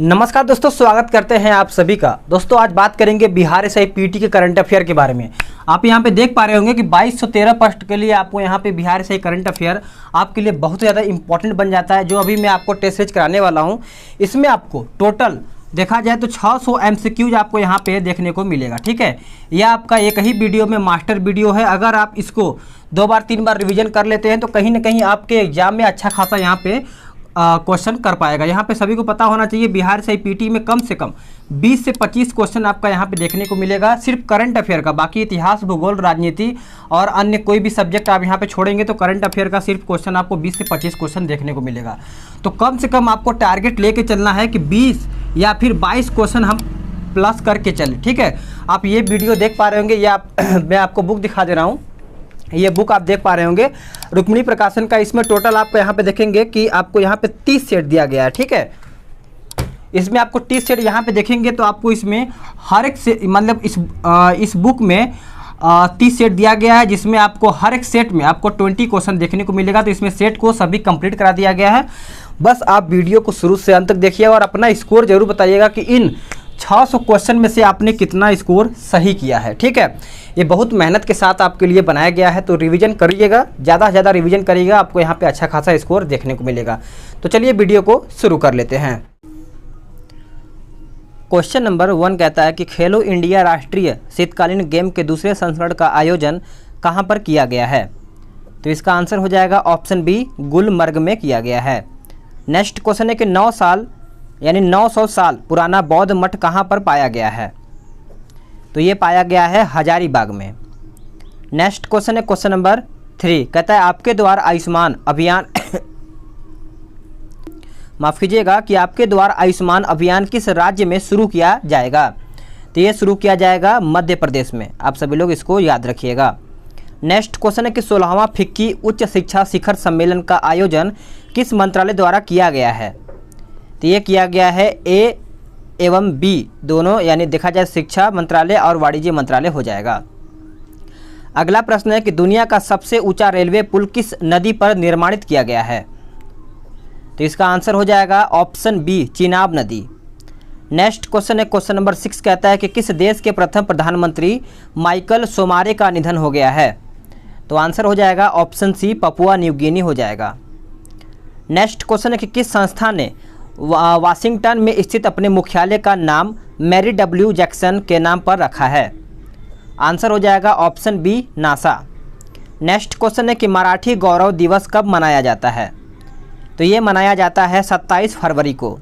नमस्कार दोस्तों, स्वागत करते हैं आप सभी का। दोस्तों आज बात करेंगे बिहार एसआई पीटी के करंट अफेयर के बारे में। आप यहां पे देख पा रहे होंगे कि 2213 प्रश्न के लिए आपको यहां पे बिहार एसआई करंट अफेयर आपके लिए बहुत ज़्यादा इंपॉर्टेंट बन जाता है। जो अभी मैं आपको टेस्ट सीरीज कराने वाला हूं, इसमें आपको टोटल देखा जाए तो 600 MCQs आपको यहाँ पे देखने को मिलेगा। ठीक है, यह आपका एक ही वीडियो में मास्टर वीडियो है। अगर आप इसको 2 बार 3 बार रिवीजन कर लेते हैं तो कहीं ना कहीं आपके एग्जाम में अच्छा खासा यहाँ पे क्वेश्चन कर पाएगा। यहाँ पे सभी को पता होना चाहिए बिहार एसआई पीटी में कम से कम 20 से 25 क्वेश्चन आपका यहाँ पे देखने को मिलेगा, सिर्फ करंट अफेयर का। बाकी इतिहास, भूगोल, राजनीति और अन्य कोई भी सब्जेक्ट आप यहाँ पे छोड़ेंगे तो करंट अफेयर का सिर्फ क्वेश्चन आपको 20 से 25 क्वेश्चन देखने को मिलेगा। तो कम से कम आपको टारगेट लेके चलना है कि 20 या फिर 22 क्वेश्चन हम प्लस करके चलें। ठीक है, आप ये वीडियो देख पा रहे होंगे, या मैं आपको बुक दिखा दे रहा हूँ। ये बुक आप देख पा रहे होंगे रुक्मिणी प्रकाशन का। इसमें टोटल आपको यहाँ पे देखेंगे कि आपको यहाँ पे 30 सेट दिया गया है। ठीक है, इसमें आपको 30 सेट यहाँ पे देखेंगे तो आपको इसमें हर एक से मतलब इस बुक में 30 सेट दिया गया है, जिसमें आपको हर एक सेट में आपको 20 क्वेश्चन देखने को मिलेगा। तो इसमें सेट को सभी कंप्लीट करा दिया गया है। बस आप वीडियो को शुरू से अंत तक देखिए और अपना स्कोर जरूर बताइएगा कि इन 600 क्वेश्चन में से आपने कितना स्कोर सही किया है। ठीक है, ये बहुत मेहनत के साथ आपके लिए बनाया गया है, तो रिवीजन करिएगा, ज़्यादा से ज़्यादा रिवीजन करिएगा, आपको यहाँ पे अच्छा खासा स्कोर देखने को मिलेगा। तो चलिए वीडियो को शुरू कर लेते हैं। क्वेश्चन नंबर 1 कहता है कि खेलो इंडिया राष्ट्रीय शीतकालीन गेम के दूसरे संस्करण का आयोजन कहाँ पर किया गया है? तो इसका आंसर हो जाएगा ऑप्शन बी, गुलमर्ग में किया गया है। नेक्स्ट क्वेश्चन है कि 900 साल पुराना बौद्ध मठ कहाँ पर पाया गया है? तो ये पाया गया है हजारीबाग में। नेक्स्ट क्वेश्चन है क्वेश्चन नंबर 3, कहता है आपके द्वारा आयुष्मान अभियान माफ़ कीजिएगा कि आपके द्वारा आयुष्मान अभियान किस राज्य में शुरू किया जाएगा? तो ये शुरू किया जाएगा मध्य प्रदेश में। आप सभी लोग इसको याद रखिएगा। नेक्स्ट क्वेश्चन है कि 16वां फिक्की उच्च शिक्षा शिखर सम्मेलन का आयोजन किस मंत्रालय द्वारा किया गया है? तो ये किया गया है ए एवं बी दोनों, यानी देखा जाए शिक्षा मंत्रालय और वाणिज्य मंत्रालय हो जाएगा। अगला प्रश्न है कि दुनिया का सबसे ऊंचा रेलवे पुल किस नदी पर निर्माणित किया गया है? तो इसका आंसर हो जाएगा ऑप्शन बी, चिनाब नदी। नेक्स्ट क्वेश्चन है क्वेश्चन नंबर 6, कहता है कि किस देश के प्रथम प्रधानमंत्री माइकल सोमारे का निधन हो गया है? तो आंसर हो जाएगा option C, Papua New Guinea हो जाएगा। नेक्स्ट क्वेश्चन है कि किस संस्था ने वाशिंगटन में स्थित अपने मुख्यालय का नाम मैरी डब्ल्यू जैक्सन के नाम पर रखा है? आंसर हो जाएगा option B, NASA. Next question है कि मराठी गौरव दिवस कब मनाया जाता है? तो ये मनाया जाता है 27 फरवरी को।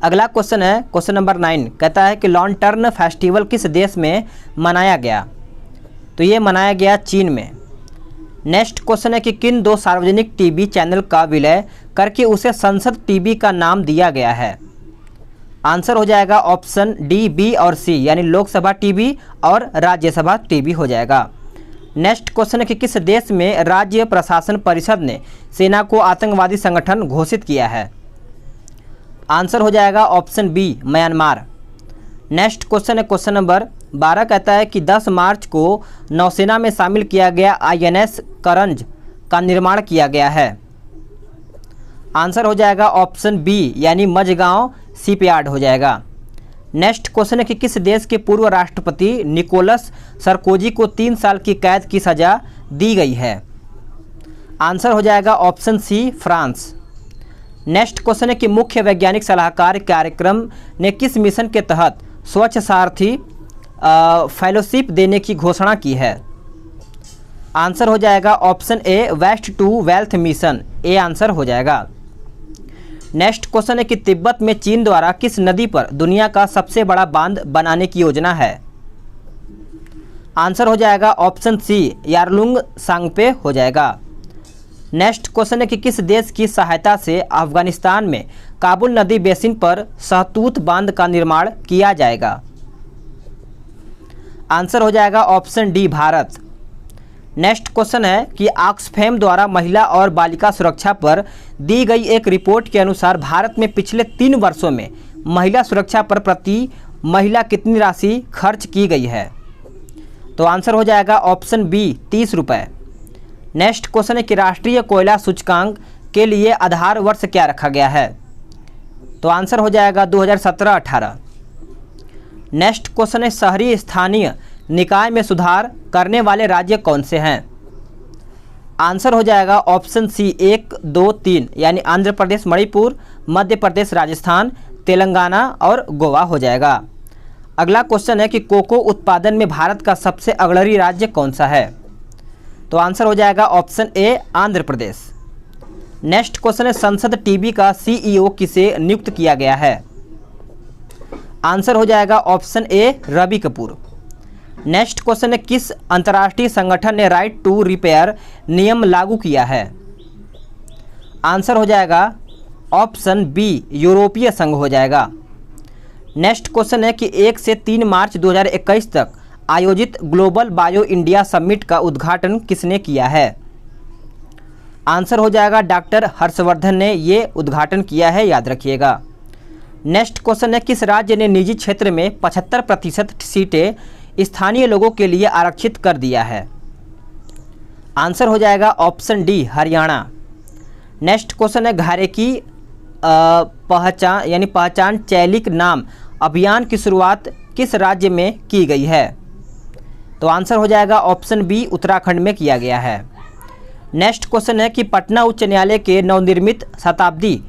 अगला क्वेश्चन है क्वेश्चन नंबर 9, कहता है कि लॉन्टर्न फेस्टिवल किस देश में मनाया गया? तो ये मनाया गया चीन में। नेक्स्ट क्वेश्चन है कि किन 2 सार्वजनिक टीवी चैनल का विलय करके उसे संसद टीवी का नाम दिया गया है? आंसर हो जाएगा ऑप्शन डी, बी और सी, यानी लोकसभा टीवी और राज्यसभा टीवी हो जाएगा। नेक्स्ट क्वेश्चन है कि किस देश में राज्य प्रशासन परिषद ने सेना को आतंकवादी संगठन घोषित किया है? आंसर हो जाएगा option B, Myanmar. Next question है क्वेश्चन नंबर 12, कहता है कि 10 मार्च को नौसेना में शामिल किया गया INS करंज का निर्माण किया गया है? आंसर हो जाएगा ऑप्शन बी, यानी मझगांव शिपयार्ड हो जाएगा। नेक्स्ट क्वेश्चन है कि किस देश के पूर्व राष्ट्रपति निकोलस सरकोजी को 3 साल की कैद की सज़ा दी गई है? आंसर हो जाएगा option C, France. Next question है कि मुख्य वैज्ञानिक सलाहकार कार्यक्रम ने किस मिशन के तहत स्वच्छ सारथी फेलोशिप देने की घोषणा की है? आंसर हो जाएगा option A, waste to wealth mission. A answer हो जाएगा। नेक्स्ट क्वेश्चन है कि तिब्बत में चीन द्वारा किस नदी पर दुनिया का सबसे बड़ा बांध बनाने की योजना है? आंसर हो जाएगा ऑप्शन सी, यारलुंग सांगपे हो जाएगा। नेक्स्ट क्वेश्चन है कि किस देश की सहायता से अफगानिस्तान में काबुल नदी बेसिन पर सहतूत बांध का निर्माण किया जाएगा? आंसर हो जाएगा option D, Bharat. Next question है कि ऑक्सफैम द्वारा महिला और बालिका सुरक्षा पर दी गई एक रिपोर्ट के अनुसार भारत में पिछले 3 वर्षों में महिला सुरक्षा पर प्रति महिला कितनी राशि खर्च की गई है? तो आंसर हो जाएगा ऑप्शन बी, 30 रुपये। नेक्स्ट क्वेश्चन है कि राष्ट्रीय कोयला सूचकांक के लिए आधार वर्ष क्या रखा गया है? तो आंसर हो जाएगा 2017-18। नेक्स्ट क्वेश्चन है, शहरी स्थानीय निकाय में सुधार करने वाले राज्य कौन से हैं? आंसर हो जाएगा ऑप्शन सी 1, 2, 3 यानी आंध्र प्रदेश, मणिपुर, मध्य प्रदेश, राजस्थान, तेलंगाना और गोवा हो जाएगा। अगला क्वेश्चन है कि कोको उत्पादन में भारत का सबसे अग्रणी राज्य कौन सा है? तो आंसर हो जाएगा ऑप्शन ए आंध्र प्रदेश। नेक्स्ट क्वेश्चन है, संसद टीवी का सीईओ किसे नियुक्त किया गया है? आंसर हो जाएगा option A Ravi Kapoor. Next question है, किस अंतर्राष्ट्रीय संगठन ने राइट टू रिपेयर नियम लागू किया है? आंसर हो जाएगा ऑप्शन बी यूरोपीय संघ हो जाएगा। नेक्स्ट क्वेश्चन है कि 1 से 3 मार्च 2021 तक आयोजित ग्लोबल बायो इंडिया समिट का उद्घाटन किसने किया है? आंसर हो जाएगा डॉक्टर हर्षवर्धन ने ये उद्घाटन किया है, याद रखिएगा। नेक्स्ट क्वेश्चन है, किस राज्य ने निजी क्षेत्र में 75% सीटें स्थानीय लोगों के लिए आरक्षित कर दिया है? आंसर हो जाएगा option D Haryana. Next question है, घारेकी पहचान चैलिक नाम अभियान की शुरुआत किस राज्य में की गई है? तो आंसर हो जाएगा ऑप्शन बी उत्तराखंड में किया गया है। नेक्स्ट क्वेश्चन है कि पटना उच्च न्यायालय के नवनिर्मित शताब्दी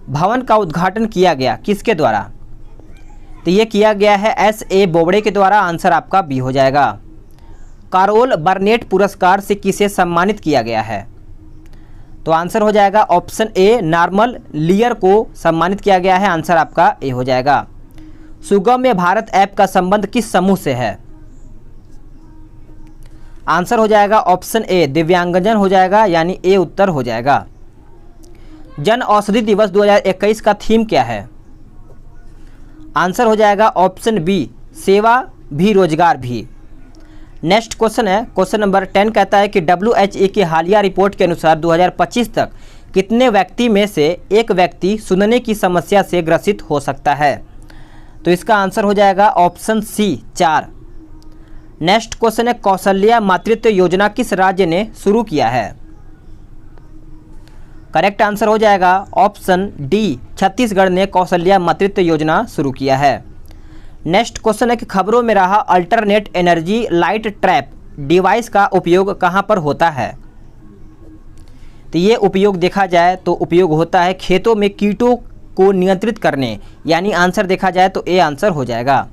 भवन का उद्घाटन किया गया किसके द्वारा? तो ये किया गया है S.A. बोबड़े के द्वारा। आंसर आपका बी हो जाएगा। कारोल बर्नेट पुरस्कार से किसे सम्मानित किया गया है? तो आंसर हो जाएगा ऑप्शन ए नॉर्मल लियर को सम्मानित किया गया है। आंसर आपका ए हो जाएगा। सुगम्य भारत ऐप का संबंध किस समूह से है? आंसर हो जाएगा ऑप्शन ए दिव्यांगजन हो जाएगा, यानी ए उत्तर हो जाएगा। जन औषधि दिवस 2021 का थीम क्या है? आंसर हो जाएगा ऑप्शन बी सेवा भी रोजगार भी। नेक्स्ट क्वेश्चन है, क्वेश्चन नंबर 10 कहता है कि WHO की हालिया रिपोर्ट के अनुसार 2025 तक कितने व्यक्ति में से एक व्यक्ति सुनने की समस्या से ग्रसित हो सकता है? तो इसका आंसर हो जाएगा ऑप्शन सी 4। नेक्स्ट क्वेश्चन है, कौशल्या मातृत्व योजना किस राज्य ने शुरू किया है? करेक्ट आंसर हो जाएगा ऑप्शन डी छत्तीसगढ़ ने कौशल्या मातृत्व योजना शुरू किया है। नेक्स्ट क्वेश्चन है कि खबरों में रहा alternate energy light trap device का उपयोग कहां पर होता है? तो ये उपयोग देखा जाए तो उपयोग होता है खेतों में कीटों को नियंत्रित करने, यानी आंसर देखा जाए तो ए आंसर हो जाएगा।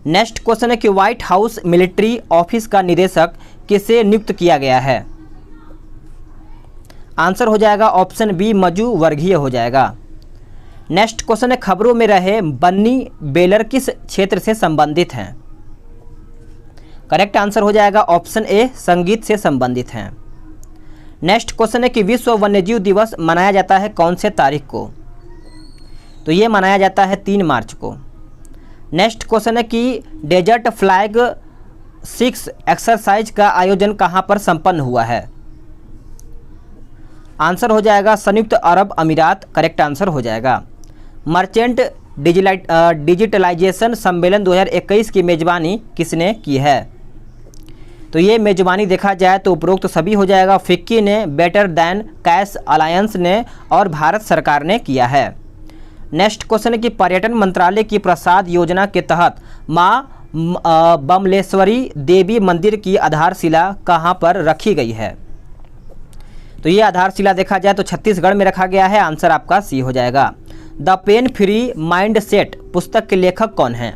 नेक्स्ट क्वेश्चन है कि व्हाइट हाउस मिलिट्री ऑफिस का निदेशक किसे नियुक्त किया गया है? आंसर हो जाएगा ऑप्शन बी मजू वर्गीय हो जाएगा। नेक्स्ट क्वेश्चन है, खबरों में रहे बन्नी बेलर किस क्षेत्र से संबंधित हैं? करेक्ट आंसर हो जाएगा ऑप्शन ए संगीत से संबंधित हैं। नेक्स्ट क्वेश्चन है कि विश्व वन्यजीव दिवस मनाया जाता है कौन से तारीख को? तो ये मनाया जाता है 3 मार्च को। नेक्स्ट क्वेश्चन है कि डेजर्ट फ्लैग 6 एक्सरसाइज का आयोजन कहां पर संपन्न हुआ है? आंसर हो जाएगा संयुक्त अरब अमीरात। करेक्ट आंसर हो जाएगा। मर्चेंट डिजिटलाइजेशन सम्मेलन 2021 की मेजबानी किसने की है? तो ये मेजबानी देखा जाए तो उपरोक्त तो सभी हो जाएगा। फिक्की ने, बेटर दैन कैश अलायंस ने और भारत सरकार ने किया है। नेक्स्ट क्वेश्चन है कि पर्यटन मंत्रालय की प्रसाद योजना के तहत माँ बमलेश्वरी देवी मंदिर की आधारशिला कहाँ पर रखी गई है? तो ये आधारशिला देखा जाए तो छत्तीसगढ़ में रखा गया है। आंसर आपका सी हो जाएगा। The pain free mind set पुस्तक के लेखक कौन हैं?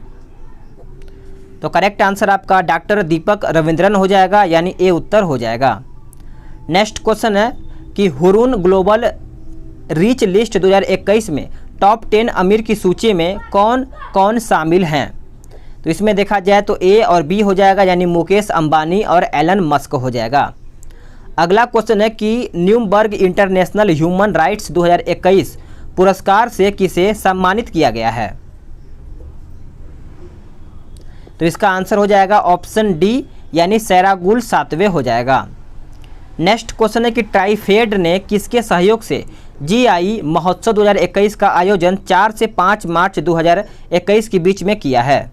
तो करेक्ट आंसर आपका डॉक्टर दीपक रविंद्रन हो जाएगा, यानी ए उत्तर हो जाएगा। नेक्स्ट क्वेश्चन है कि हुरून ग्लोबल रीच लिस्ट 2021 में टॉप 10 अमीर की सूची में कौन कौन शामिल हैं? तो इसमें देखा जाए तो ए और बी हो जाएगा, यानी मुकेश अंबानी और एलन मस्क हो जाएगा। अगला क्वेश्चन है कि न्यूमबर्ग इंटरनेशनल ह्यूमन राइट्स 2021 पुरस्कार से किसे सम्मानित किया गया है? तो इसका आंसर हो जाएगा ऑप्शन डी, यानी सैरागुल सातवें हो जाएगा। नेक्स्ट क्वेश्चन है कि ट्राइफेड ने किसके सहयोग से GI महोत्सव 2021 का आयोजन 4 से 5 मार्च 2021 के बीच में किया है?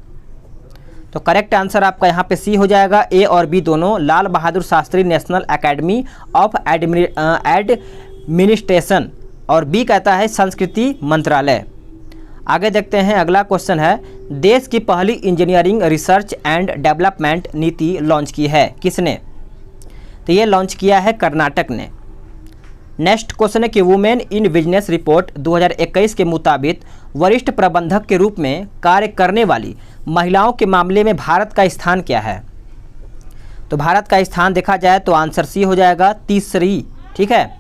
तो करेक्ट आंसर आपका यहाँ पे सी हो जाएगा। ए और बी दोनों Lal Bahadur Shastri national academy of administration और बी कहता है संस्कृति मंत्रालय। आगे देखते हैं, अगला क्वेश्चन है, देश की पहली इंजीनियरिंग रिसर्च एंड डेवलपमेंट नीति लॉन्च की है किसने? तो ये लॉन्च किया है कर्नाटक ने। नेक्स्ट क्वेश्चन है कि वुमेन इन बिजनेस रिपोर्ट 2021 के मुताबिक वरिष्ठ प्रबंधक के रूप में कार्य करने वाली महिलाओं के मामले में भारत का स्थान क्या है? तो भारत का स्थान देखा जाए तो आंसर सी हो जाएगा, तीसरी। ठीक है।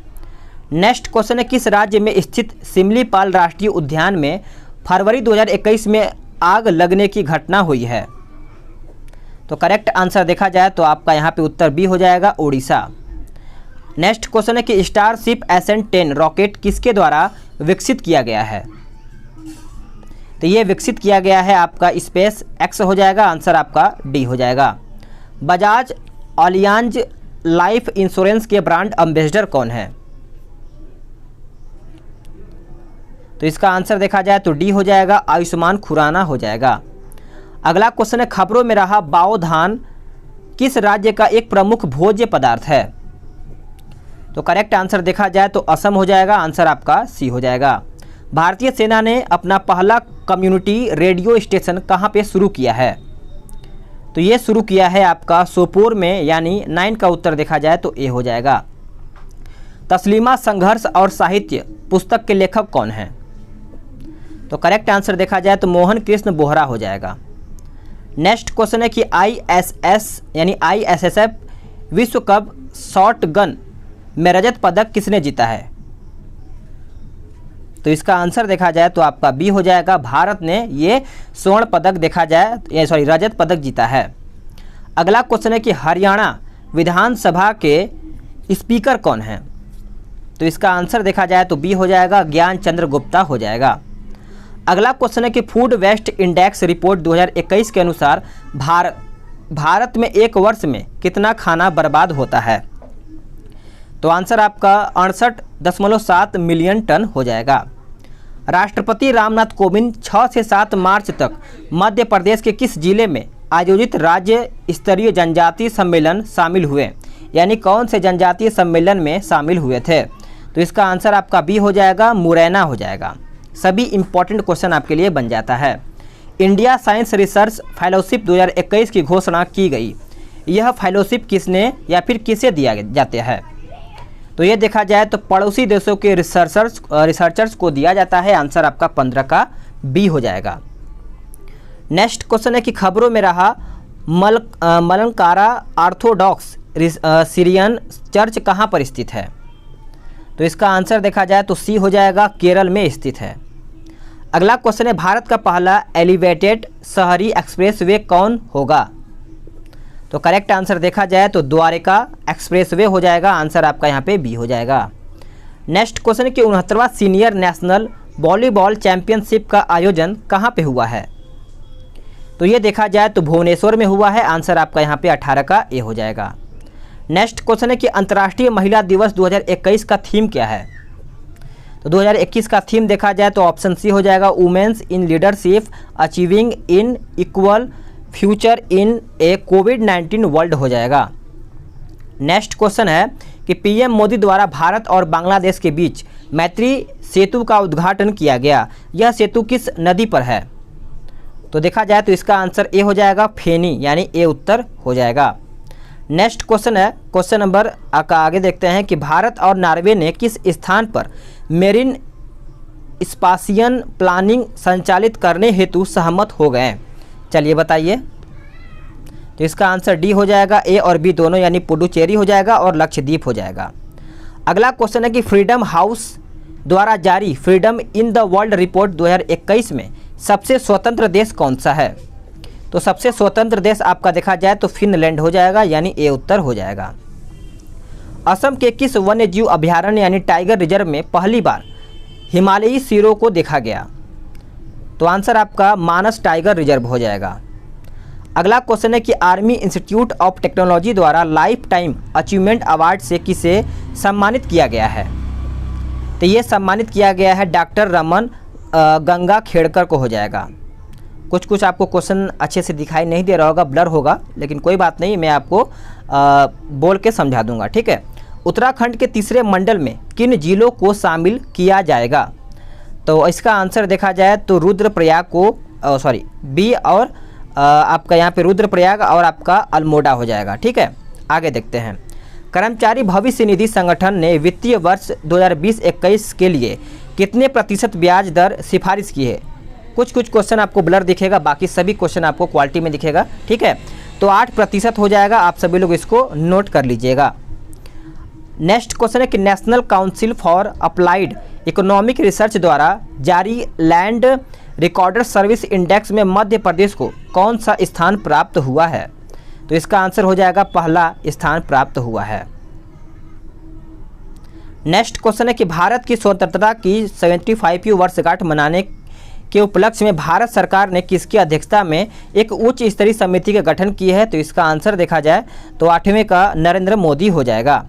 नेक्स्ट क्वेश्चन है, किस राज्य में स्थित सिमलीपाल राष्ट्रीय उद्यान में फरवरी 2021 में आग लगने की घटना हुई है? तो करेक्ट आंसर देखा जाए तो आपका यहाँ पे उत्तर बी हो जाएगा, उड़ीसा। नेक्स्ट क्वेश्चन है कि स्टारशिप एसेंट 10 रॉकेट किसके द्वारा विकसित किया गया है? तो ये विकसित किया गया है आपका स्पेस एक्स हो जाएगा, आंसर आपका डी हो जाएगा। बजाज अलियांज लाइफ इंश्योरेंस के ब्रांड एम्बेसडर कौन है? तो इसका आंसर देखा जाए तो डी हो जाएगा, आयुष्मान खुराना हो जाएगा। अगला क्वेश्चन है, खबरों में रहा बाओ धान किस राज्य का एक प्रमुख भोज्य पदार्थ है? तो करेक्ट आंसर देखा जाए तो असम हो जाएगा, आंसर आपका सी हो जाएगा। भारतीय सेना ने अपना पहला कम्युनिटी रेडियो स्टेशन कहाँ पे शुरू किया है? तो ये शुरू किया है आपका सोपोर में, यानी 9 का उत्तर देखा जाए तो ए हो जाएगा। तस्लीमा संघर्ष और साहित्य पुस्तक के लेखक कौन हैं? तो करेक्ट आंसर देखा जाए तो मोहन कृष्ण बोहरा हो जाएगा। नेक्स्ट क्वेश्चन है कि आईएसएस यानी आईएसएसएफ विश्व कप शॉटगन में रजत पदक किसने जीता है? तो इसका आंसर देखा जाए तो आपका बी हो जाएगा, भारत ने ये स्वर्ण पदक देखा जाए रजत पदक जीता है। अगला क्वेश्चन है कि हरियाणा विधानसभा के स्पीकर कौन हैं? तो इसका आंसर देखा जाए तो बी हो जाएगा, ज्ञान चंद्र गुप्ता हो जाएगा। अगला क्वेश्चन है कि फूड वेस्ट इंडेक्स रिपोर्ट 2021 के अनुसार भारत में एक वर्ष में कितना खाना बर्बाद होता है? तो आंसर आपका 68.7 मिलियन टन हो जाएगा। राष्ट्रपति रामनाथ कोविंद 6 से 7 मार्च तक मध्य प्रदेश के किस जिले में आयोजित राज्य स्तरीय जनजातीय सम्मेलन शामिल हुए? यानी कौन से जनजातीय सम्मेलन में शामिल हुए थे? तो इसका आंसर आपका बी हो जाएगा, मुरैना हो जाएगा। सभी इंपॉर्टेंट क्वेश्चन आपके लिए बन जाता है। इंडिया साइंस रिसर्च फेलोशिप 2021 की घोषणा की गई। यह फेलोशिप किसने या फिर किसे दिया जाता है? तो ये देखा जाए तो पड़ोसी देशों के रिसर्चर्स को दिया जाता है, आंसर आपका 15 का बी हो जाएगा। नेक्स्ट क्वेश्चन है कि खबरों में रहा मलंकारा ऑर्थोडॉक्स सीरियन चर्च कहाँ पर स्थित है? तो इसका आंसर देखा जाए तो सी हो जाएगा, केरल में स्थित है। अगला क्वेश्चन है, भारत का पहला एलिवेटेड शहरी एक्सप्रेसवे कौन होगा? तो करेक्ट आंसर देखा जाए तो द्वारका एक्सप्रेसवे हो जाएगा, आंसर आपका यहाँ पे बी हो जाएगा। नेक्स्ट क्वेश्चन है कि 69वां सीनियर नेशनल वॉलीबॉल चैंपियनशिप का आयोजन कहाँ पे हुआ है? तो ये देखा जाए तो भुवनेश्वर में हुआ है, आंसर आपका यहाँ पे 18 का ए हो जाएगा। नेक्स्ट क्वेश्चन है कि अंतर्राष्ट्रीय महिला दिवस 2021 का थीम क्या है? तो 2021 का थीम देखा जाए तो ऑप्शन सी हो जाएगा, womens in leadership achieving in equal future in a कोविड-19 वर्ल्ड हो जाएगा। नेक्स्ट क्वेश्चन है कि पीएम मोदी द्वारा भारत और बांग्लादेश के बीच मैत्री सेतु का उद्घाटन किया गया। यह सेतु किस नदी पर है? तो देखा जाए तो इसका आंसर ए हो जाएगा, फेनी, यानी ए उत्तर हो जाएगा। नेक्स्ट क्वेश्चन है, क्वेश्चन नंबर आगे देखते हैं कि भारत और नॉर्वे ने किस स्थान पर मेरीन स्पाशियन प्लानिंग संचालित करने हेतु सहमत हो गए? चलिए बताइए। तो इसका आंसर डी हो जाएगा, ए और बी दोनों, यानी पुडुचेरी हो जाएगा और लक्षद्वीप हो जाएगा। अगला क्वेश्चन है कि फ्रीडम हाउस द्वारा जारी freedom in the world report 2021 में सबसे स्वतंत्र देश कौन सा है? तो सबसे स्वतंत्र देश आपका देखा जाए तो फिनलैंड हो जाएगा, यानी ए उत्तर हो जाएगा। असम के किस वन्य जीव अभयारण्य यानी टाइगर रिजर्व में पहली बार हिमालयी शेरों को देखा गया? तो आंसर आपका मानस टाइगर रिजर्व हो जाएगा। अगला क्वेश्चन है कि आर्मी इंस्टीट्यूट ऑफ टेक्नोलॉजी द्वारा लाइफ टाइम अचीवमेंट अवार्ड से किसे सम्मानित किया गया है? तो ये सम्मानित किया गया है डॉक्टर रमन गंगा खेड़कर को हो जाएगा। कुछ आपको क्वेश्चन अच्छे से दिखाई नहीं दे रहा होगा, ब्लर होगा, लेकिन कोई बात नहीं, मैं आपको बोल के समझा दूंगा, ठीक है। उत्तराखंड के तीसरे मंडल में किन जिलों को शामिल किया जाएगा? तो इसका आंसर देखा जाए तो रुद्रप्रयाग को बी और आपका यहाँ पे रुद्रप्रयाग और आपका अल्मोड़ा हो जाएगा। ठीक है, आगे देखते हैं। कर्मचारी भविष्य निधि संगठन ने वित्तीय वर्ष 2020-21 के लिए कितने प्रतिशत ब्याज दर सिफारिश की है? कुछ क्वेश्चन आपको ब्लर दिखेगा, बाकी सभी क्वेश्चन आपको क्वालिटी में दिखेगा। ठीक है, तो 8% हो जाएगा। आप सभी लोग इसको नोट कर लीजिएगा। नेक्स्ट क्वेश्चन है कि national council for applied economic research द्वारा जारी लैंड रिकॉर्डर सर्विस इंडेक्स में मध्य प्रदेश को कौन सा स्थान प्राप्त हुआ है? तो इसका आंसर हो जाएगा पहला स्थान प्राप्त हुआ है। नेक्स्ट क्वेश्चन है कि भारत की स्वतंत्रता की 75वीं वर्षगांठ मनाने के उपलक्ष्य में भारत सरकार ने किसकी अध्यक्षता में एक उच्च स्तरीय समिति का गठन की है? तो इसका आंसर देखा जाए तो 8वें का नरेंद्र मोदी हो जाएगा।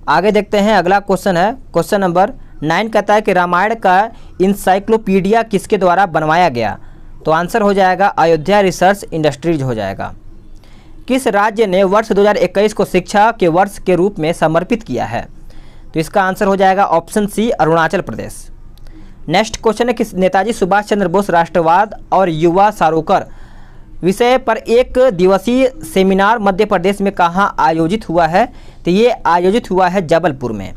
आगे देखते हैं, अगला क्वेश्चन है क्वेश्चन नंबर 9 कहता है कि रामायण का इंसाइक्लोपीडिया किसके द्वारा बनवाया गया? तो आंसर हो जाएगा अयोध्या रिसर्च इंडस्ट्रीज हो जाएगा। किस राज्य ने वर्ष 2021 को शिक्षा के वर्ष के रूप में समर्पित किया है? तो इसका आंसर हो जाएगा ऑप्शन सी अरुणाचल प्रदेश। नेक्स्ट क्वेश्चन है कि नेताजी सुभाष चंद्र बोस राष्ट्रवाद और युवा सारोकर विषय पर एक दिवसीय सेमिनार मध्य प्रदेश में कहाँ आयोजित हुआ है? तो ये आयोजित हुआ है जबलपुर में।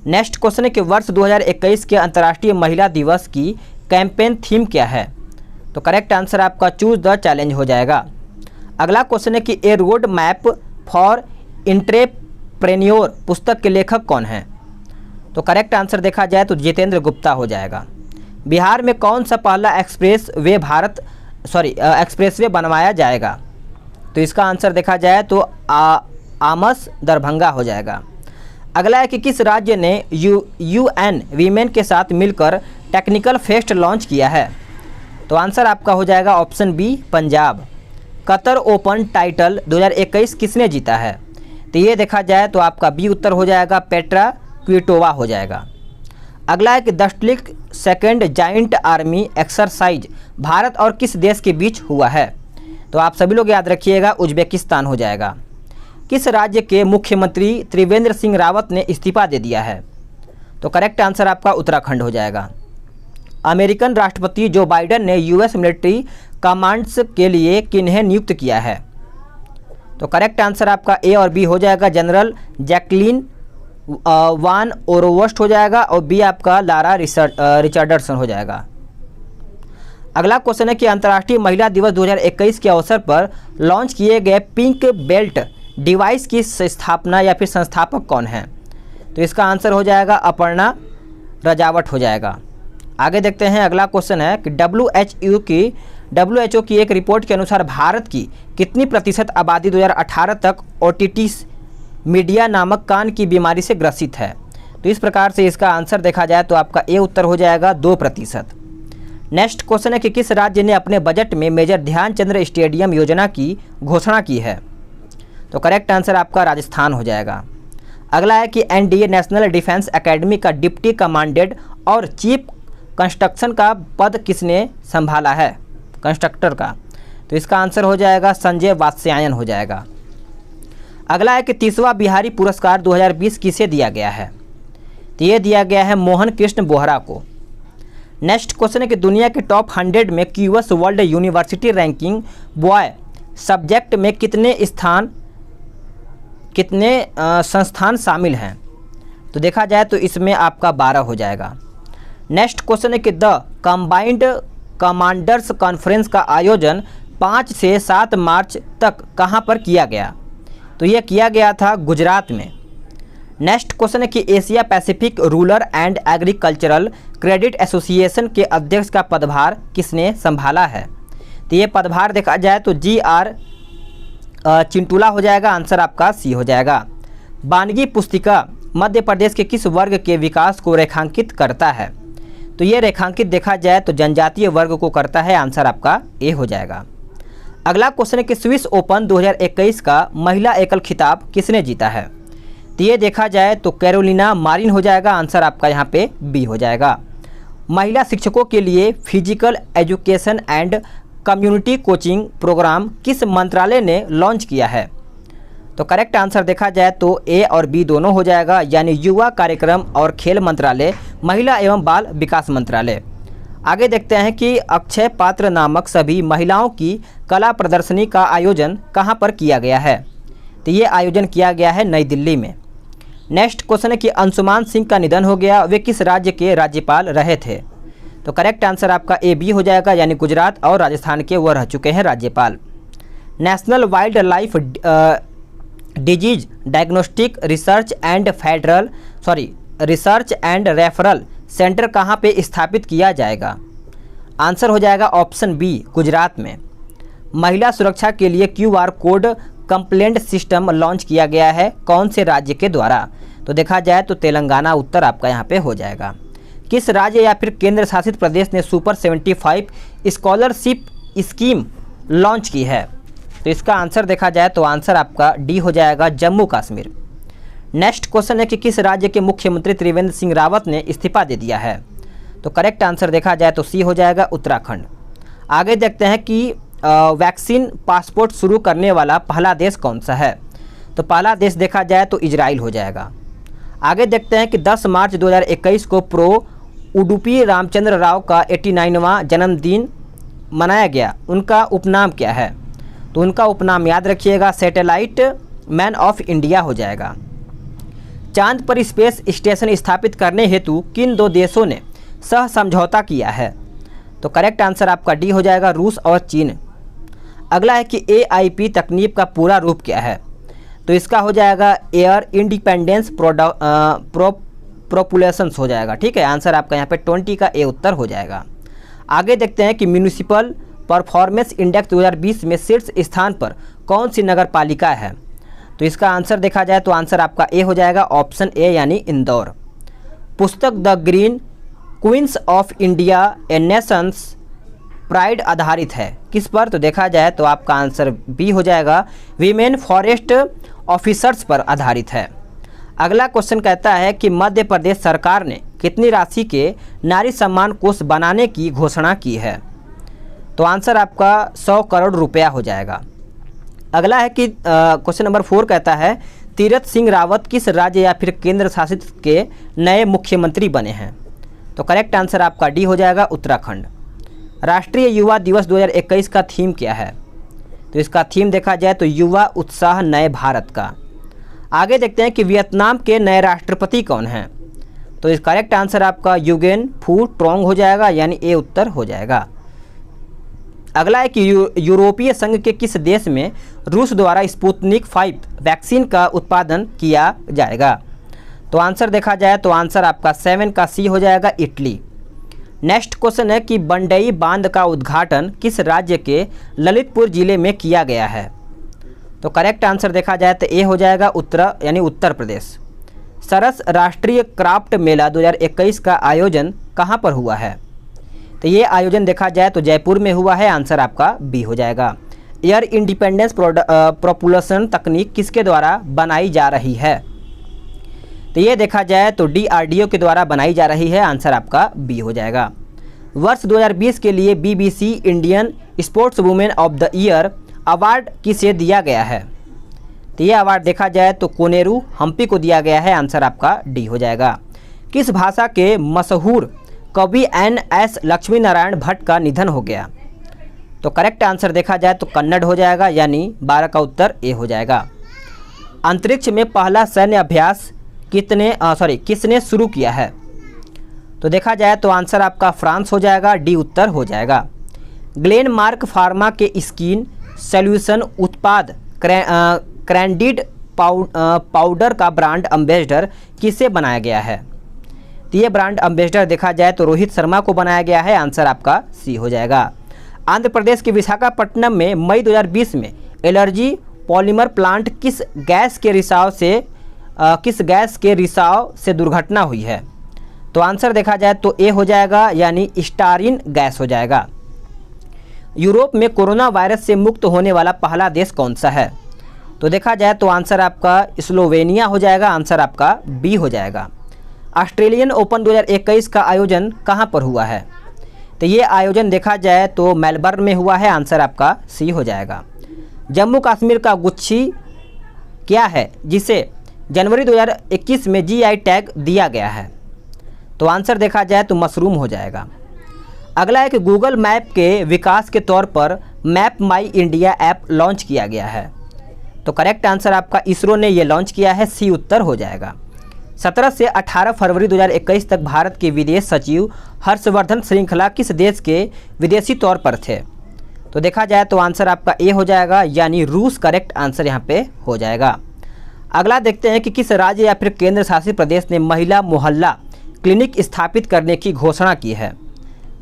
नेक्स्ट क्वेश्चन है कि वर्ष 2021 के अंतर्राष्ट्रीय महिला दिवस की कैंपेन थीम क्या है? तो करेक्ट आंसर आपका चूज द चैलेंज हो जाएगा। अगला क्वेश्चन है कि ए रोड मैप फॉर एंटरप्रेन्योर पुस्तक के लेखक कौन हैं? तो करेक्ट आंसर देखा जाए तो जितेंद्र गुप्ता हो जाएगा। बिहार में कौन सा पहला एक्सप्रेसवे बनवाया जाएगा? तो इसका आंसर देखा जाए तो आमस दरभंगा हो जाएगा। अगला है कि किस राज्य ने UN वीमेन के साथ मिलकर टेक्निकल फेस्ट लॉन्च किया है? तो आंसर आपका हो जाएगा option B Punjab. Qatar open title 2021 किसने जीता है? तो ये देखा जाए तो आपका बी उत्तर हो जाएगा पेट्रा क्विटोवा हो जाएगा। अगला है कि Dustlik second joint army exercise Bharat और किस देश के बीच हुआ है? तो आप सभी लोग याद रखिएगा उज्बेकिस्तान हो जाएगा। किस राज्य के मुख्यमंत्री त्रिवेंद्र सिंह रावत ने इस्तीफा दे दिया है? तो करेक्ट आंसर आपका उत्तराखंड हो जाएगा। अमेरिकन राष्ट्रपति जो बाइडेन ने US मिलिट्री कमांड्स के लिए किन्हें नियुक्त किया है? तो करेक्ट आंसर आपका ए और बी हो जाएगा, जनरल जैकलिन वान ओरोवस्ट हो जाएगा और बी आपका लारा रिचर्डसन हो जाएगा। अगला क्वेश्चन है कि अंतर्राष्ट्रीय महिला दिवस 2021 के अवसर पर लॉन्च किए गए पिंक बेल्ट डिवाइस की स्थापना या फिर संस्थापक कौन है? तो इसका आंसर हो जाएगा अपर्णा रजावट हो जाएगा। आगे देखते हैं, अगला क्वेश्चन है कि WHO की एक रिपोर्ट के अनुसार भारत की कितनी प्रतिशत आबादी 2018 तक ओटिटिस मीडिया नामक कान की बीमारी से ग्रसित है? तो इस प्रकार से इसका आंसर देखा जाए तो आपका ए उत्तर हो जाएगा 2%। नेक्स्ट क्वेश्चन है कि किस राज्य ने अपने बजट में मेजर ध्यानचंद स्टेडियम योजना की घोषणा की है? तो करेक्ट आंसर आपका राजस्थान हो जाएगा। अगला है कि NDA नेशनल डिफेंस एकेडमी का डिप्टी कमांडेंट और चीफ कंस्ट्रक्शन का पद किसने संभाला है? कंस्ट्रक्टर का। तो इसका आंसर हो जाएगा संजय वात्स्यायन हो जाएगा। अगला है कि 30वां बिहारी पुरस्कार 2020 किसे दिया गया है? तो ये दिया गया है मोहन कृष्ण बोहरा को। नेक्स्ट क्वेश्चन है कि दुनिया के टॉप 100 में QS world university ranking boy subject में कितने संस्थान शामिल हैं? तो देखा जाए तो इसमें आपका 12 हो जाएगा। नेक्स्ट क्वेश्चन है कि द कंबाइंड कमांडर्स कॉन्फ्रेंस का आयोजन 5 से 7 मार्च तक कहां पर किया गया? तो यह किया गया था गुजरात में। नेक्स्ट क्वेश्चन है कि Asia Pacific rural and agricultural credit association के अध्यक्ष का पदभार किसने संभाला है? तो ये पदभार देखा जाए तो GR चिंटूला हो जाएगा। आंसर आपका सी हो जाएगा। बानगी पुस्तिका मध्य प्रदेश के किस वर्ग के विकास को रेखांकित करता है? तो ये रेखांकित देखा जाए तो जनजातीय वर्ग को करता है। आंसर आपका ए हो जाएगा। अगला क्वेश्चन है कि स्विस ओपन 2021 का महिला एकल खिताब किसने जीता है? तो ये देखा जाए तो कैरोलिना मारिन हो जाएगा। आंसर आपका यहाँ पे बी हो जाएगा। महिला शिक्षकों के लिए physical education and community coaching programme किस मंत्रालय ने लॉन्च किया है? तो करेक्ट आंसर देखा जाए तो ए और बी दोनों हो जाएगा, यानी युवा कार्यक्रम और खेल मंत्रालय, महिला एवं बाल विकास मंत्रालय। आगे देखते हैं कि अक्षय पात्र नामक सभी महिलाओं की कला प्रदर्शनी का आयोजन कहाँ पर किया गया है? तो ये आयोजन किया गया है नई दिल्ली में। नेक्स्ट क्वेश्चन है कि अंशुमान सिंह का निधन हो गया, वे किस राज्य के राज्यपाल रहे थे? तो करेक्ट आंसर आपका ए बी हो जाएगा, यानी गुजरात और राजस्थान के वो रह चुके हैं राज्यपाल। National wild life disease diagnostic research and referral centre कहाँ पे स्थापित किया जाएगा? आंसर हो जाएगा ऑप्शन बी, गुजरात में। महिला सुरक्षा के लिए QR code complaint system launch किया गया है, कौन से राज्य के द्वारा? तो देखा जाए तो तेलंगाना उत्तर आपका यहाँ पे हो जाएगा। किस राज्य या फिर केंद्र शासित प्रदेश ने सुपर 75 स्कॉलरशिप स्कीम लॉन्च की है? तो इसका आंसर देखा जाए तो आंसर आपका डी हो जाएगा, जम्मू कश्मीर। नेक्स्ट क्वेश्चन है कि किस राज्य के मुख्यमंत्री त्रिवेंद्र सिंह रावत ने इस्तीफा दे दिया है? तो करेक्ट आंसर देखा जाए तो सी हो जाएगा, उत्तराखंड। आगे देखते हैं कि वैक्सीन पासपोर्ट शुरू करने वाला पहला देश कौन सा है? तो पहला देश देखा जाए तो इजराइल हो जाएगा। आगे देखते हैं कि 10 मार्च 2021 को प्रो उडुपी रामचंद्र राव का 89वां जन्मदिन मनाया गया, उनका उपनाम क्या है? तो उनका उपनाम याद रखिएगा, सैटेलाइट मैन ऑफ इंडिया हो जाएगा। चांद पर स्पेस स्टेशन स्थापित करने हेतु किन दो देशों ने सह समझौता किया है? तो करेक्ट आंसर आपका डी हो जाएगा, रूस और चीन। अगला है कि AIP तकनीक का पूरा रूप क्या है? तो इसका हो जाएगा एयर इंडिपेंडेंस प्रोपुलेशंस हो जाएगा। ठीक है, आंसर आपका यहाँ पे 20 का ए उत्तर हो जाएगा। आगे देखते हैं कि म्यूनिसिपल परफॉर्मेंस इंडेक्स 2020 में शीर्ष स्थान पर कौन सी नगर पालिका है? तो इसका आंसर देखा जाए तो आंसर आपका ए हो जाएगा, ऑप्शन ए यानी इंदौर। पुस्तक the green queens of India a nation's pride आधारित है किस पर? तो देखा जाए तो आपका आंसर बी हो जाएगा, वीमेन फॉरेस्ट ऑफिसर्स पर आधारित है। अगला क्वेश्चन कहता है कि मध्य प्रदेश सरकार ने कितनी राशि के नारी सम्मान कोष बनाने की घोषणा की है? तो आंसर आपका 100 करोड़ रुपया हो जाएगा। अगला है कि क्वेश्चन नंबर 4 कहता है तीरथ सिंह रावत किस राज्य या फिर केंद्र शासित के नए मुख्यमंत्री बने हैं? तो करेक्ट आंसर आपका डी हो जाएगा, उत्तराखंड। राष्ट्रीय युवा दिवस 2021 का थीम क्या है? तो इसका थीम देखा जाए तो युवा उत्साह नए भारत का। आगे देखते हैं कि वियतनाम के नए राष्ट्रपति कौन हैं? तो इस करेक्ट आंसर आपका युगेन फू ट्रोंग हो जाएगा, यानी ए उत्तर हो जाएगा। अगला है कि यूरोपीय संघ के किस देश में रूस द्वारा स्पुतनिक 5 वैक्सीन का उत्पादन किया जाएगा? तो आंसर देखा जाए तो आंसर आपका 7 का सी हो जाएगा, इटली। नेक्स्ट क्वेश्चन है कि बंडई बांध का उद्घाटन किस राज्य के ललितपुर जिले में किया गया है? तो करेक्ट आंसर देखा जाए तो ए हो जाएगा, उत्तर प्रदेश। सरस राष्ट्रीय क्राफ्ट मेला 2021 का आयोजन कहाँ पर हुआ है? तो ये आयोजन देखा जाए तो जयपुर में हुआ है, आंसर आपका बी हो जाएगा। एयर इंडिपेंडेंस प्रोपुलेशन तकनीक किसके द्वारा बनाई जा रही है? तो ये देखा जाए तो DRDO के द्वारा बनाई जा रही है, आंसर आपका बी हो जाएगा। वर्ष 2020 के लिए BBC Indian sports women of the year award किसे दिया गया है? तो ये अवार्ड देखा जाए तो कोनेरू हम्पी को दिया गया है, आंसर आपका डी हो जाएगा। किस भाषा के मशहूर कवि NS लक्ष्मी नारायण भट्ट का निधन हो गया? तो करेक्ट आंसर देखा जाए तो कन्नड़ हो जाएगा, यानी 12 का उत्तर ए हो जाएगा। अंतरिक्ष में पहला सैन्य अभ्यास किसने शुरू किया है? तो देखा जाए तो आंसर आपका फ्रांस हो जाएगा, डी उत्तर हो जाएगा। ग्लेनमार्क फार्मा के स्किन सॉल्यूशन उत्पाद क्रैंडिड पाउडर का ब्रांड एम्बेसडर किसे बनाया गया है? तो ये ब्रांड एम्बेसडर देखा जाए तो रोहित शर्मा को बनाया गया है, आंसर आपका सी हो जाएगा। आंध्र प्रदेश के विशाखापट्टनम में मई 2020 में एलर्जी पॉलीमर प्लांट किस गैस के रिसाव से दुर्घटना हुई है? तो आंसर देखा जाए तो ए हो जाएगा, यानी स्टारिन गैस हो जाएगा। यूरोप में कोरोना वायरस से मुक्त होने वाला पहला देश कौन सा है? तो देखा जाए तो आंसर आपका स्लोवेनिया हो जाएगा, आंसर आपका बी हो जाएगा। ऑस्ट्रेलियन ओपन 2021 का आयोजन कहाँ पर हुआ है? तो ये आयोजन देखा जाए तो मेलबर्न में हुआ है, आंसर आपका सी हो जाएगा। जम्मू कश्मीर का गुच्छी क्या है जिसे जनवरी 2021 में जीआई टैग दिया गया है? तो आंसर देखा जाए तो मशरूम हो जाएगा। अगला है कि गूगल मैप के विकास के तौर पर मैप माई इंडिया ऐप लॉन्च किया गया है। तो करेक्ट आंसर आपका इसरो ने ये लॉन्च किया है, सी उत्तर हो जाएगा। 17 से 18 फरवरी 2021 तक भारत के विदेश सचिव हर्षवर्धन श्रृंखला किस देश के विदेशी तौर पर थे? तो देखा जाए तो आंसर आपका ए हो जाएगा, यानी रूस करेक्ट आंसर यहाँ पे हो जाएगा। अगला देखते हैं कि किस राज्य या फिर केंद्र शासित प्रदेश ने महिला मोहल्ला क्लिनिक स्थापित करने की घोषणा की है?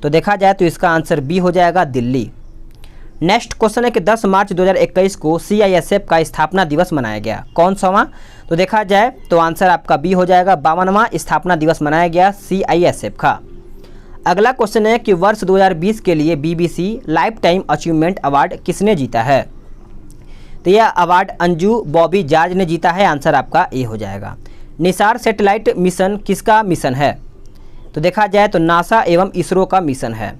तो देखा जाए तो इसका आंसर बी हो जाएगा, दिल्ली। नेक्स्ट क्वेश्चन है कि 10 मार्च 2021 को CISF का स्थापना दिवस मनाया गया, कौन सावां? तो देखा जाए तो आंसर आपका बी हो जाएगा, 52वां स्थापना दिवस मनाया गया CISF का। अगला क्वेश्चन है कि वर्ष 2020 के लिए BBC life time achievement award किसने जीता है? तो यह अवार्ड अंजू बॉबी जॉर्ज ने जीता है, आंसर आपका ए हो जाएगा। निसार सैटेलाइट मिशन किसका मिशन है? तो देखा जाए तो नासा एवं इसरो का मिशन है।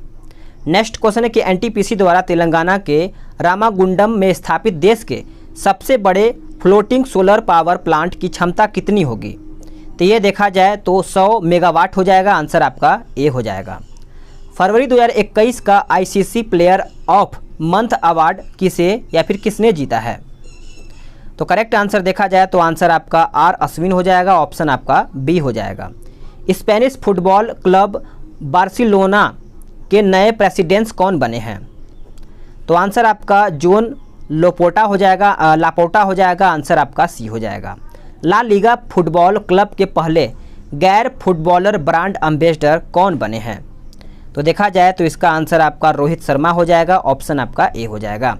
नेक्स्ट क्वेश्चन है कि NTPC द्वारा तेलंगाना के रामागुंडम में स्थापित देश के सबसे बड़े फ्लोटिंग सोलर पावर प्लांट की क्षमता कितनी होगी? तो ये देखा जाए तो 100 मेगावाट हो जाएगा, आंसर आपका ए हो जाएगा। फरवरी 2021 का ICC player of month award किसे या फिर किसने जीता है? तो करेक्ट आंसर देखा जाए तो आंसर आपका आर अश्विन हो जाएगा, ऑप्शन आपका बी हो जाएगा। स्पेनिश फुटबॉल क्लब बार्सिलोना के नए प्रेसिडेंट्स कौन बने हैं? तो आंसर आपका जोन लापोर्टा हो जाएगा, आंसर आपका सी हो जाएगा। ला लीगा फुटबॉल क्लब के पहले गैर फुटबॉलर ब्रांड एम्बेसडर कौन बने हैं? तो देखा जाए तो इसका आंसर आपका रोहित शर्मा हो जाएगा, ऑप्शन आपका ए हो जाएगा।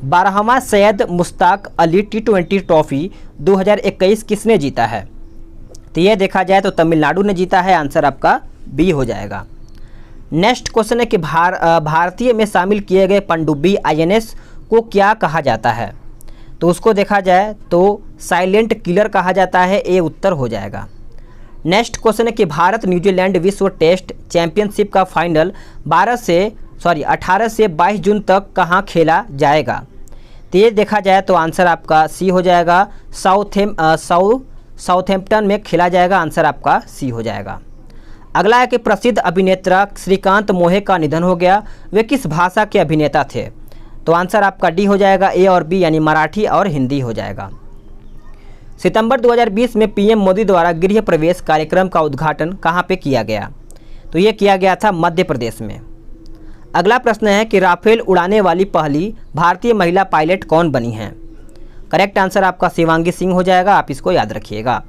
12वां सैयद मुश्ताक अली T20 ट्रॉफी 2021 किसने जीता है? तो ये देखा जाए तो तमिलनाडु ने जीता है, आंसर आपका बी हो जाएगा। नेक्स्ट क्वेश्चन है कि भारतीय में शामिल किए गए पनडुब्बी INS को क्या कहा जाता है? तो उसको देखा जाए तो साइलेंट किलर कहा जाता है, ए उत्तर हो जाएगा। नेक्स्ट क्वेश्चन है कि भारत न्यूजीलैंड विश्व टेस्ट चैंपियनशिप का फाइनल 18 से 22 जून तक कहाँ खेला जाएगा? तो ये देखा जाए तो आंसर आपका सी हो जाएगा, साउथहैम्पटन में खेला जाएगा, आंसर आपका सी हो जाएगा। अगला है कि प्रसिद्ध अभिनेता श्रीकांत मोहे का निधन हो गया, वे किस भाषा के अभिनेता थे? तो आंसर आपका डी हो जाएगा, ए और बी यानी मराठी और हिंदी हो जाएगा। सितंबर 2020 में PM मोदी द्वारा गृह प्रवेश कार्यक्रम का उद्घाटन कहाँ पे किया गया? तो ये किया गया था मध्य प्रदेश में। अगला प्रश्न है कि राफेल उड़ाने वाली पहली भारतीय महिला पायलट कौन बनी हैं? करेक्ट आंसर आपका शिवांगी सिंह हो जाएगा, आप इसको याद रखिएगा।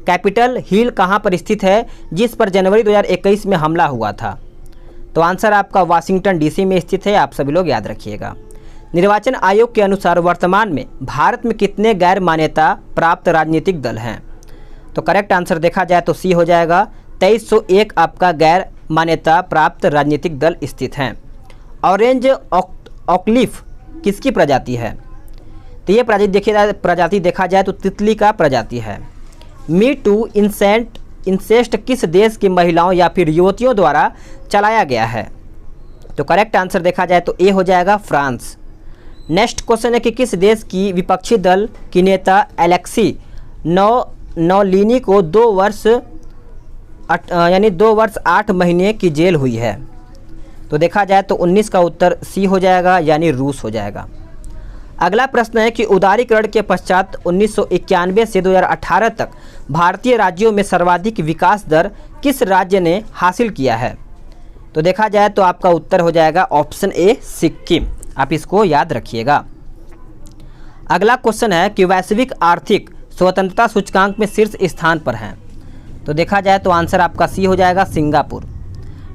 कैपिटल हिल कहाँ पर स्थित है जिस पर जनवरी 2021 में हमला हुआ था? तो आंसर आपका वाशिंगटन DC में स्थित है, आप सभी लोग याद रखिएगा। निर्वाचन आयोग के अनुसार वर्तमान में भारत में कितने गैर मान्यता प्राप्त राजनीतिक दल हैं? तो करेक्ट आंसर देखा जाए तो सी हो जाएगा, 2301 आपका गैर मान्यता प्राप्त राजनीतिक दल स्थित हैं। ऑरेंज ऑकलीफ किसकी प्रजाति है? तो ये प्रजाति देखा जाए तो तितली का प्रजाति है। मी टू इंसेस्ट किस देश की महिलाओं या फिर युवतियों द्वारा चलाया गया है? तो करेक्ट आंसर देखा जाए तो ए हो जाएगा, फ्रांस। नेक्स्ट क्वेश्चन है कि किस देश की विपक्षी दल की नेता एलेक्सी नौलिनी को 2 वर्ष 8 महीने की जेल हुई है? तो देखा जाए तो 19 का उत्तर सी हो जाएगा, यानी रूस हो जाएगा। अगला प्रश्न है कि उदारीकरण के पश्चात 1991 से 2018 तक भारतीय राज्यों में सर्वाधिक विकास दर किस राज्य ने हासिल किया है? तो देखा जाए तो आपका उत्तर हो जाएगा ऑप्शन ए, सिक्किम, आप इसको याद रखिएगा। अगला क्वेश्चन है कि वैश्विक आर्थिक स्वतंत्रता सूचकांक में शीर्ष स्थान पर हैं? तो देखा जाए तो आंसर आपका सी हो जाएगा, सिंगापुर।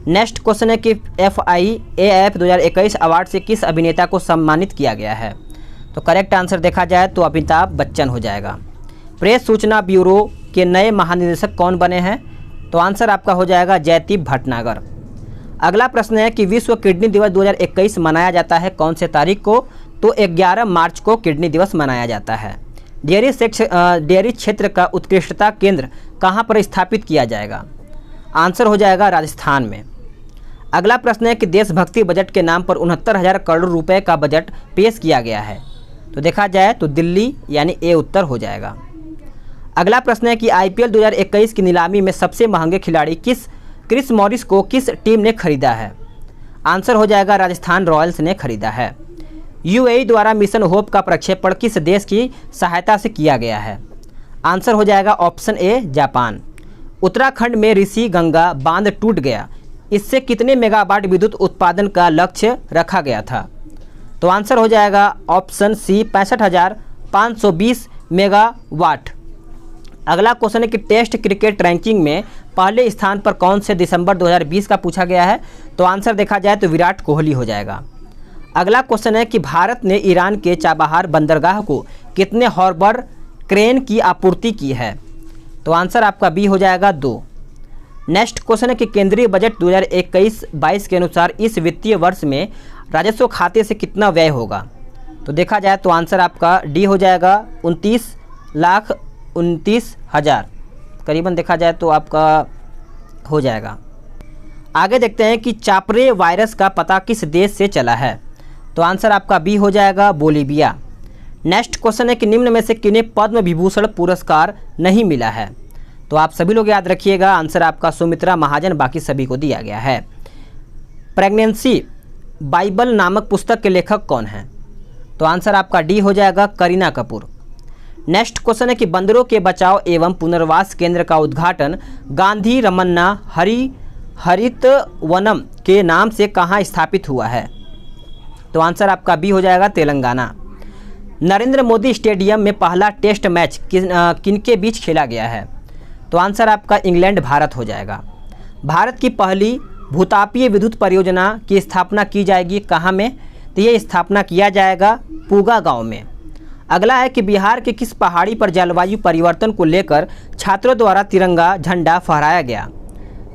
नेक्स्ट क्वेश्चन है कि FIAF 2021 अवार्ड से किस अभिनेता को सम्मानित किया गया है? तो करेक्ट आंसर देखा जाए तो अमिताभ बच्चन हो जाएगा। प्रेस सूचना ब्यूरो के नए महानिदेशक कौन बने हैं? तो आंसर आपका हो जाएगा जयदीप भटनागर। अगला प्रश्न है कि विश्व किडनी दिवस 2021 मनाया जाता है कौन से तारीख को? तो 11 मार्च को किडनी दिवस मनाया जाता है। डेयरी क्षेत्र का उत्कृष्टता केंद्र कहाँ पर स्थापित किया जाएगा? आंसर हो जाएगा राजस्थान में। अगला प्रश्न है कि देशभक्ति बजट के नाम पर 69,000 करोड़ रुपए का बजट पेश किया गया है, तो देखा जाए तो दिल्ली यानी ए उत्तर हो जाएगा। अगला प्रश्न है कि आईपीएल 2021 की नीलामी में सबसे महंगे खिलाड़ी क्रिस मॉरिस को किस टीम ने खरीदा है? आंसर हो जाएगा राजस्थान रॉयल्स ने खरीदा है। यूएई द्वारा मिशन होप का प्रक्षेपण किस देश की सहायता से किया गया है? आंसर हो जाएगा ऑप्शन ए जापान। उत्तराखंड में ऋषि गंगा बांध टूट गया, इससे कितने मेगावाट विद्युत उत्पादन का लक्ष्य रखा गया था? तो आंसर हो जाएगा ऑप्शन सी 65,520 मेगावाट। अगला क्वेश्चन है कि टेस्ट क्रिकेट रैंकिंग में पहले स्थान पर कौन से दिसंबर 2020 का पूछा गया है? तो आंसर देखा जाए तो विराट कोहली हो जाएगा। अगला क्वेश्चन है कि भारत ने ईरान के चाबहार बंदरगाह को कितने हॉर्बर क्रेन की आपूर्ति की है? तो आंसर आपका बी हो जाएगा 2। नेक्स्ट क्वेश्चन है कि केंद्रीय बजट 2021-22 के अनुसार इस वित्तीय वर्ष में राजस्व खाते से कितना व्यय होगा? तो देखा जाए तो आंसर आपका डी हो जाएगा 29,29,000 करीबन देखा जाए तो आपका हो जाएगा। आगे देखते हैं कि चापरे वायरस का पता किस देश से चला है? तो आंसर आपका बी हो जाएगा बोलीविया। नेक्स्ट क्वेश्चन है कि निम्न में से किन्हें पद्म विभूषण पुरस्कार नहीं मिला है? तो आप सभी लोग याद रखिएगा, आंसर आपका सुमित्रा महाजन, बाकी सभी को दिया गया है। प्रेगनेंसी बाइबल नामक पुस्तक के लेखक कौन हैं? तो आंसर आपका डी हो जाएगा करीना कपूर। नेक्स्ट क्वेश्चन है कि बंदरों के बचाव एवं पुनर्वास केंद्र का उद्घाटन गांधी रमन्ना हरित वनम के नाम से कहाँ स्थापित हुआ है? तो आंसर आपका बी हो जाएगा तेलंगाना। नरेंद्र मोदी स्टेडियम में पहला टेस्ट मैच किनके बीच खेला गया है? तो आंसर आपका इंग्लैंड भारत हो जाएगा। भारत की पहली भूतापीय विद्युत परियोजना की स्थापना की जाएगी कहाँ में? तो ये स्थापना किया जाएगा पूगा गांव में। अगला है कि बिहार के किस पहाड़ी पर जलवायु परिवर्तन को लेकर छात्रों द्वारा तिरंगा झंडा फहराया गया?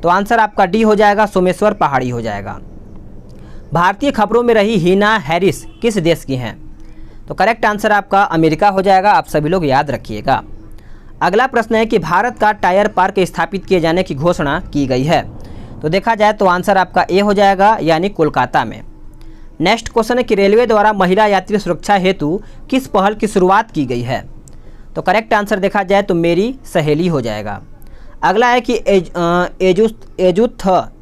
तो आंसर आपका डी हो जाएगा सोमेश्वर पहाड़ी हो जाएगा। भारतीय खबरों में रही हिना हैरिस किस देश की हैं? तो करेक्ट आंसर आपका अमेरिका हो जाएगा, आप सभी लोग याद रखिएगा। अगला प्रश्न है कि भारत का टायर पार्क स्थापित किए जाने की घोषणा की गई है? तो देखा जाए तो आंसर आपका ए हो जाएगा यानी कोलकाता में। नेक्स्ट क्वेश्चन है कि रेलवे द्वारा महिला यात्री सुरक्षा हेतु किस पहल की शुरुआत की गई है? तो करेक्ट आंसर देखा जाए तो मेरी सहेली हो जाएगा। अगला है कि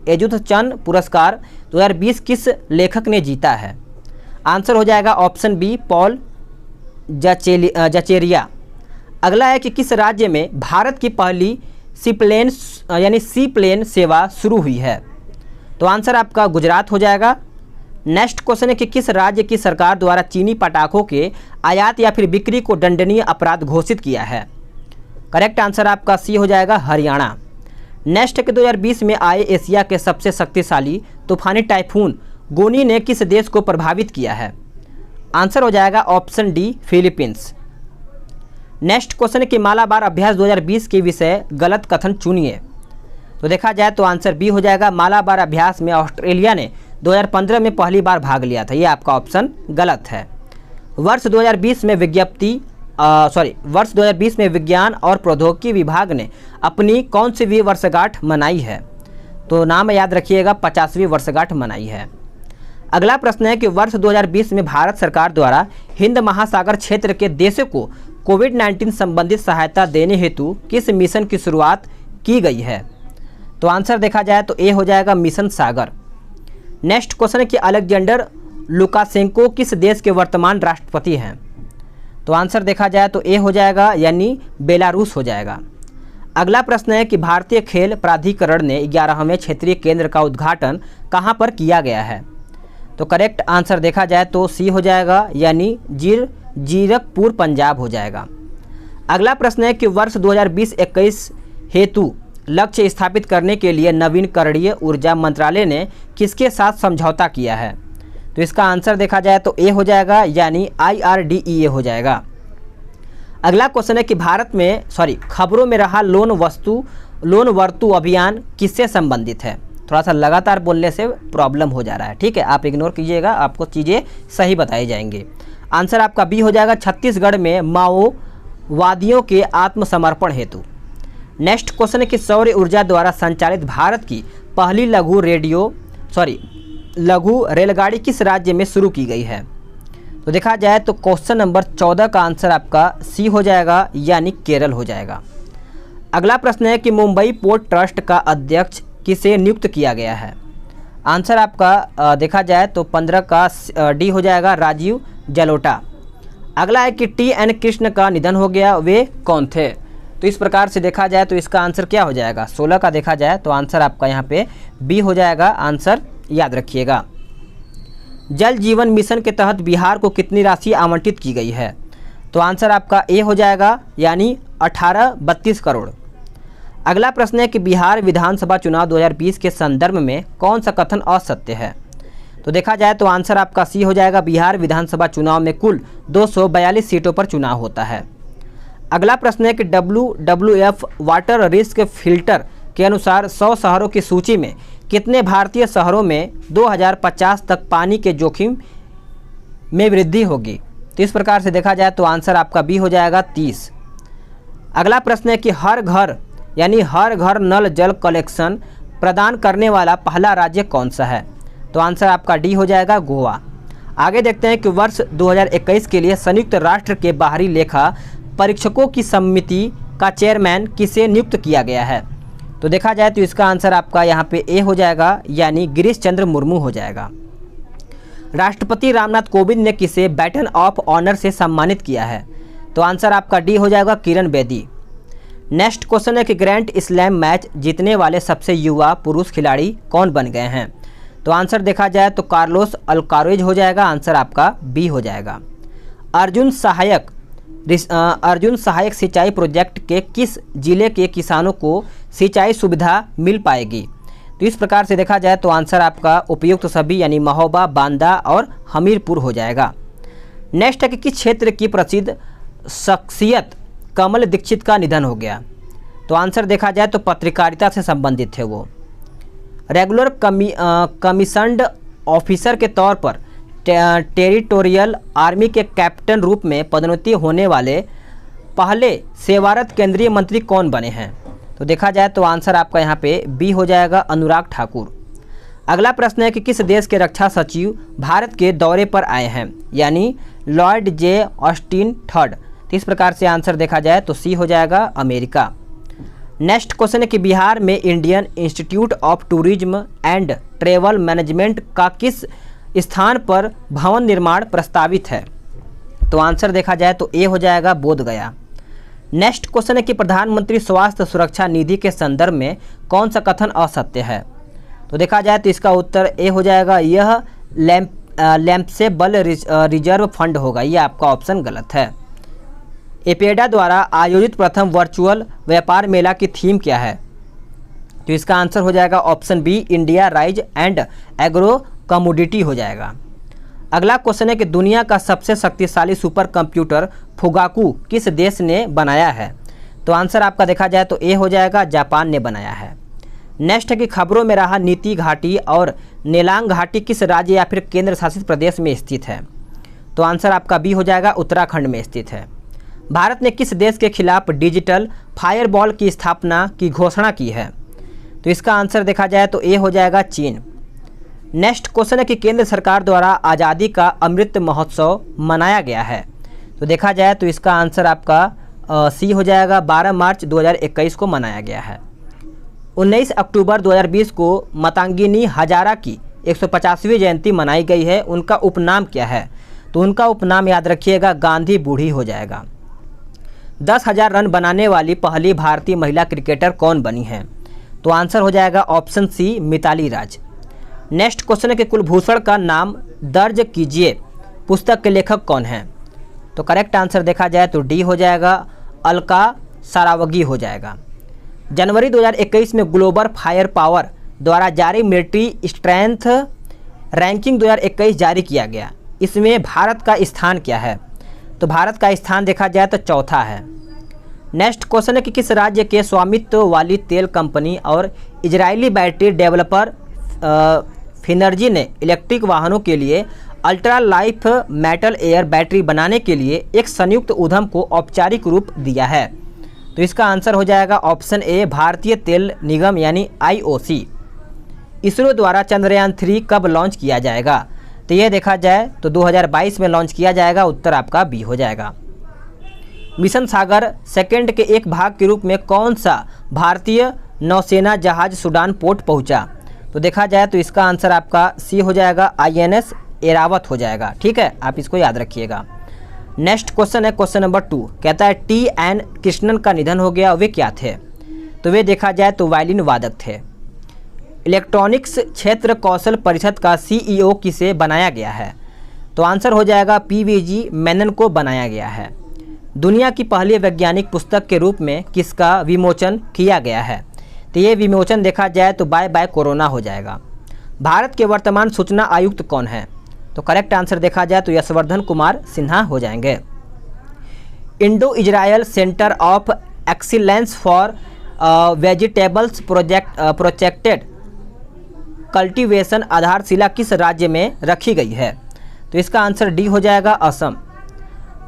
एजुथ चंद पुरस्कार 2020 किस लेखक ने जीता है? आंसर हो जाएगा ऑप्शन बी पॉल जचेरिया। अगला है कि किस राज्य में भारत की पहली सी प्लेन सेवा शुरू हुई है? तो आंसर आपका गुजरात हो जाएगा। नेक्स्ट क्वेश्चन है कि किस राज्य की सरकार द्वारा चीनी पटाखों के आयात या फिर बिक्री को दंडनीय अपराध घोषित किया है? करेक्ट आंसर आपका सी हो जाएगा हरियाणा। नेक्स्ट के 2020 में आए एशिया के सबसे शक्तिशाली तूफानी टाइफून गोनी ने किस देश को प्रभावित किया है? आंसर हो जाएगा option D Philippines. Next question है कि मालाबार अभ्यास 2020 के विषय गलत कथन चुनिए। तो देखा जाए तो आंसर बी हो जाएगा। मालाबार अभ्यास में ऑस्ट्रेलिया ने 2015 में पहली बार भाग लिया था, ये आपका ऑप्शन गलत है। वर्ष 2020 में विज्ञान और प्रौद्योगिकी विभाग ने अपनी कौन सी वी वर्षगांठ मनाई है? तो नाम याद रखिएगा 50वीं वर्षगांठ मनाई है। अगला प्रश्न है कि वर्ष 2020 में भारत सरकार द्वारा हिंद महासागर क्षेत्र के देशों को कोविड-19 संबंधित सहायता देने हेतु किस मिशन की शुरुआत की गई है? तो आंसर देखा जाए तो ए हो जाएगा मिशन सागर। नेक्स्ट क्वेश्चन है कि अलेक्जेंडर लुकाशेंको किस देश के वर्तमान राष्ट्रपति हैं? तो आंसर देखा जाए तो ए हो जाएगा यानी बेलारूस हो जाएगा। अगला प्रश्न है कि भारतीय खेल प्राधिकरण ने 11वें क्षेत्रीय केंद्र का उद्घाटन कहां पर किया गया है? तो करेक्ट आंसर देखा जाए तो सी हो जाएगा यानी जीरकपुर पंजाब हो जाएगा। अगला प्रश्न है कि वर्ष 2020-21 हेतु लक्ष्य स्थापित करने के लिए नवीकरणीय ऊर्जा मंत्रालय ने किसके साथ समझौता किया है? तो इसका आंसर देखा जाए तो ए हो जाएगा यानी IRDEA हो जाएगा। अगला क्वेश्चन है कि खबरों में रहा लोन वर्तु अभियान किससे संबंधित है? थोड़ा सा लगातार बोलने से प्रॉब्लम हो जा रहा है, ठीक है, आप इग्नोर कीजिएगा, आपको चीज़ें सही बताई जाएंगी। आंसर आपका बी हो जाएगा छत्तीसगढ़ में माओवादियों के आत्मसमर्पण हेतु। नेक्स्ट क्वेश्चन है कि सौर ऊर्जा द्वारा संचालित भारत की पहली लघु रेलगाड़ी किस राज्य में शुरू की गई है? तो देखा जाए तो क्वेश्चन नंबर 14 का आंसर आपका सी हो जाएगा, यानी केरल हो जाएगा। अगला प्रश्न है कि मुंबई पोर्ट ट्रस्ट का अध्यक्ष किसे नियुक्त किया गया है? आंसर आपका देखा जाए तो 15 का डी हो जाएगा, राजीव जलोटा। अगला है कि टी.एन. कृष्ण का निधन हो गया, वे कौन थे? तो इस प्रकार से देखा जाए तो इसका आंसर क्या हो जाएगा? 16 का देखा जाए तो आंसर आपका यहाँ पे बी हो जाएगा, आंसर याद रखिएगा। जल जीवन मिशन के तहत बिहार को कितनी राशि आवंटित की गई है? तो आंसर आपका ए हो जाएगा, यानी 1832 करोड़। अगला प्रश्न है कि बिहार विधानसभा चुनाव 2020 के संदर्भ में कौन सा कथन असत्य है? तो देखा जाए तो आंसर आपका सी हो जाएगा, बिहार विधानसभा चुनाव में कुल 242 सीटों पर चुनाव होता है। अगला प्रश्न है कि WWF वाटर रिस्क फिल्टर के अनुसार 100 शहरों की सूची में कितने भारतीय शहरों में 2050 तक पानी के जोखिम में वृद्धि होगी? तो इस प्रकार से देखा जाए तो आंसर आपका बी हो जाएगा, 30। अगला प्रश्न है कि हर घर यानी हर घर नल जल कलेक्शन प्रदान करने वाला पहला राज्य कौन सा है? तो आंसर आपका डी हो जाएगा, गोवा। आगे देखते हैं कि वर्ष 2021 के लिए संयुक्त राष्ट्र के बाहरी लेखा परीक्षकों की समिति का चेयरमैन किसे नियुक्त किया गया है? तो देखा जाए तो इसका आंसर आपका यहाँ पे ए हो जाएगा, यानी गिरीश चंद्र मुर्मू हो जाएगा। राष्ट्रपति रामनाथ कोविंद ने किसे बैटन ऑफ ऑनर से सम्मानित किया है? तो आंसर आपका डी हो जाएगा, किरण बेदी। नेक्स्ट क्वेश्चन है कि ग्रैंड स्लैम मैच जीतने वाले सबसे युवा पुरुष खिलाड़ी कौन बन गए हैं? तो आंसर देखा जाए तो कार्लोस अल्कारेज हो जाएगा, आंसर आपका बी हो जाएगा। अर्जुन सहायक सिंचाई प्रोजेक्ट के किस जिले के किसानों को सिंचाई सुविधा मिल पाएगी? तो इस प्रकार से देखा जाए तो आंसर आपका उपयुक्त सभी यानी महोबा, बांदा और हमीरपुर हो जाएगा। नेक्स्ट है कि किस क्षेत्र की प्रसिद्ध शख्सियत कमल दीक्षित का निधन हो गया? तो आंसर देखा जाए तो पत्रकारिता से संबंधित थे वो। रेगुलर कमीशन्ड ऑफिसर के तौर पर टेरिटोरियल आर्मी के कैप्टन रूप में पदोन्नति होने वाले पहले सेवारत केंद्रीय मंत्री कौन बने हैं? तो देखा जाए तो आंसर आपका यहाँ पे बी हो जाएगा, अनुराग ठाकुर। अगला प्रश्न है कि किस देश के रक्षा सचिव भारत के दौरे पर आए हैं, यानी लॉयड जे ऑस्टिन थर्ड? तो इस प्रकार से आंसर देखा जाए तो सी हो जाएगा, अमेरिका। नेक्स्ट क्वेश्चन है कि बिहार में Indian institute of tourism and travel management का किस स्थान पर भवन निर्माण प्रस्तावित है? तो आंसर देखा जाए तो ए हो जाएगा, बोधगया। नेक्स्ट क्वेश्चन है कि प्रधानमंत्री स्वास्थ्य सुरक्षा निधि के संदर्भ में कौन सा कथन असत्य है? तो देखा जाए तो इसका उत्तर ए हो जाएगा, यह लैंपसेबल रिजर्व फंड होगा। ये आपका ऑप्शन गलत है। एपेडा द्वारा आयोजित प्रथम वर्चुअल व्यापार मेला की थीम क्या है? तो इसका आंसर हो जाएगा option B, India rice and agro commodity हो जाएगा। अगला क्वेश्चन है कि दुनिया का सबसे शक्तिशाली सुपर कंप्यूटर फुगाकू किस देश ने बनाया है? तो आंसर आपका देखा जाए तो ए हो जाएगा, जापान ने बनाया है। नेक्स्ट है कि खबरों में रहा नीति घाटी और नेलांग घाटी किस राज्य या फिर केंद्र शासित प्रदेश में स्थित है? तो आंसर आपका बी हो जाएगा, उत्तराखंड में स्थित है। भारत ने किस देश के खिलाफ डिजिटल फायरवॉल की स्थापना की घोषणा की है? तो इसका आंसर देखा जाए तो ए हो जाएगा, चीन। नेक्स्ट क्वेश्चन है कि केंद्र सरकार द्वारा आज़ादी का अमृत महोत्सव मनाया गया है। तो देखा जाए तो इसका आंसर आपका सी हो जाएगा, 12 मार्च 2021 को मनाया गया है। 19 अक्टूबर 2020 को मातंगी हजारा की 150वीं जयंती मनाई गई है। उनका उपनाम क्या है? तो उनका उपनाम याद रखिएगा, गांधी बूढ़ी हो जाएगा। 10,000 रन बनाने वाली पहली भारतीय महिला क्रिकेटर कौन बनी हैं? तो आंसर हो जाएगा ऑप्शन सी, मिताली राज। नेक्स्ट क्वेश्चन है कि कुलभूषण का नाम दर्ज कीजिए पुस्तक के लेखक कौन हैं? तो करेक्ट आंसर देखा जाए तो डी हो जाएगा, अलका सारावगी हो जाएगा। जनवरी 2021 में ग्लोबल फायर पावर द्वारा जारी मिलिट्री स्ट्रेंथ रैंकिंग 2021 जारी किया गया। इसमें भारत का स्थान क्या है? तो भारत का स्थान देखा जाए तो चौथा है। नेक्स्ट क्वेश्चन है कि किस राज्य के स्वामित्व वाली तेल कंपनी और इजरायली बैटरी डेवलपर फिनर्जी ने इलेक्ट्रिक वाहनों के लिए ultra life metal air battery बनाने के लिए एक संयुक्त उद्यम को औपचारिक रूप दिया है? तो इसका आंसर हो जाएगा ऑप्शन ए, भारतीय तेल निगम यानी IOC। इसरो द्वारा चंद्रयान 3 कब लॉन्च किया जाएगा? तो ये देखा जाए तो 2022 में लॉन्च किया जाएगा, उत्तर आपका बी हो जाएगा। मिशन सागर सेकंड के एक भाग के रूप में कौन सा भारतीय नौसेना जहाज सूडान पोर्ट पहुंचा? तो देखा जाए तो इसका आंसर आपका सी हो जाएगा, INS एरावत हो जाएगा। ठीक है, आप इसको याद रखिएगा। नेक्स्ट क्वेश्चन है क्वेश्चन नंबर 2, कहता है TN कृष्णन का निधन हो गया, वे क्या थे? तो वे देखा जाए तो वायलिन वादक थे। इलेक्ट्रॉनिक्स क्षेत्र कौशल परिषद का CEO किसे बनाया गया है? तो आंसर हो जाएगा PVG मेनन को बनाया गया है। दुनिया की पहली वैज्ञानिक पुस्तक के रूप में किसका विमोचन किया गया है? तो ये विमोचन देखा जाए तो बाय बाय कोरोना हो जाएगा। भारत के वर्तमान सूचना आयुक्त कौन है? तो करेक्ट आंसर देखा जाए तो यशवर्धन कुमार सिन्हा हो जाएंगे। Indo Israel centre of excellence for vegetables projected cultivation आधारशिला किस राज्य में रखी गई है? तो इसका आंसर डी हो जाएगा, असम।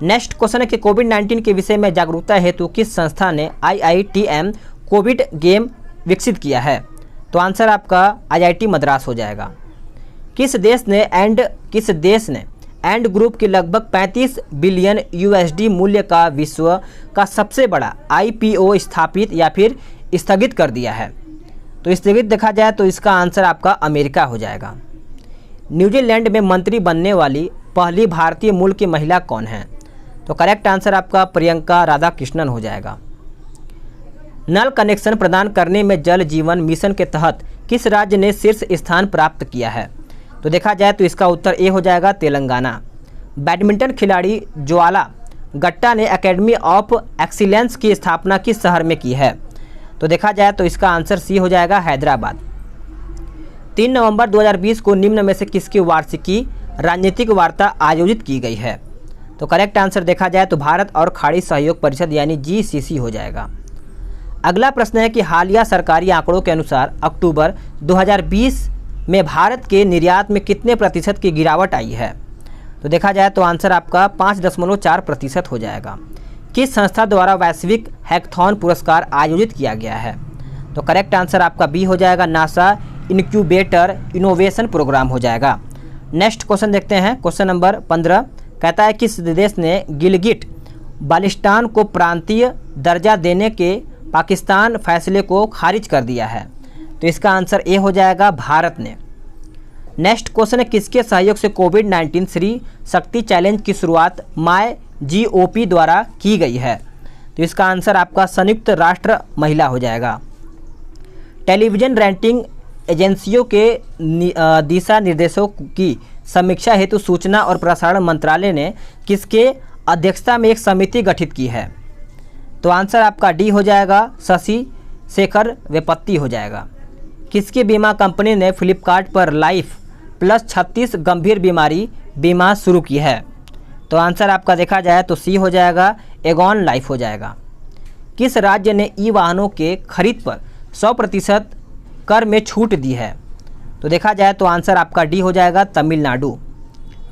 नेक्स्ट क्वेश्चन है कि कोविड-19 के विषय में जागरूकता हेतु किस संस्था ने IITM कोविड गेम विकसित किया है? तो आंसर आपका IIT मद्रास हो जाएगा। किस देश ने एंड ग्रुप की लगभग 35 बिलियन USD मूल्य का विश्व का सबसे बड़ा IPO स्थापित या फिर स्थगित कर दिया है? तो स्थगित देखा जाए तो इसका आंसर आपका अमेरिका हो जाएगा। न्यूजीलैंड में मंत्री बनने वाली पहली भारतीय मूल की महिला कौन है? तो करेक्ट आंसर आपका प्रियंका राधाकृष्णन हो जाएगा। नल कनेक्शन प्रदान करने में जल जीवन मिशन के तहत किस राज्य ने शीर्ष स्थान प्राप्त किया है? तो देखा जाए तो इसका उत्तर ए हो जाएगा, तेलंगाना। बैडमिंटन खिलाड़ी ज्वाला गट्टा ने एकेडमी ऑफ एक्सीलेंस की स्थापना किस शहर में की है? तो देखा जाए तो इसका आंसर सी हो जाएगा, हैदराबाद। 3 नवंबर 2020 को निम्न में से किसकी वार्षिकी राजनीतिक वार्ता आयोजित की गई है? तो करेक्ट आंसर देखा जाए तो भारत और खाड़ी सहयोग परिषद यानी GCC हो जाएगा। अगला प्रश्न है कि हालिया सरकारी आंकड़ों के अनुसार अक्टूबर 2020 में भारत के निर्यात में कितने प्रतिशत की गिरावट आई है? तो देखा जाए तो आंसर आपका 5.4% हो जाएगा। किस संस्था द्वारा वैश्विक हैकाथॉन पुरस्कार आयोजित किया गया है? तो करेक्ट आंसर आपका बी हो जाएगा, नासा इनक्यूबेटर इनोवेशन प्रोग्राम हो जाएगा। नेक्स्ट क्वेश्चन देखते हैं, क्वेश्चन नंबर 15 कहता है किस देश ने गिलगिट बाल्टिस्तान को प्रांतीय दर्जा देने के पाकिस्तान फैसले को खारिज कर दिया है? तो इसका आंसर ए हो जाएगा, भारत ने। नेक्स्ट क्वेश्चन है किसके सहयोग से कोविड-19 श्री शक्ति चैलेंज की शुरुआत MyGOP द्वारा की गई है? तो इसका आंसर आपका संयुक्त राष्ट्र महिला हो जाएगा। टेलीविजन रेटिंग एजेंसियों के दिशा निर्देशों की समीक्षा हेतु सूचना और प्रसारण मंत्रालय ने किसके अध्यक्षता में एक समिति गठित की है? तो आंसर आपका डी हो जाएगा, शशि शेखर वेपत्ति हो जाएगा। किसकी बीमा कंपनी ने फ्लिपकार्ट पर लाइफ प्लस 36 गंभीर बीमारी बीमा शुरू की है? तो आंसर आपका देखा जाए तो सी हो जाएगा, एगॉन लाइफ हो जाएगा। किस राज्य ने ई वाहनों के खरीद पर 100% कर में छूट दी है? तो देखा जाए तो आंसर आपका डी हो जाएगा, तमिलनाडु।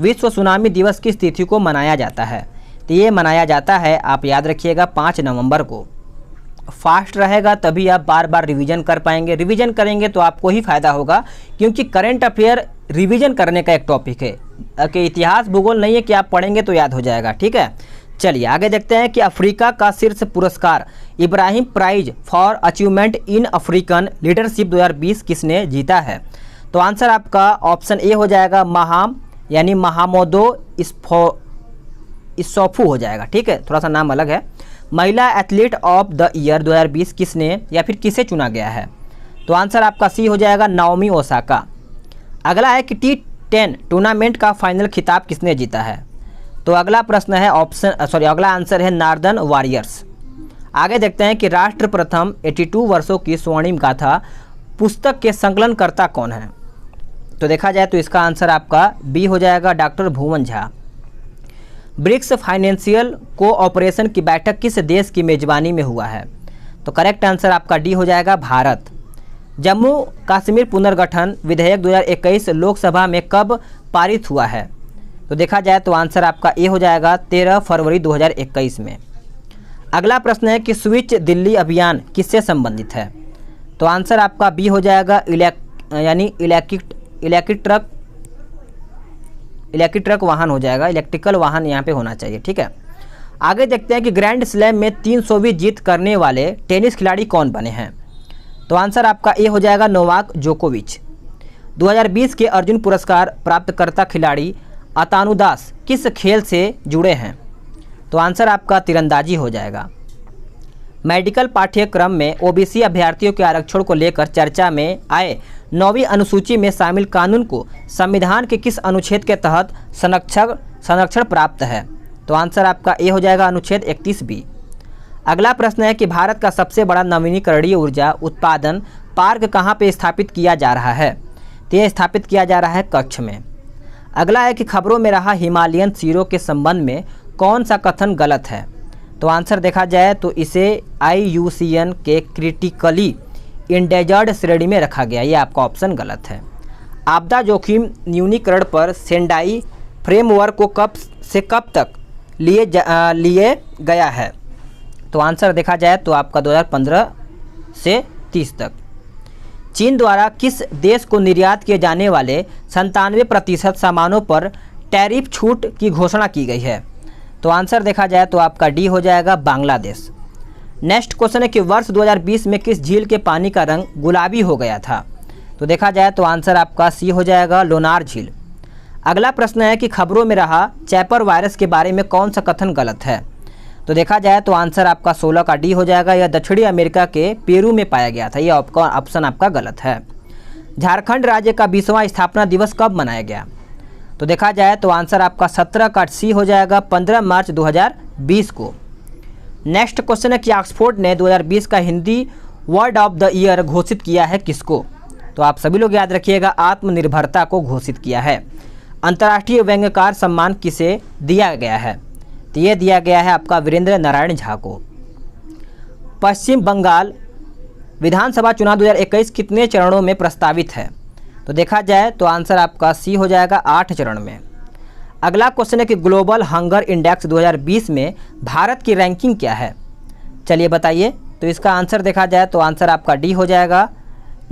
विश्व सुनामी दिवस किस तिथि को मनाया जाता है? तो ये मनाया जाता है, आप याद रखिएगा, 5 नवंबर को। फास्ट रहेगा तभी आप बार बार रिवीजन कर पाएंगे। रिवीजन करेंगे तो आपको ही फायदा होगा, क्योंकि करंट अफेयर रिवीजन करने का एक टॉपिक है कि इतिहास भूगोल नहीं है कि आप पढ़ेंगे तो याद हो जाएगा। ठीक है, चलिए आगे देखते हैं कि अफ्रीका का शीर्ष पुरस्कार Ibrahim prize for achievement in African leadership 2020 किसने जीता है? तो आंसर आपका ऑप्शन ए हो जाएगा, महामोदो इसोफू हो जाएगा। ठीक है, थोड़ा सा नाम अलग है। महिला एथलीट ऑफ द ईयर 2020 किसने या फिर किसे चुना गया है? तो आंसर आपका सी हो जाएगा, नाओमी ओसाका। अगला है कि T10 टूर्नामेंट का फाइनल खिताब किसने जीता है? तो अगला प्रश्न है अगला आंसर है नॉर्दर्न वॉरियर्स। आगे देखते हैं कि राष्ट्र प्रथम 82 वर्षों की स्वर्णिम गाथा पुस्तक के संकलनकर्ता कौन है? तो देखा जाए तो इसका आंसर आपका बी हो जाएगा, डॉक्टर भुवन झा। ब्रिक्स फाइनेंशियल कोऑपरेशन की बैठक किस देश की मेजबानी में हुआ है? तो करेक्ट आंसर आपका डी हो जाएगा, भारत। जम्मू कश्मीर पुनर्गठन विधेयक 2021 लोकसभा में कब पारित हुआ है? तो देखा जाए तो आंसर आपका ए हो जाएगा, 13 फरवरी 2021 में। अगला प्रश्न है कि स्विच दिल्ली अभियान किससे संबंधित है? तो आंसर आपका बी हो जाएगा, इलेक्ट्रिक ट्रक वाहन हो जाएगा, इलेक्ट्रिकल वाहन यहाँ पे होना चाहिए, ठीक है। आगे देखते हैं कि ग्रैंड स्लैम में 300वीं जीत करने वाले टेनिस खिलाड़ी कौन बने हैं। तो आंसर आपका ए हो जाएगा नोवाक जोकोविच। 2020 के अर्जुन पुरस्कार प्राप्तकर्ता खिलाड़ी अतानु दास किस खेल से जुड़े हैं। तो आंसर आपका तीरंदाजी हो जाएगा। मेडिकल पाठ्यक्रम में ओबीसी अभ्यर्थियों के आरक्षण को लेकर चर्चा में आए 9वीं अनुसूची में शामिल कानून को संविधान के किस अनुच्छेद के तहत संरक्षण प्राप्त है। तो आंसर आपका ए हो जाएगा अनुच्छेद 31B। अगला प्रश्न है कि भारत का सबसे बड़ा नवीनीकरणीय ऊर्जा उत्पादन पार्क कहाँ पे स्थापित किया जा रहा है। तो यह स्थापित किया जा रहा है कच्छ में। अगला है कि खबरों में रहा हिमालयन शेरों के संबंध में कौन सा कथन गलत है। तो आंसर देखा जाए तो इसे IUCN के क्रिटिकली इंडेंजर्ड श्रेणी में रखा गया, ये आपका ऑप्शन गलत है। आपदा जोखिम न्यूनीकरण पर सेंडाई फ्रेमवर्क को कब तक लिए गया है। तो आंसर देखा जाए तो आपका 2015 से 30 तक। चीन द्वारा किस देश को निर्यात किए जाने वाले 97% सामानों पर टैरिफ छूट की घोषणा की गई है। तो आंसर देखा जाए तो आपका डी हो जाएगा बांग्लादेश। नेक्स्ट क्वेश्चन है कि वर्ष 2020 में किस झील के पानी का रंग गुलाबी हो गया था। तो देखा जाए तो आंसर आपका सी हो जाएगा लोनार झील। अगला प्रश्न है कि खबरों में रहा चैपर वायरस के बारे में कौन सा कथन गलत है। तो देखा जाए तो आंसर आपका 16 का डी हो जाएगा। यह दक्षिणी अमेरिका के पेरू में पाया गया था, यह ऑप्शन आपका गलत है। झारखंड राज्य का 20वां स्थापना दिवस कब मनाया गया। तो देखा जाए तो आंसर आपका 17 का सी हो जाएगा 15 मार्च 2020 को। नेक्स्ट क्वेश्चन है कि ऑक्सफोर्ड ने 2020 का Hindi word of the year घोषित किया है किसको। तो आप सभी लोग याद रखिएगा आत्मनिर्भरता को घोषित किया है। अंतर्राष्ट्रीय व्यंग्यकार सम्मान किसे दिया गया है। तो ये दिया गया है आपका वीरेंद्र नारायण झा को। पश्चिम बंगाल विधानसभा चुनाव 2021 कितने चरणों में प्रस्तावित है। तो देखा जाए तो आंसर आपका सी हो जाएगा 8 चरण में। अगला क्वेश्चन है कि ग्लोबल हंगर इंडेक्स 2020 में भारत की रैंकिंग क्या है। चलिए बताइए। तो इसका आंसर देखा जाए तो आंसर आपका डी हो जाएगा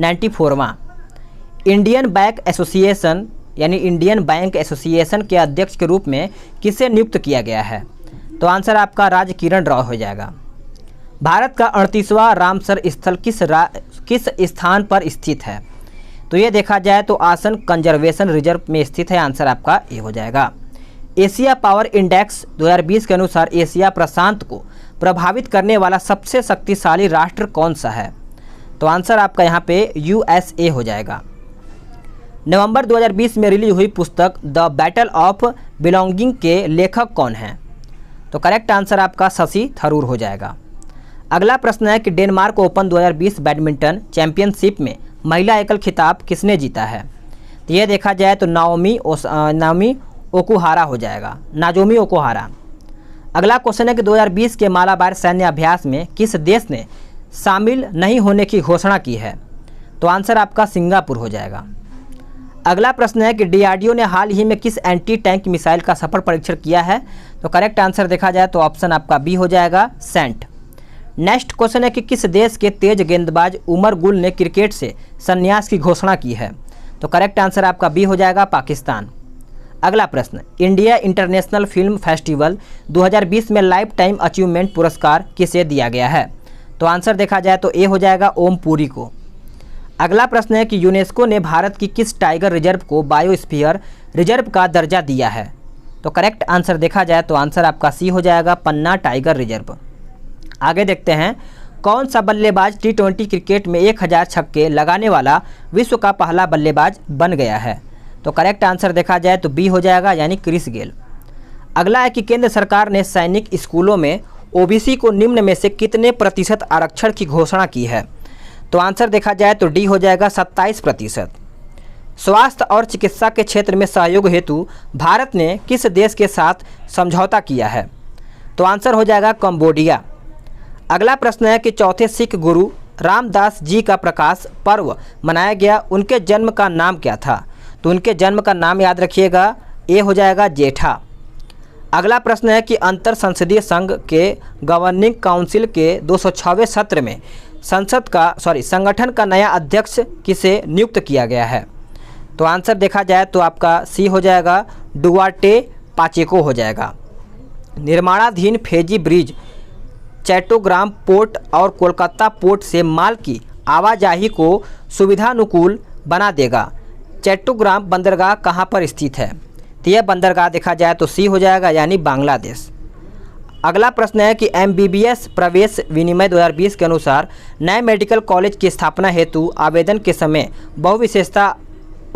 94वां। इंडियन बैंक एसोसिएशन यानी इंडियन बैंक एसोसिएशन के अध्यक्ष के रूप में किसे नियुक्त किया गया है। तो आंसर आपका राज किरण राव हो जाएगा। भारत का 38वां रामसर स्थल किस स्थान पर स्थित है। तो ये देखा जाए तो आसन कंजर्वेशन रिजर्व में स्थित है, आंसर आपका ए हो जाएगा। एशिया पावर इंडेक्स 2020 के अनुसार एशिया प्रशांत को प्रभावित करने वाला सबसे शक्तिशाली राष्ट्र कौन सा है। तो आंसर आपका यहाँ पे USA हो जाएगा। नवंबर 2020 में रिलीज हुई पुस्तक द बैटल ऑफ बिलोंगिंग के लेखक कौन हैं। तो करेक्ट आंसर आपका शशि थरूर हो जाएगा। अगला प्रश्न है कि डेनमार्क ओपन 2020 बैडमिंटन चैंपियनशिप में महिला एकल खिताब किसने जीता है। तो ये देखा जाए तो नाओमी ओकुहारा हो जाएगा, नाजोमी ओकुहारा। अगला क्वेश्चन है कि 2020 के मालाबार सैन्य अभ्यास में किस देश ने शामिल नहीं होने की घोषणा की है। तो आंसर आपका सिंगापुर हो जाएगा। अगला प्रश्न है कि DRDO ने हाल ही में किस एंटी टैंक मिसाइल का सफल परीक्षण किया है। तो करेक्ट आंसर देखा जाए तो ऑप्शन आपका बी हो जाएगा सेंट। नेक्स्ट क्वेश्चन है कि किस देश के तेज गेंदबाज उमर गुल ने क्रिकेट से संन्यास की घोषणा की है। तो करेक्ट आंसर आपका बी हो जाएगा पाकिस्तान। अगला प्रश्न, इंडिया इंटरनेशनल फिल्म फेस्टिवल 2020 में लाइफ टाइम अचीवमेंट पुरस्कार किसे दिया गया है। तो आंसर देखा जाए तो ए हो जाएगा ओम पुरी को। अगला प्रश्न है कि यूनेस्को ने भारत की किस टाइगर रिजर्व को बायोस्फीयर रिजर्व का दर्जा दिया है। तो करेक्ट आंसर देखा जाए तो आंसर आपका सी हो जाएगा पन्ना टाइगर रिजर्व। आगे देखते हैं कौन सा बल्लेबाज T20 क्रिकेट में 1000 छक्के लगाने वाला विश्व का पहला बल्लेबाज बन गया है। तो करेक्ट आंसर देखा जाए तो बी हो जाएगा यानी क्रिस गेल। अगला है कि केंद्र सरकार ने सैनिक स्कूलों में OBC को निम्न में से कितने प्रतिशत आरक्षण की घोषणा की है। तो आंसर देखा जाए तो डी हो जाएगा 27%। स्वास्थ्य और चिकित्सा के क्षेत्र में सहयोग हेतु भारत ने किस देश के साथ समझौता किया है। तो आंसर हो जाएगा कंबोडिया। अगला प्रश्न है कि चौथे सिख गुरु रामदास जी का प्रकाश पर्व मनाया गया, उनके जन्म का नाम क्या था। तो उनके जन्म का नाम याद रखिएगा, ए हो जाएगा जेठा। अगला प्रश्न है कि अंतर संसदीय संघ के गवर्निंग काउंसिल के 206वें सत्र में संगठन का नया अध्यक्ष किसे नियुक्त किया गया है। तो आंसर देखा जाए तो आपका सी हो जाएगा, डुआर्टे पाचेको हो जाएगा। निर्माणाधीन फेजी ब्रिज चट्टोग्राम पोर्ट और कोलकाता पोर्ट से माल की आवाजाही को सुविधानुकूल बना देगा। चट्टोग्राम बंदरगाह कहाँ पर स्थित है? तो यह बंदरगाह देखा जाए तो सी हो जाएगा, यानी बांग्लादेश। अगला प्रश्न है कि MBBS प्रवेश विनिमय 2020 के अनुसार नए मेडिकल कॉलेज की स्थापना हेतु आवेदन के समय बहुविशेषता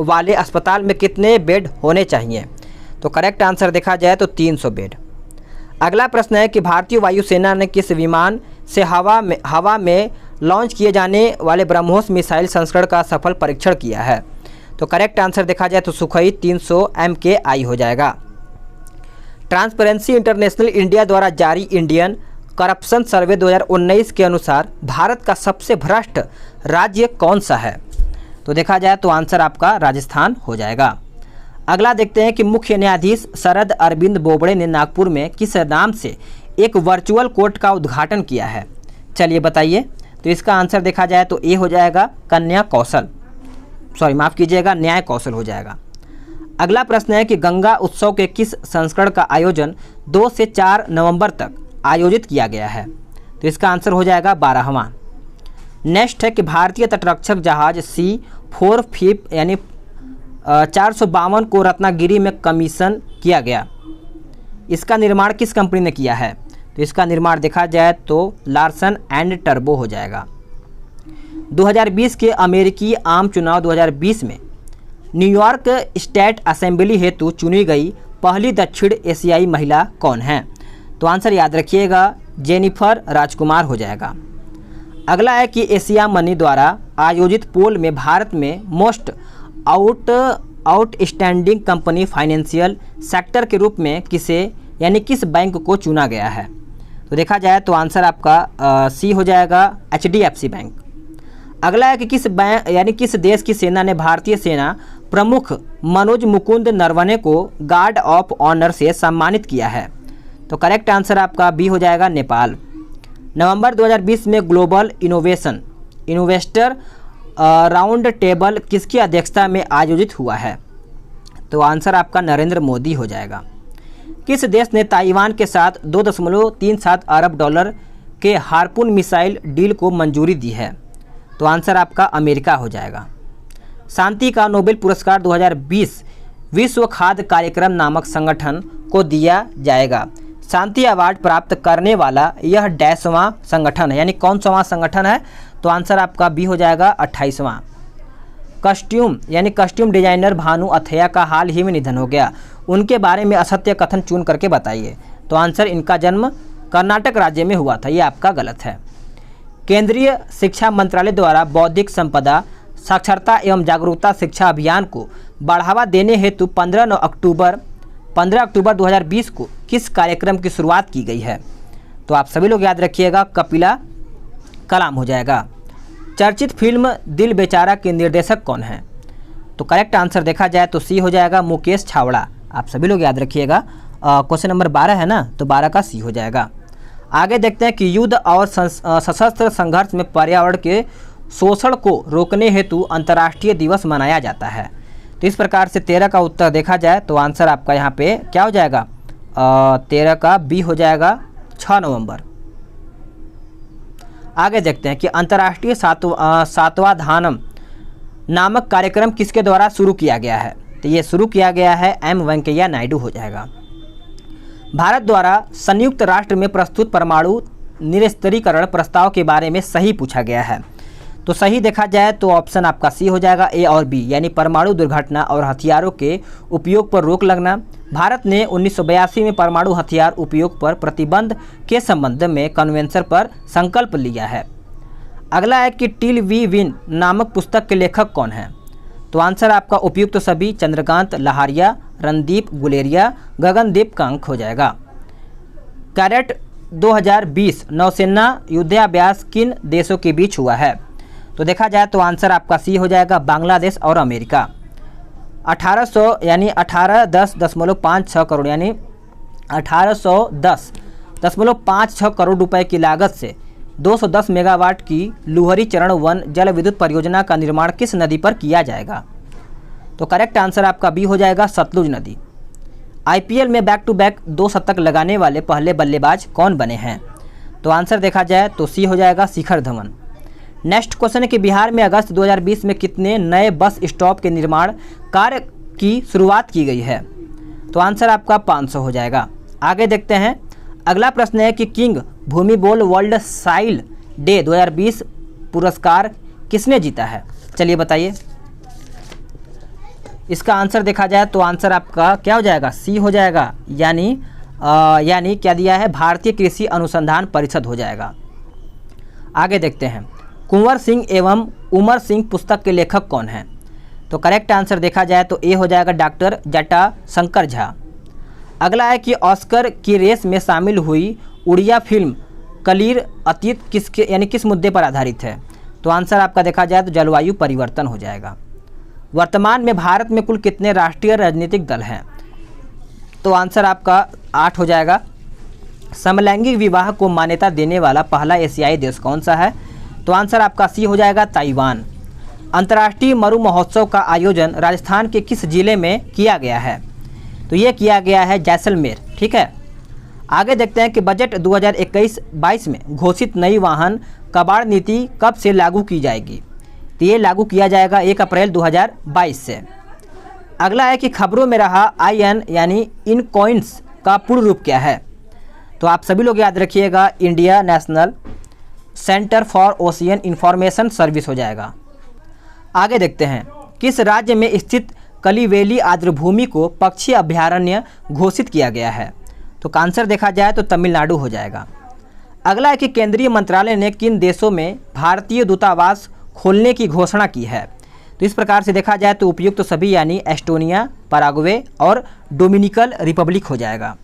वाले अस्पताल में कितने बेड होने चाहिए? तो करेक्ट आंसर देखा जाए तो 300 बेड। अगला प्रश्न है कि भारतीय वायुसेना ने किस विमान से हवा में लॉन्च किए जाने वाले ब्रह्मोस मिसाइल संस्करण का सफल परीक्षण किया है? तो करेक्ट आंसर देखा जाए तो सुखोई 300 MKI हो जाएगा। ट्रांसपेरेंसी इंटरनेशनल इंडिया द्वारा जारी इंडियन करप्शन सर्वे 2019 के अनुसार भारत का सबसे भ्रष्ट राज्य कौन सा है? तो देखा जाए तो आंसर आपका राजस्थान हो जाएगा। अगला देखते हैं कि मुख्य न्यायाधीश शरद अरविंद बोबड़े ने नागपुर में किस नाम से एक वर्चुअल कोर्ट का उद्घाटन किया है? चलिए बताइए। तो इसका आंसर देखा जाए तो ए हो जाएगा, न्याय कौशल हो जाएगा। अगला प्रश्न है कि गंगा उत्सव के किस संस्करण का आयोजन 2 से 4 नवंबर तक आयोजित किया गया है? तो इसका आंसर हो जाएगा 12वां। नेक्स्ट है कि भारतीय तटरक्षक जहाज C-4 यानी 452 को रत्नागिरी में कमीशन किया गया। इसका निर्माण किस कंपनी ने किया है? तो इसका निर्माण देखा जाए तो लार्सन एंड टर्बो हो जाएगा। 2020 के अमेरिकी आम चुनाव 2020 में न्यूयॉर्क स्टेट असेंबली हेतु चुनी गई पहली दक्षिण एशियाई महिला कौन है? तो आंसर याद रखिएगा, जेनिफर राजकुमार हो जाएगा। अगला है कि एशिया मनी द्वारा आयोजित पोल में भारत में most outstanding company financial sector के रूप में किस बैंक को चुना गया है? तो देखा जाए तो आंसर आपका सी हो जाएगा, HDFC बैंक। अगला है कि किस देश की सेना ने भारतीय सेना प्रमुख मनोज मुकुंद नरवणे को गार्ड ऑफ ऑनर से सम्मानित किया है? तो करेक्ट आंसर आपका बी हो जाएगा, नेपाल। नवंबर 2020 में ग्लोबल इन्वेस्टर राउंड टेबल किसकी अध्यक्षता में आयोजित हुआ है? तो आंसर आपका नरेंद्र मोदी हो जाएगा। किस देश ने ताइवान के साथ 2.37 अरब डॉलर के हार्पून मिसाइल डील को मंजूरी दी है? तो आंसर आपका अमेरिका हो जाएगा। शांति का नोबेल पुरस्कार 2020 विश्व खाद्य कार्यक्रम नामक संगठन को दिया जाएगा। शांति अवार्ड प्राप्त करने वाला यह 28वां संगठन है, यानी कौन सा संगठन है? तो आंसर आपका बी हो जाएगा, 28वां। कस्ट्यूम डिजाइनर भानु अथैया का हाल ही में निधन हो गया, उनके बारे में असत्य कथन चुन करके बताइए। तो आंसर, इनका जन्म कर्नाटक राज्य में हुआ था, ये आपका गलत है। केंद्रीय शिक्षा मंत्रालय द्वारा बौद्धिक संपदा साक्षरता एवं जागरूकता शिक्षा अभियान को बढ़ावा देने हेतु 15 अक्टूबर 2020 को किस कार्यक्रम की शुरुआत की गई है? तो आप सभी लोग याद रखिएगा, कपिला कलाम हो जाएगा। चर्चित फिल्म दिल बेचारा के निर्देशक कौन है? तो करेक्ट आंसर देखा जाए तो सी हो जाएगा, मुकेश छावड़ा। आप सभी लोग याद रखिएगा। क्वेश्चन नंबर 12 है ना, तो 12 का सी हो जाएगा। आगे देखते हैं कि युद्ध और सशस्त्र संघर्ष में पर्यावरण के शोषण को रोकने हेतु अंतर्राष्ट्रीय दिवस मनाया जाता है। तो इस प्रकार से 13 का उत्तर देखा जाए तो आंसर आपका यहाँ पे क्या हो जाएगा? 13 का बी हो जाएगा, 6 नवंबर। आगे देखते हैं कि अंतर्राष्ट्रीय सातवां धानम नामक कार्यक्रम किसके द्वारा शुरू किया गया है? तो ये शुरू किया गया है एम वेंकैया नायडू हो जाएगा। भारत द्वारा संयुक्त राष्ट्र में प्रस्तुत परमाणु निरस्त्रीकरण प्रस्ताव के बारे में सही पूछा गया है। तो सही देखा जाए तो ऑप्शन आपका सी हो जाएगा, ए और बी, यानी परमाणु दुर्घटना और हथियारों के उपयोग पर रोक लगना। भारत ने 1982 में परमाणु हथियार उपयोग पर प्रतिबंध के संबंध में कन्वेंशन पर संकल्प लिया है। अगला है कि टिल वी विन नामक पुस्तक के लेखक कौन है? तो आंसर आपका उपयुक्त तो सभी चंद्रकांत लहारिया, रणदीप गुलेरिया, गगनदीप कांक हो जाएगा। कैडेट 2020 नौसेना युद्धाभ्यास किन देशों के बीच हुआ है? तो देखा जाए तो आंसर आपका सी हो जाएगा, बांग्लादेश और अमेरिका। 1810.56 करोड़ यानी 1810.56 करोड़ रुपए की लागत से 210 मेगावाट की लुहरी चरण 1 जल विद्युत परियोजना का निर्माण किस नदी पर किया जाएगा? तो करेक्ट आंसर आपका बी हो जाएगा सतलुज नदी। आईपीएल में बैक टू बैक 2 शतक लगाने वाले पहले बल्लेबाज कौन बने हैं? तो आंसर देखा जाए तो सी हो जाएगा शिखर धवन। नेक्स्ट क्वेश्चन है कि बिहार में अगस्त 2020 में कितने नए बस स्टॉप के निर्माण कार्य की शुरुआत की गई है? तो आंसर आपका 500 हो जाएगा। आगे देखते हैं। अगला प्रश्न है कि किंग भूमि बोल वर्ल्ड साइल डे 2020 पुरस्कार किसने जीता है? चलिए बताइए। इसका आंसर देखा जाए तो आंसर आपका क्या हो जाएगा? सी हो जाएगा, यानी क्या दिया है? भारतीय कृषि अनुसंधान परिषद हो जाएगा। आगे देखते हैं। कुंवर सिंह एवं उमर सिंह पुस्तक के लेखक कौन हैं? तो करेक्ट आंसर देखा जाए तो ए हो जाएगा डॉक्टर जटा शंकर झा। अगला है कि ऑस्कर की रेस में शामिल हुई उड़िया फिल्म कलीर अतीत किस मुद्दे पर आधारित है? तो आंसर आपका देखा जाए तो जलवायु परिवर्तन हो जाएगा। वर्तमान में भारत में कुल कितने राष्ट्रीय राजनीतिक दल हैं? तो आंसर आपका 8 हो जाएगा। समलैंगिक विवाह को मान्यता देने वाला पहला एशियाई देश कौन सा है? तो आंसर आपका सी हो जाएगा ताइवान। अंतर्राष्ट्रीय मरु महोत्सव का आयोजन राजस्थान के किस जिले में किया गया है? तो ये किया गया है जैसलमेर। ठीक है। आगे देखते हैं कि बजट 2021-22 में घोषित नई वाहन कबाड़ नीति कब से लागू की जाएगी? तो ये लागू किया जाएगा 1 अप्रैल 2022 से। अगला है कि खबरों में रहा IN यानी इन कॉइन्स का पूर्ण रूप क्या है? तो आप सभी लोग याद रखिएगा, India national centre for ocean information service हो जाएगा। आगे देखते हैं। किस राज्य में स्थित कलिवेली आर्द्रभूमि को पक्षी अभयारण्य घोषित किया गया है? तो आंसर देखा जाए तो तमिलनाडु हो जाएगा। अगला है कि केंद्रीय मंत्रालय ने किन देशों में भारतीय दूतावास खोलने की घोषणा की है? तो इस प्रकार से देखा जाए तो उपयुक्त तो सभी यानी एस्टोनिया, पैराग्वे और डोमिनिकन रिपब्लिक हो जाएगा।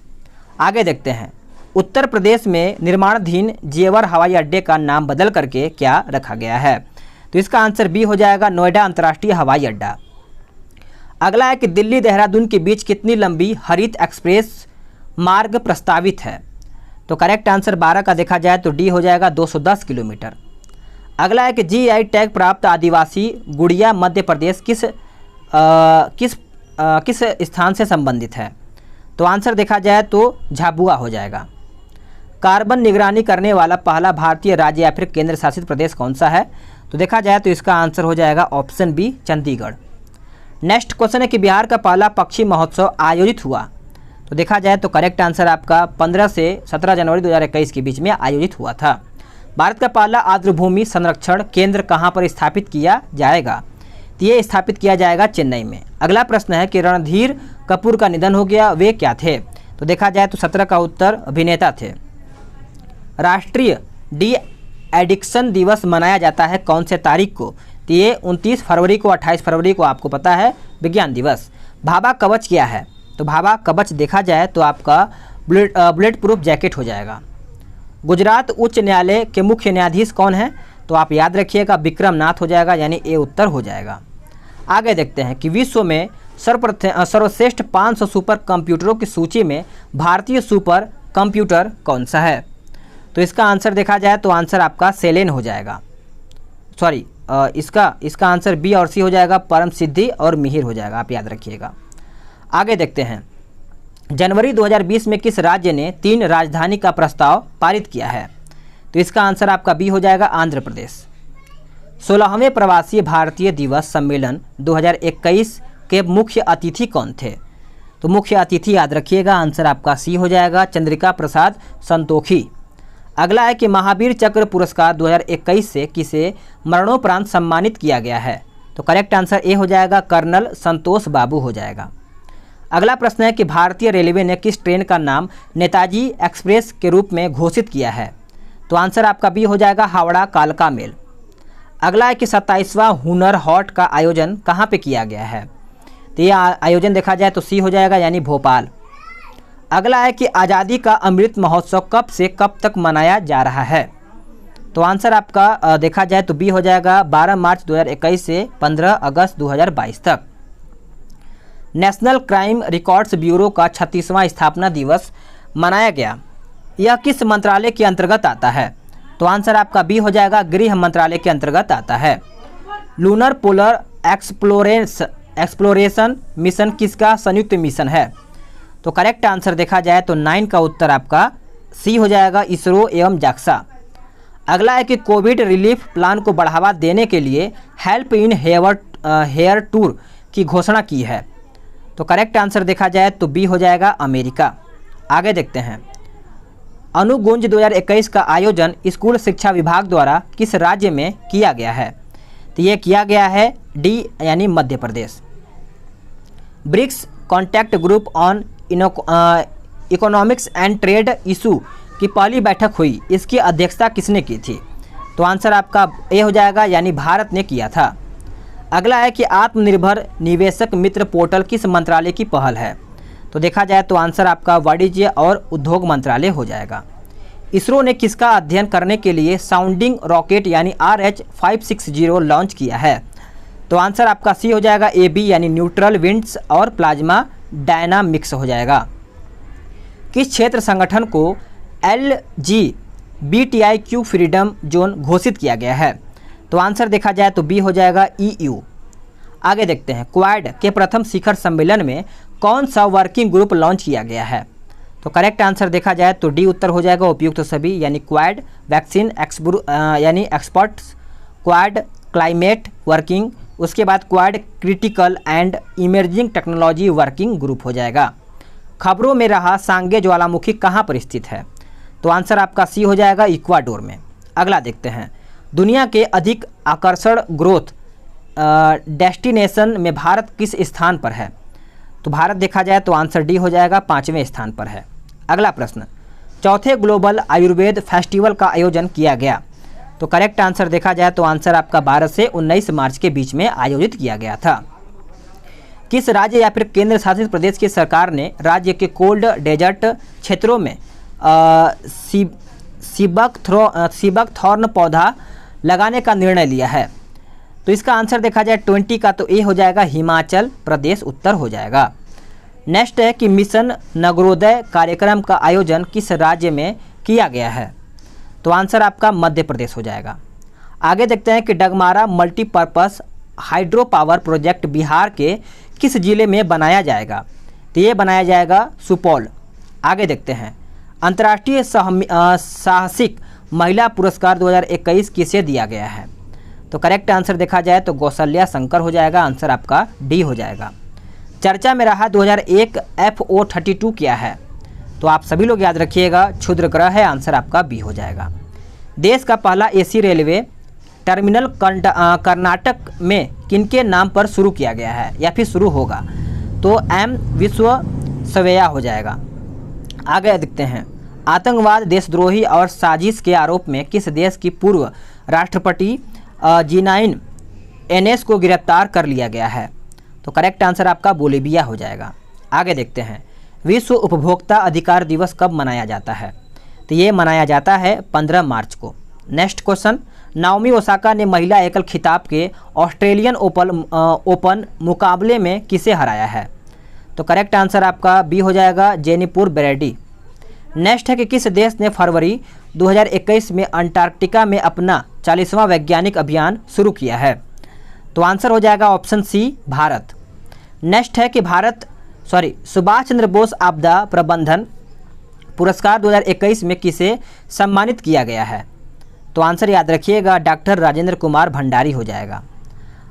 आगे देखते हैं। उत्तर प्रदेश में निर्माणाधीन जेवर हवाई अड्डे का नाम बदल करके क्या रखा गया है? तो इसका आंसर बी हो जाएगा नोएडा अंतर्राष्ट्रीय हवाई अड्डा। अगला है कि दिल्ली देहरादून के बीच कितनी लंबी हरित एक्सप्रेस मार्ग प्रस्तावित है? तो करेक्ट आंसर 12 का देखा जाए तो डी हो जाएगा 210 किलोमीटर। अगला है कि GI टैग प्राप्त आदिवासी गुड़िया मध्य प्रदेश किस स्थान से संबंधित है? तो आंसर देखा जाए तो झाबुआ हो जाएगा। कार्बन निगरानी करने वाला पहला भारतीय राज्य या फिर केंद्र शासित प्रदेश कौन सा है? तो देखा जाए तो इसका आंसर हो जाएगा option B Chandigarh. Next question है कि बिहार का पहला पक्षी महोत्सव आयोजित हुआ? तो देखा जाए तो करेक्ट आंसर आपका 15 से 17 जनवरी 2021 के बीच में आयोजित हुआ था। भारत का पहला आर्द्रभूमि संरक्षण केंद्र कहां पर स्थापित किया जाएगा? तो ये स्थापित किया जाएगा चेन्नई में। अगला प्रश्न है कि रणधीर कपूर का निधन हो गया, वे क्या थे? तो देखा जाए तो 17 का उत्तर अभिनेता थे। राष्ट्रीय डी एडिक्शन दिवस मनाया जाता है कौन से तारीख को? तो ये 29 फरवरी को, 28 फरवरी को आपको पता है विज्ञान दिवस। भाभा कवच क्या है? तो भाभा कवच देखा जाए तो आपका बुलेट प्रूफ जैकेट हो जाएगा। गुजरात उच्च न्यायालय के मुख्य न्यायाधीश कौन है? तो आप याद रखिएगा विक्रम नाथ हो जाएगा, यानी ए उत्तर हो जाएगा। आगे देखते हैं कि विश्व में सर्वश्रेष्ठ 500 सुपर कंप्यूटरों की सूची में भारतीय सुपर कंप्यूटर कौन सा है? तो इसका आंसर देखा जाए तो आंसर आपका सेलेन हो जाएगा। सॉरी, इसका आंसर बी और सी हो जाएगा, परम सिद्धि और मिहिर हो जाएगा, आप याद रखिएगा। आगे देखते हैं। जनवरी 2020 में किस राज्य ने 3 राजधानी का प्रस्ताव पारित किया है? तो इसका आंसर आपका बी हो जाएगा आंध्र प्रदेश। 16वें प्रवासी भारतीय दिवस सम्मेलन 2021 के मुख्य अतिथि कौन थे? तो मुख्य अतिथि याद रखिएगा, आंसर आपका सी हो जाएगा चंद्रिका प्रसाद संतोखी। अगला है कि महावीर चक्र पुरस्कार 2021 से किसे मरणोपरांत सम्मानित किया गया है? तो करेक्ट आंसर ए हो जाएगा कर्नल संतोष बाबू हो जाएगा। अगला प्रश्न है कि भारतीय रेलवे ने किस ट्रेन का नाम नेताजी एक्सप्रेस के रूप में घोषित किया है? तो आंसर आपका बी हो जाएगा हावड़ा कालका मेल। अगला है कि 27वां हुनर हाट का आयोजन कहाँ पे किया गया है? तो ये आयोजन देखा जाए तो सी हो जाएगा, यानी भोपाल। अगला है कि आज़ादी का अमृत महोत्सव कब से कब तक मनाया जा रहा है? तो आंसर आपका देखा जाए तो बी हो जाएगा 12 मार्च 2021 से 15 अगस्त 2022 तक। नेशनल क्राइम रिकॉर्ड्स ब्यूरो का 36वां स्थापना दिवस मनाया गया, यह किस मंत्रालय के अंतर्गत आता है? तो आंसर आपका बी हो जाएगा गृह मंत्रालय के अंतर्गत आता है। लूनर पोलर एक्सप्लोरेशन मिशन किसका संयुक्त मिशन है? तो करेक्ट आंसर देखा जाए तो 9 का उत्तर आपका सी हो जाएगा, इसरो एवं जाक्सा। अगला है कि कोविड रिलीफ प्लान को बढ़ावा देने के लिए हेल्प इन हेयर टूर की घोषणा की है। तो करेक्ट आंसर देखा जाए तो बी हो जाएगा, अमेरिका। आगे देखते हैं, अनुगुंज 2021 का आयोजन स्कूल शिक्षा विभाग द्वारा किस राज्य में किया गया है? तो ये किया गया है डी यानी Madhya Pradesh. BRICS contact group on economics and trade issue की पहली बैठक हुई, इसकी अध्यक्षता किसने की थी? तो आंसर आपका ए हो जाएगा, यानी भारत ने किया था। अगला है कि आत्मनिर्भर निवेशक मित्र पोर्टल किस मंत्रालय की पहल है? तो देखा जाए तो आंसर आपका वाणिज्य और उद्योग मंत्रालय हो जाएगा। इसरो ने किसका अध्ययन करने के लिए साउंडिंग रॉकेट यानी RH-560 लॉन्च किया है? तो आंसर आपका सी हो जाएगा, AB यानी न्यूट्रल विंड्स और प्लाज्मा डायनामिक्स हो जाएगा। किस क्षेत्र संगठन को LGBTIQ फ्रीडम जोन घोषित किया गया है? तो आंसर देखा जाए तो बी हो जाएगा, EU। आगे देखते हैं, क्वाड के प्रथम शिखर सम्मेलन में कौन सा वर्किंग ग्रुप लॉन्च किया गया है? तो करेक्ट आंसर देखा जाए तो डी उत्तर हो जाएगा, उपयुक्त सभी, यानी क्वाड वैक्सीन यानी एक्सपर्ट्स, क्वाड क्लाइमेट वर्किंग, उसके बाद quad critical and emerging technology working group हो जाएगा। खबरों में रहा सांगे ज्वालामुखी कहाँ पर स्थित है? तो आंसर आपका सी हो जाएगा, इक्वाडोर में। अगला देखते हैं, दुनिया के अधिक आकर्षण ग्रोथ डेस्टिनेशन में भारत किस स्थान पर है? तो भारत देखा जाए तो आंसर डी हो जाएगा, 5वें स्थान पर है। अगला प्रश्न, चौथे ग्लोबल आयुर्वेद फेस्टिवल का आयोजन किया गया। तो करेक्ट आंसर देखा जाए तो आंसर आपका 12 से 19 मार्च के बीच में आयोजित किया गया था। किस राज्य या फिर केंद्र शासित प्रदेश की सरकार ने राज्य के कोल्ड डेजर्ट क्षेत्रों में सीबकथॉर्न पौधा लगाने का निर्णय लिया है? तो इसका आंसर देखा जाए 20 का तो ए हो जाएगा, हिमाचल प्रदेश उत्तर हो जाएगा। नेक्स्ट है कि मिशन नगरोदय कार्यक्रम का आयोजन किस राज्य में किया गया है? तो आंसर आपका मध्य प्रदेश हो जाएगा। आगे देखते हैं कि Dagmara multipurpose hydro power project Bihar के किस जिले में बनाया जाएगा? तो ये बनाया जाएगा सुपौल। आगे देखते हैं, अंतर्राष्ट्रीय साहसिक महिला पुरस्कार 2021 किसे दिया गया है? तो करेक्ट आंसर देखा जाए तो कौशल्या शंकर हो जाएगा, आंसर आपका डी हो जाएगा। चर्चा में रहा 2001 FO32 क्या है? तो आप सभी लोग याद रखिएगा, क्षुद्र ग्रह है, आंसर आपका बी हो जाएगा। देश का पहला AC रेलवे टर्मिनल कर्नाटक में किनके नाम पर शुरू किया गया है या फिर शुरू होगा? तो M विश्वेश्वरैया हो जाएगा। आगे देखते हैं, आतंकवाद, देशद्रोही और साजिश के आरोप में किस देश की पूर्व राष्ट्रपति जीनाइन एनेस को गिरफ्तार कर लिया गया है? तो करेक्ट आंसर आपका बोलिविया हो जाएगा। आगे देखते हैं, विश्व उपभोक्ता अधिकार दिवस कब मनाया जाता है? तो ये मनाया जाता है 15 मार्च को। नेक्स्ट क्वेश्चन, नाओमी ओसाका ने महिला एकल खिताब के ऑस्ट्रेलियन ओपन मुकाबले में किसे हराया है? तो करेक्ट आंसर आपका बी हो जाएगा, जेनिफर ब्रैडी। नेक्स्ट है कि किस देश ने फरवरी 2021 में अंटार्कटिका में अपना 40वां वैज्ञानिक अभियान शुरू किया है? तो आंसर हो जाएगा ऑप्शन सी, भारत। नेक्स्ट है कि सुभाष चंद्र बोस आपदा प्रबंधन पुरस्कार 2021 में किसे सम्मानित किया गया है? तो आंसर याद रखिएगा, डॉक्टर राजेंद्र कुमार भंडारी हो जाएगा।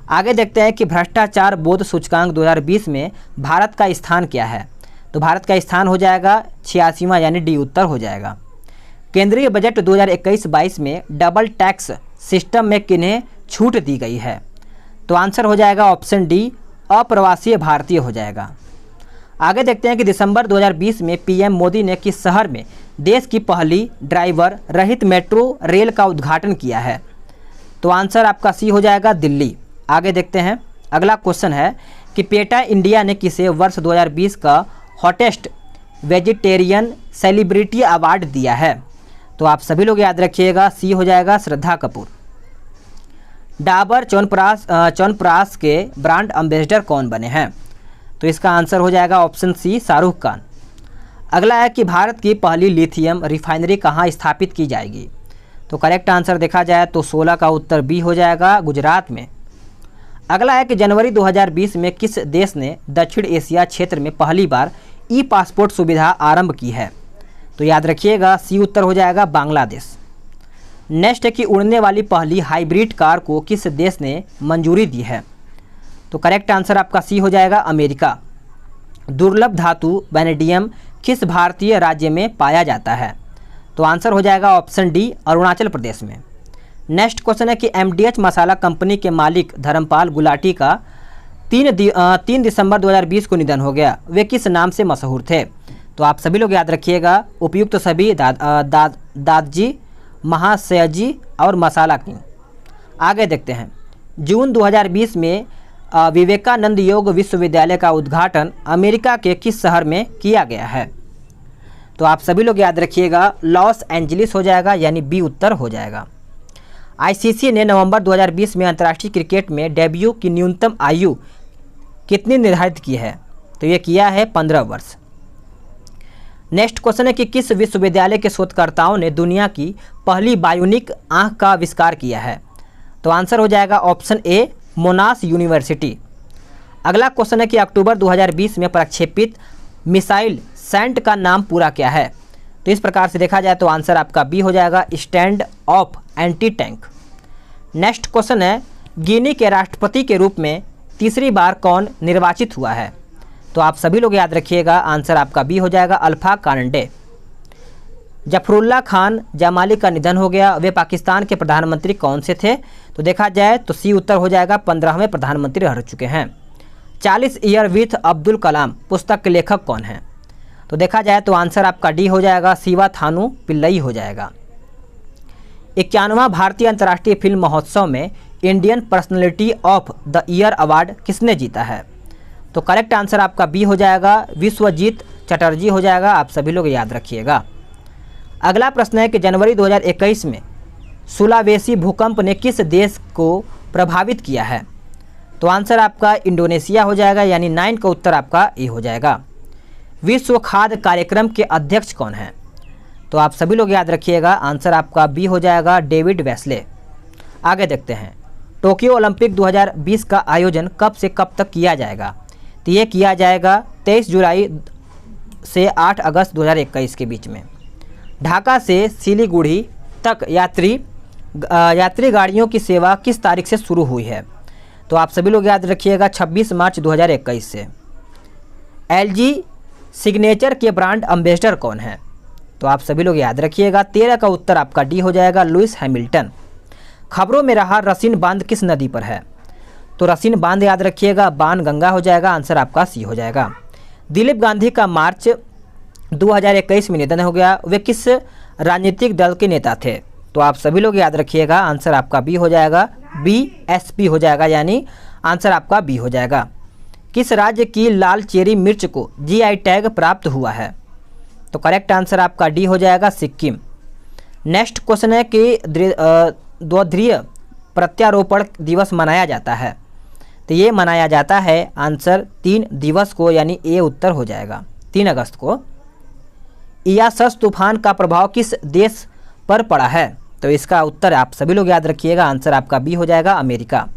आगे देखते हैं कि भ्रष्टाचार बोध सूचकांक 2020 में भारत का स्थान क्या है? तो भारत का स्थान हो जाएगा 86वां, यानी डी उत्तर हो जाएगा। केंद्रीय बजट 2021-22 में डबल टैक्स सिस्टम में किन्हें छूट दी गई है? तो आंसर हो जाएगा ऑप्शन डी, अप्रवासी भारतीय हो जाएगा। आगे देखते हैं कि दिसंबर 2020 में PM मोदी ने किस शहर में देश की पहली ड्राइवर रहित मेट्रो रेल का उद्घाटन किया है? तो आंसर आपका सी हो जाएगा, दिल्ली। आगे देखते हैं, अगला क्वेश्चन है कि पेटा इंडिया ने किसे वर्ष 2020 का हॉटेस्ट वेजिटेरियन सेलिब्रिटी अवार्ड दिया है? तो आप सभी लोग याद रखिएगा, सी हो जाएगा, श्रद्धा कपूर। डाबर च्यवनप्राश के ब्रांड एम्बेसडर कौन बने हैं? तो इसका आंसर हो जाएगा ऑप्शन सी, शाहरुख खान। अगला है कि भारत की पहली लिथियम रिफाइनरी कहाँ स्थापित की जाएगी? तो करेक्ट आंसर देखा जाए तो 16 का उत्तर बी हो जाएगा, गुजरात में। अगला है कि जनवरी 2020 में किस देश ने दक्षिण एशिया क्षेत्र में पहली बार ई पासपोर्ट सुविधा आरंभ की है? तो याद रखिएगा सी उत्तर हो जाएगा बांग्लादेश। नेक्स्ट है कि उड़ने वाली पहली हाइब्रिड कार को किस देश ने मंजूरी दी है? तो करेक्ट आंसर आपका सी हो जाएगा अमेरिका। दुर्लभ धातु वैनेडियम किस भारतीय राज्य में पाया जाता है? तो आंसर हो जाएगा ऑप्शन डी अरुणाचल प्रदेश में। नेक्स्ट क्वेश्चन है कि एमडीएच मसाला कंपनी के मालिक धर्मपाल गुलाटी का 3 दिसंबर 2020 को निधन हो गया। वे किस नाम से मशहूर थे? तो आप सभी लोग याद रखिएगा उपयुक्त सभी दादजी, महाशयजी और मसाला किंग। आगे देखते हैं। जून 2020 में विवेकानंद योग विश्वविद्यालय का उद्घाटन अमेरिका के किस शहर में किया गया है? तो आप सभी लोग याद रखिएगा लॉस एंजलिस हो जाएगा, यानी बी उत्तर हो जाएगा। आईसीसी ने नवंबर 2020 में अंतर्राष्ट्रीय क्रिकेट में डेब्यू की न्यूनतम आयु कितनी निर्धारित की है? तो ये किया है 15 वर्ष। नेक्स्ट क्वेश्चन है कि किस विश्वविद्यालय के शोधकर्ताओं ने दुनिया की पहली बायोनिक आंख का आविष्कार किया है? तो आंसर हो जाएगा ऑप्शन ए मोनाश यूनिवर्सिटी। अगला क्वेश्चन है कि अक्टूबर 2020 में प्रक्षेपित मिसाइल सैंट का नाम पूरा क्या है? तो इस प्रकार से देखा जाए तो आंसर आपका बी हो जाएगा stand of anti tank. Next question है गिनी के राष्ट्रपति के रूप में तीसरी बार कौन निर्वाचित हुआ है? तो आप सभी लोग याद रखिएगा आंसर आपका बी हो जाएगा अल्फा कांडे। जफरुल्लाह खान जमाली का निधन हो गया। वे पाकिस्तान के प्रधानमंत्री कौन से थे? तो देखा जाए तो सी उत्तर हो जाएगा 15वें प्रधानमंत्री रह चुके हैं। 40 ईयर विथ अब्दुल कलाम पुस्तक के लेखक कौन हैं? तो देखा जाए तो आंसर आपका डी हो जाएगा शिवा थानू पिल्लई हो जाएगा। 51वां भारतीय अंतर्राष्ट्रीय फिल्म महोत्सव में Indian personality of the year award किसने जीता है? तो करेक्ट आंसर आपका बी हो जाएगा विश्वजीत चटर्जी हो जाएगा। आप सभी लोग याद रखिएगा। अगला प्रश्न है कि जनवरी 2021 में सुलावेसी भूकंप ने किस देश को प्रभावित किया है? तो आंसर आपका इंडोनेशिया हो जाएगा, यानी 9 का उत्तर आपका ए हो जाएगा। विश्व खाद्य कार्यक्रम के अध्यक्ष कौन हैं? तो आप सभी लोग याद रखिएगा आंसर आपका बी हो जाएगा डेविड वेस्ले। आगे देखते हैं। टोक्यो ओलंपिक 2020 का आयोजन कब से कब तक किया जाएगा? तो ये किया जाएगा 23 जुलाई से 8 अगस्त 2021 के बीच में। ढाका से सिलीगुड़ी तक यात्री गाड़ियों की सेवा किस तारीख से शुरू हुई है? तो आप सभी लोग याद रखिएगा 26 मार्च 2021 से। एलजी सिग्नेचर के ब्रांड एम्बेसडर कौन है? तो आप सभी लोग याद रखिएगा 13 का उत्तर आपका डी हो जाएगा लुइस हैमिल्टन। खबरों में रहा रसीन बांध किस नदी पर है? तो रसीन बांध याद रखिएगा बाण गंगा हो जाएगा। आंसर आपका सी हो जाएगा। दिलीप गांधी का मार्च 2021 में निधन हो गया। वे किस राजनीतिक दल के नेता थे? तो आप सभी लोग याद रखिएगा आंसर आपका बी हो जाएगा बीएसपी हो जाएगा, यानी आंसर आपका बी हो जाएगा। किस राज्य की लाल चेरी मिर्च को जीआई टैग प्राप्त हुआ है? तो करेक्ट आंसर आपका डी हो जाएगा सिक्किम। नेक्स्ट क्वेश्चन है कि द्विध्रुवीय प्रत्यारोपण दिवस मनाया जाता है? तो ये मनाया जाता है आंसर 3 दिवस को, यानी ए उत्तर हो जाएगा 3 अगस्त को। इयासस तूफान का प्रभाव किस देश पर पड़ा है? तो इसका उत्तर आप सभी लोग याद रखिएगा आंसर आपका बी हो जाएगा अमेरिका।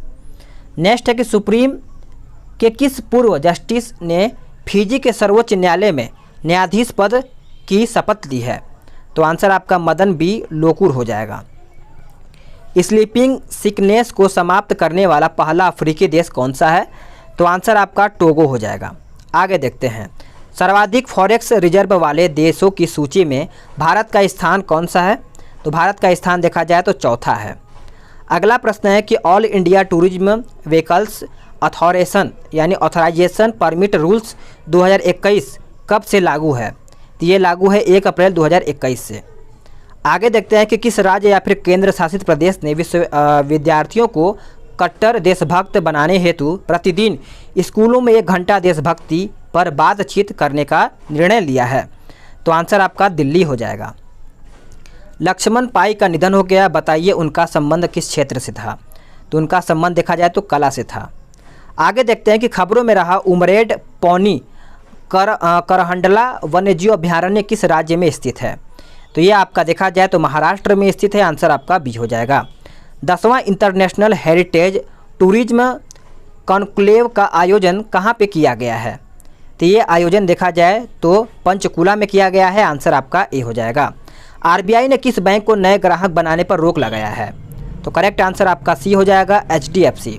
नेक्स्ट है कि सुप्रीम के किस पूर्व जस्टिस ने फिजी के सर्वोच्च न्यायालय में न्यायाधीश पद की शपथ ली है? तो आंसर आपका मदन बी लोकुर हो जाएगा। स्लीपिंग सिकनेस को समाप्त करने वाला पहला अफ्रीकी देश कौन सा है? तो आंसर आपका टोगो हो जाएगा। आगे देखते हैं। सर्वाधिक फॉरेक्स रिजर्व वाले देशों की सूची में भारत का स्थान कौन सा है? तो भारत का स्थान देखा जाए तो चौथा है। अगला प्रश्न है कि ऑल इंडिया टूरिज्म व्हीकल्स अथॉरेशन यानी ऑथराइजेशन परमिट रूल्स 2021 कब से लागू है? तो ये लागू है 1 अप्रैल 2021 से। आगे देखते हैं कि किस राज्य या फिर केंद्र शासित प्रदेश ने विद्यार्थियों को कट्टर देशभक्त बनाने हेतु प्रतिदिन स्कूलों में 1 घंटा देशभक्ति पर बातचीत करने का निर्णय लिया है? तो आंसर आपका दिल्ली हो जाएगा। लक्ष्मण पाई का निधन हो गया। बताइए उनका संबंध किस क्षेत्र से था? तो उनका संबंध देखा जाए तो कला से था। आगे देखते हैं कि खबरों में रहा उमरेड पौनी करहंडला वन्यजीव अभ्यारण्य किस राज्य में स्थित है? तो ये आपका देखा जाए तो महाराष्ट्र में स्थित है। आंसर आपका बी हो जाएगा। 10वां इंटरनेशनल हेरिटेज टूरिज्म कॉन्क्लेव का आयोजन कहाँ पे किया गया है? तो ये आयोजन देखा जाए तो पंचकुला में किया गया है। आंसर आपका ए हो जाएगा। आरबीआई ने किस बैंक को नए ग्राहक बनाने पर रोक लगाया है? तो करेक्ट आंसर आपका सी हो जाएगा, एचडीएफसी।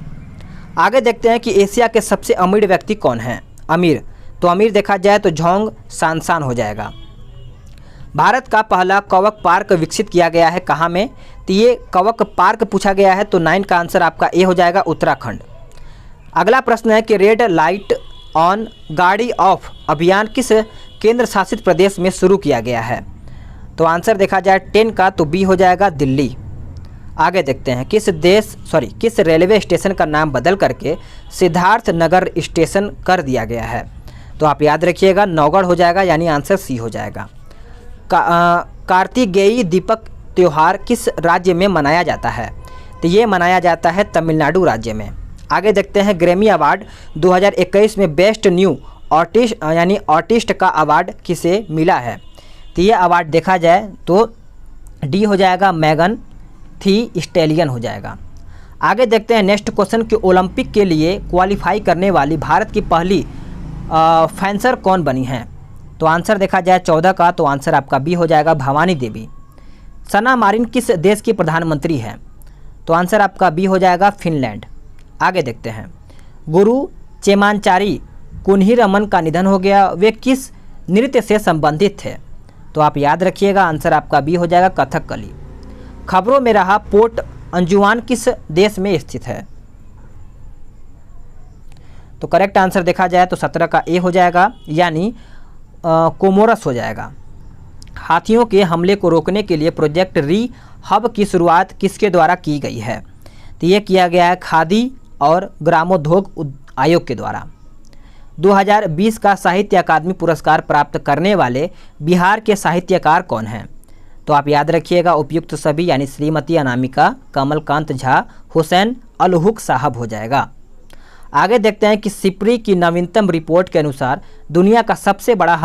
आगे देखते हैं कि एशिया के सबसे अमीर व्यक्ति कौन है? अमीर, तो अमीर देखा जाए तो झोंग सांसान हो जाएगा। भारत का पहला कवक पार्क विकसित किया गया है कहाँ में? तो ये कवक पार्क पूछा गया है, तो 9 का आंसर आपका ए हो जाएगा, उत्तराखंड। अगला प्रश्न है कि रेड लाइट ऑन गाड़ी ऑफ अभियान किस केंद्र शासित प्रदेश में शुरू किया गया है? तो आंसर देखा जाए 10 का, तो बी हो जाएगा, दिल्ली। आगे देखते हैं किस रेलवे स्टेशन का नाम बदल करके सिद्धार्थ नगर स्टेशन कर दिया गया है? तो आप याद रखिएगा, नौगढ़ हो जाएगा, यानी आंसर सी हो जाएगा। कार्तिकेय दीपक त्यौहार किस राज्य में मनाया जाता है? तो ये मनाया जाता है तमिलनाडु राज्य में। आगे देखते हैं ग्रैमी अवार्ड 2021 में बेस्ट न्यू आर्टिस्ट यानी आर्टिस्ट का अवार्ड किसे मिला है? तो ये अवार्ड देखा जाए तो डी हो जाएगा, मैगन थी स्टैलियन हो जाएगा। आगे देखते हैं नेक्स्ट क्वेश्चन कि ओलंपिक के लिए क्वालिफाई करने वाली भारत की पहली फेंसर कौन बनी है? तो आंसर देखा जाए 14 का, तो आंसर आपका बी हो जाएगा, भवानी देवी। सना मारिन किस देश की प्रधानमंत्री हैं? तो आंसर आपका बी हो जाएगा, फिनलैंड। आगे देखते हैं गुरु चेमांचारी कुन्हीरमन का निधन हो गया, वे किस नृत्य से संबंधित थे? तो आप याद रखिएगा, आंसर आपका बी हो जाएगा, कथकली। खबरों में रहा पोर्ट अंजुमान किस देश में स्थित है? तो करेक्ट आंसर देखा जाए तो 17 का ए हो जाएगा, यानी कोमोरस हो जाएगा। हाथियों के हमले को रोकने के लिए प्रोजेक्ट री हब की शुरुआत किसके द्वारा की गई है? तो ये किया गया है खादी और ग्रामोद्योग आयोग के द्वारा। 2020 का साहित्य अकादमी पुरस्कार प्राप्त करने वाले बिहार के साहित्यकार कौन हैं? तो आप याद रखिएगा, उपयुक्त सभी यानी श्रीमती अनामिका, कमलकांत झा, हुसैन अलहुक साहब हो जाएगा। आगे देखते हैं कि सिप्री की नवीनतम रिपोर्ट के अनुसार दुनिया का सबसे बड़ा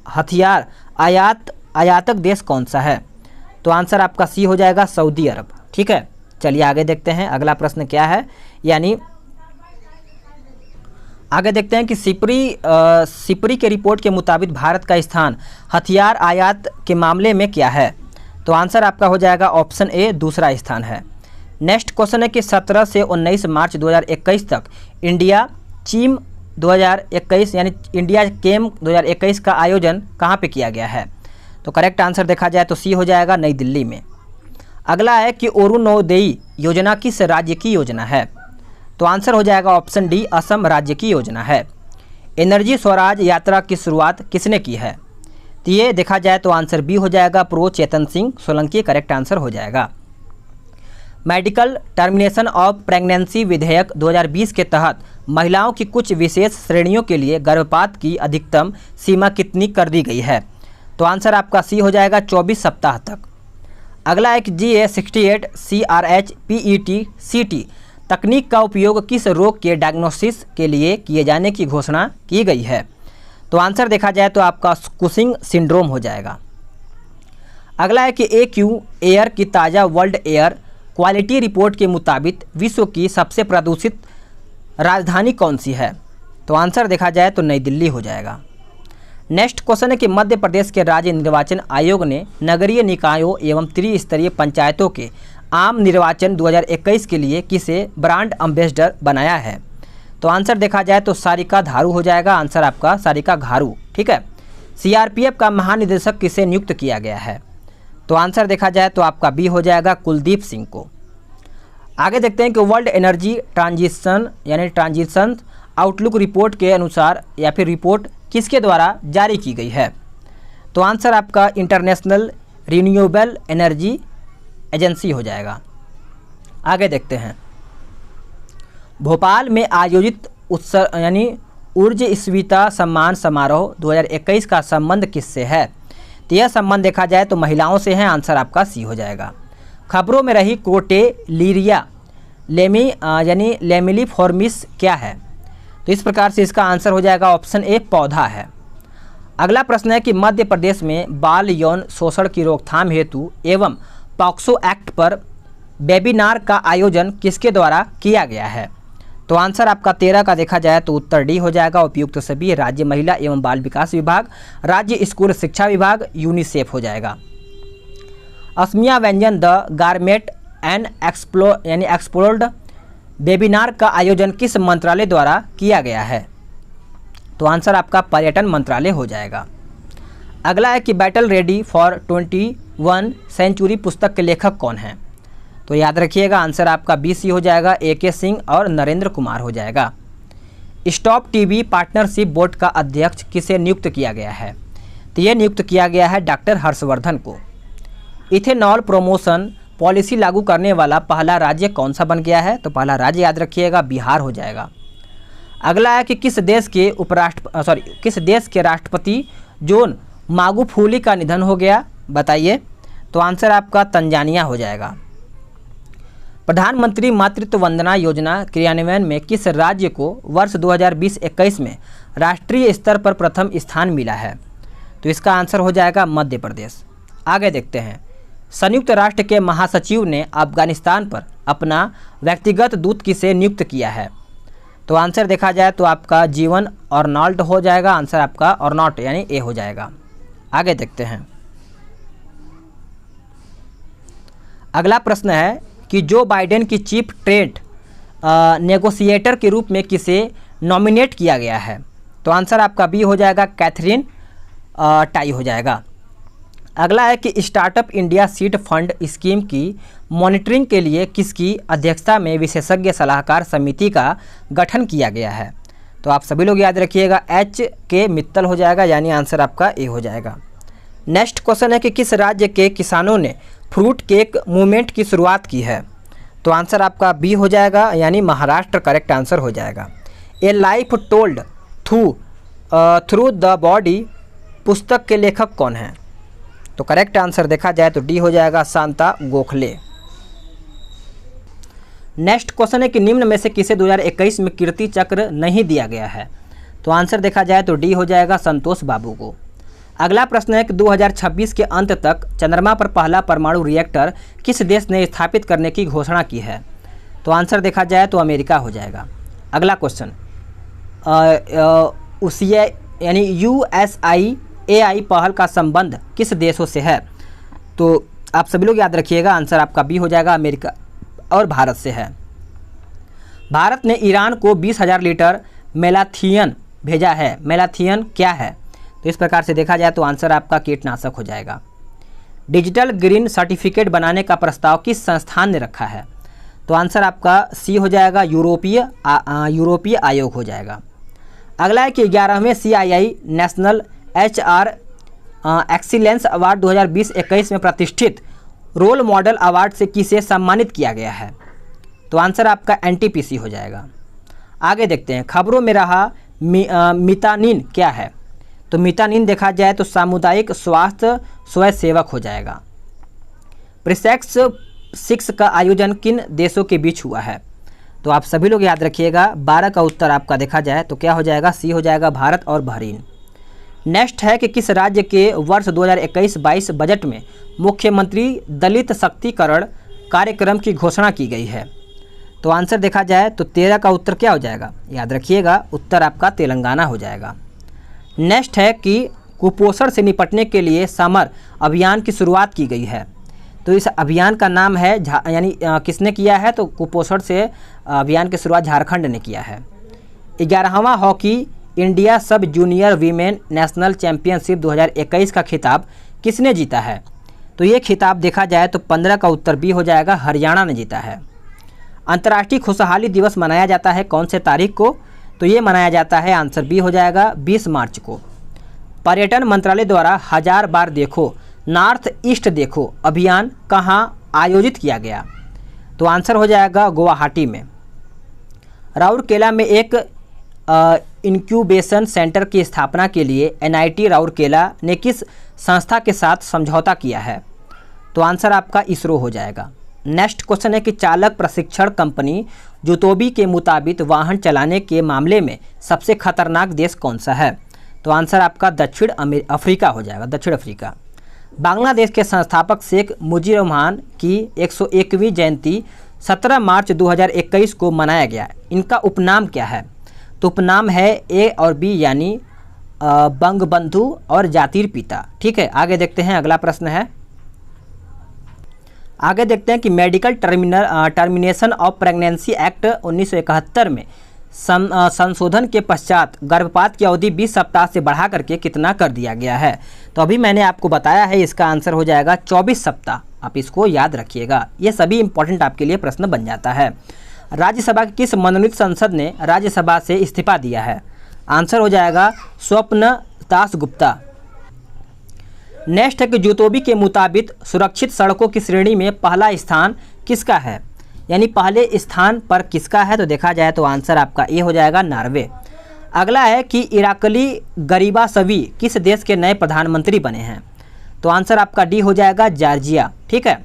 हथियार आयातक देश कौन सा है? तो आंसर आपका सी हो जाएगा, सऊदी अरब। ठीक है, चलिए आगे देखते हैं अगला प्रश्न क्या है। यानी आगे देखते हैं कि सिप्री के रिपोर्ट के मुताबिक भारत का स्थान हथियार आयात के मामले में क्या है? तो आंसर आपका हो जाएगा ऑप्शन ए, दूसरा स्थान है। नेक्स्ट क्वेश्चन है कि 17 से 19 मार्च 2021 तक इंडिया चीम 2021 यानी इंडिया केम 2021 का आयोजन कहाँ पे किया गया है? तो करेक्ट आंसर देखा जाए तो सी हो जाएगा, नई दिल्ली में। अगला है कि अरुणोदय योजना किस राज्य की योजना है? तो आंसर हो जाएगा ऑप्शन डी, असम राज्य की योजना है। एनर्जी स्वराज यात्रा की शुरुआत किसने की है? तो ये देखा जाए तो आंसर बी हो जाएगा, pro Chetan Singh Solanki correct answer हो जाएगा। मेडिकल टर्मिनेशन ऑफ प्रेगनेंसी विधेयक 2020 के तहत महिलाओं की कुछ विशेष श्रेणियों के लिए गर्भपात की अधिकतम सीमा कितनी कर दी गई है? तो आंसर आपका सी हो जाएगा, 24 सप्ताह तक। अगला एक GA68 CRH PET CT तकनीक का उपयोग किस रोग के डायग्नोसिस के लिए किए जाने की घोषणा की गई है? तो आंसर देखा जाए तो आपका कुशिंग सिंड्रोम हो जाएगा। अगला है कि AQ एयर की ताज़ा वर्ल्ड एयर क्वालिटी रिपोर्ट के मुताबिक विश्व की सबसे प्रदूषित राजधानी कौन सी है? तो आंसर देखा जाए तो नई दिल्ली हो जाएगा। नेक्स्ट क्वेश्चन है कि मध्य प्रदेश के राज्य निर्वाचन आयोग ने नगरीय निकायों एवं त्रिस्तरीय पंचायतों के आम निर्वाचन 2021 के लिए किसे ब्रांड एम्बेसडर बनाया है? तो आंसर देखा जाए तो सारिका धारू हो जाएगा, आंसर आपका सारिका घारू। ठीक है, CRPF का महानिदेशक किसे नियुक्त किया गया है? तो आंसर देखा जाए तो आपका बी हो जाएगा, कुलदीप सिंह को। आगे देखते हैं कि world energy transition outlook report के अनुसार या फिर रिपोर्ट किसके द्वारा जारी की गई है? तो आंसर आपका इंटरनेशनल रिन्यूएबल एनर्जी एजेंसी हो जाएगा। आगे देखते हैं भोपाल में आयोजित उत्सव यानी ऊर्जस्विता सम्मान समारोह 2021 का संबंध किससे है? तो यह संबंध देखा जाए तो महिलाओं से है, आंसर आपका सी हो जाएगा। खबरों में रही क्रोटेलिरिया यानी लेमिलिफॉर्मिस क्या है? तो इस प्रकार से इसका आंसर हो जाएगा ऑप्शन ए, पौधा है। अगला प्रश्न है कि मध्य प्रदेश में बाल यौन शोषण की रोकथाम हेतु एवं पॉक्सो एक्ट पर वेबिनार का आयोजन किसके द्वारा किया गया है? तो आंसर आपका 13 का देखा जाए तो उत्तर डी हो जाएगा। उपयुक्त सभी राज्य महिला एवं बाल विकास विभाग, राज्य स्कूल शिक्षा विभाग, यूनिसेफ हो जाएगा। असमिया व्यंजन the gourmet and explored webinar का आयोजन किस मंत्रालय द्वारा किया गया है? तो आंसर आपका पर्यटन मंत्रालय हो जाएगा। अगला है कि बैटल रेडी फॉर 21 सेंचुरी पुस्तक के लेखक कौन हैं? तो याद रखिएगा आंसर आपका BC हो जाएगा, AK सिंह और नरेंद्र कुमार हो जाएगा। स्टॉप टीबी पार्टनरशिप बोर्ड का अध्यक्ष किसे नियुक्त किया गया है? तो ये नियुक्त किया गया है डॉक्टर हर्षवर्धन को। इथेनॉल प्रमोशन पॉलिसी लागू करने वाला पहला राज्य कौन सा बन गया है? तो पहला राज्य याद रखिएगा बिहार हो जाएगा। अगला है कि किस देश के राष्ट्रपति जोन मागुफूली का निधन हो गया? बताइए। तो आंसर आपका तंजानिया हो जाएगा। प्रधानमंत्री मातृत्व वंदना योजना क्रियान्वयन में किस राज्य को वर्ष 2020-21 में राष्ट्रीय स्तर पर प्रथम स्थान मिला है? तो इसका आंसर हो जाएगा मध्य प्रदेश। आगे देखते हैं। संयुक्त राष्ट्र के महासचिव ने अफगानिस्तान पर अपना व्यक्तिगत दूत किसे नियुक्त किया है? तो आंसर देखा जाए तो आपका जीवन अर्नॉल्ट हो जाएगा। आंसर आपका अर्नॉट यानी ए हो जाएगा। आगे देखते हैं। अगला प्रश्न है कि जो बाइडेन की चीफ ट्रेड नेगोशिएटर के रूप में किसे नॉमिनेट किया गया है? तो आंसर आपका बी हो जाएगा, कैथरीन टाई हो जाएगा। अगला है कि startup India seed fund scheme की मॉनिटरिंग के लिए किसकी अध्यक्षता में विशेषज्ञ सलाहकार समिति का गठन किया गया है? तो आप सभी लोग याद रखिएगा HK मित्तल हो जाएगा, यानी आंसर आपका ए हो जाएगा। नेक्स्ट क्वेश्चन है कि किस राज्य के किसानों ने फ्रूट केक मूवमेंट की शुरुआत की है? तो आंसर आपका बी हो जाएगा, यानी महाराष्ट्र करेक्ट आंसर हो जाएगा। ए life told through the body पुस्तक के लेखक कौन हैं? तो करेक्ट आंसर देखा जाए तो डी हो जाएगा, शांता गोखले। नेक्स्ट क्वेश्चन है कि निम्न में से किसे 2021 में कीर्ति चक्र नहीं दिया गया है? तो आंसर देखा जाए तो डी हो जाएगा, संतोष बाबू को। अगला प्रश्न है कि 2026 के अंत तक चंद्रमा पर पहला परमाणु रिएक्टर किस देश ने स्थापित करने की घोषणा की है? तो आंसर देखा जाए तो अमेरिका हो जाएगा। अगला क्वेश्चन यानी USAI पहल का संबंध किस देशों से है? तो आप सभी लोग याद रखिएगा आंसर आपका बी हो जाएगा, अमेरिका और भारत से है। भारत ने ईरान को 20,000 लीटर मेलाथियन भेजा है। मेलाथियन क्या है? तो इस प्रकार से देखा जाए तो आंसर आपका कीटनाशक हो जाएगा। डिजिटल ग्रीन सर्टिफिकेट बनाने का प्रस्ताव किस संस्थान ने रखा है? तो आंसर आपका सी हो जाएगा, यूरोपीय आयोग हो जाएगा। अगला है कि 11वें CII national HR excellence award 2020-21 में प्रतिष्ठित रोल मॉडल अवार्ड से किसे सम्मानित किया गया है? तो आंसर आपका NTPC हो जाएगा। आगे देखते हैं। खबरों में रहा मितानिन क्या है? तो मितानिन देखा जाए तो सामुदायिक स्वास्थ्य स्वयंसेवक हो जाएगा। प्रीसेक्स 6 का आयोजन किन देशों के बीच हुआ है? तो आप सभी लोग याद रखिएगा 12 का उत्तर आपका देखा जाए तो क्या हो जाएगा, सी हो जाएगा, भारत और बहरीन। नेक्स्ट है कि किस राज्य के वर्ष 2021-22 बजट में मुख्यमंत्री दलित शक्तिकरण कार्यक्रम की घोषणा की गई है? तो आंसर देखा जाए तो 13 का उत्तर क्या हो जाएगा, याद रखिएगा उत्तर आपका तेलंगाना हो जाएगा। नेक्स्ट है कि कुपोषण से निपटने के लिए समर अभियान की शुरुआत की गई है। तो इस अभियान का नाम है यानी किसने किया है? तो कुपोषण से अभियान की शुरुआत झारखंड ने किया है। 11वां hockey India sub junior women national championship 2021 का खिताब किसने जीता है? तो ये खिताब देखा जाए तो 15 का उत्तर बी हो जाएगा, हरियाणा ने जीता है। अंतर्राष्ट्रीय खुशहाली दिवस मनाया जाता है कौन से तारीख को? तो ये मनाया जाता है, आंसर बी हो जाएगा, 20 मार्च को। पर्यटन मंत्रालय द्वारा 1000 बार देखो नॉर्थ ईस्ट देखो अभियान कहाँ आयोजित किया गया? तो आंसर हो जाएगा गुवाहाटी में। राउरकेला में एक इंक्यूबेशन सेंटर की स्थापना के लिए NIT राउरकेला ने किस संस्था के साथ समझौता किया है? तो आंसर आपका इसरो हो जाएगा। नेक्स्ट क्वेश्चन है कि चालक प्रशिक्षण कंपनी जोतोबी के मुताबिक वाहन चलाने के मामले में सबसे खतरनाक देश कौन सा है? तो आंसर आपका दक्षिण अफ्रीका हो जाएगा, दक्षिण अफ्रीका। बांग्लादेश के संस्थापक शेख मुजीबुर रहमान की 101वीं जयंती 17 मार्च 2021 को मनाया गया, इनका उपनाम क्या है? तो उपनाम है ए और बी यानी बंगबंधु और जातिर पिता। ठीक है, आगे देखते हैं, अगला प्रश्न है, आगे देखते हैं कि medical termination of pregnancy act 1971 में संशोधन के पश्चात गर्भपात की अवधि 20 सप्ताह से बढ़ा करके कितना कर दिया गया है? तो अभी मैंने आपको बताया है, इसका आंसर हो जाएगा 24 सप्ताह। आप इसको याद रखिएगा, ये सभी इंपॉर्टेंट आपके लिए प्रश्न बन जाता है। राज्यसभा की किस मनोनीत सांसद ने राज्यसभा से इस्तीफा दिया है? आंसर हो जाएगा स्वप्न दास गुप्ता। नेक्स्ट है कि जोतोबी के मुताबिक सुरक्षित सड़कों की श्रेणी में पहला स्थान किसका है, यानी पहले स्थान पर किसका है? तो देखा जाए तो आंसर आपका ए हो जाएगा नॉर्वे। अगला है कि इराकली गरीबाशवी किस देश के नए प्रधानमंत्री बने हैं? तो आंसर आपका डी हो जाएगा जॉर्जिया। ठीक है,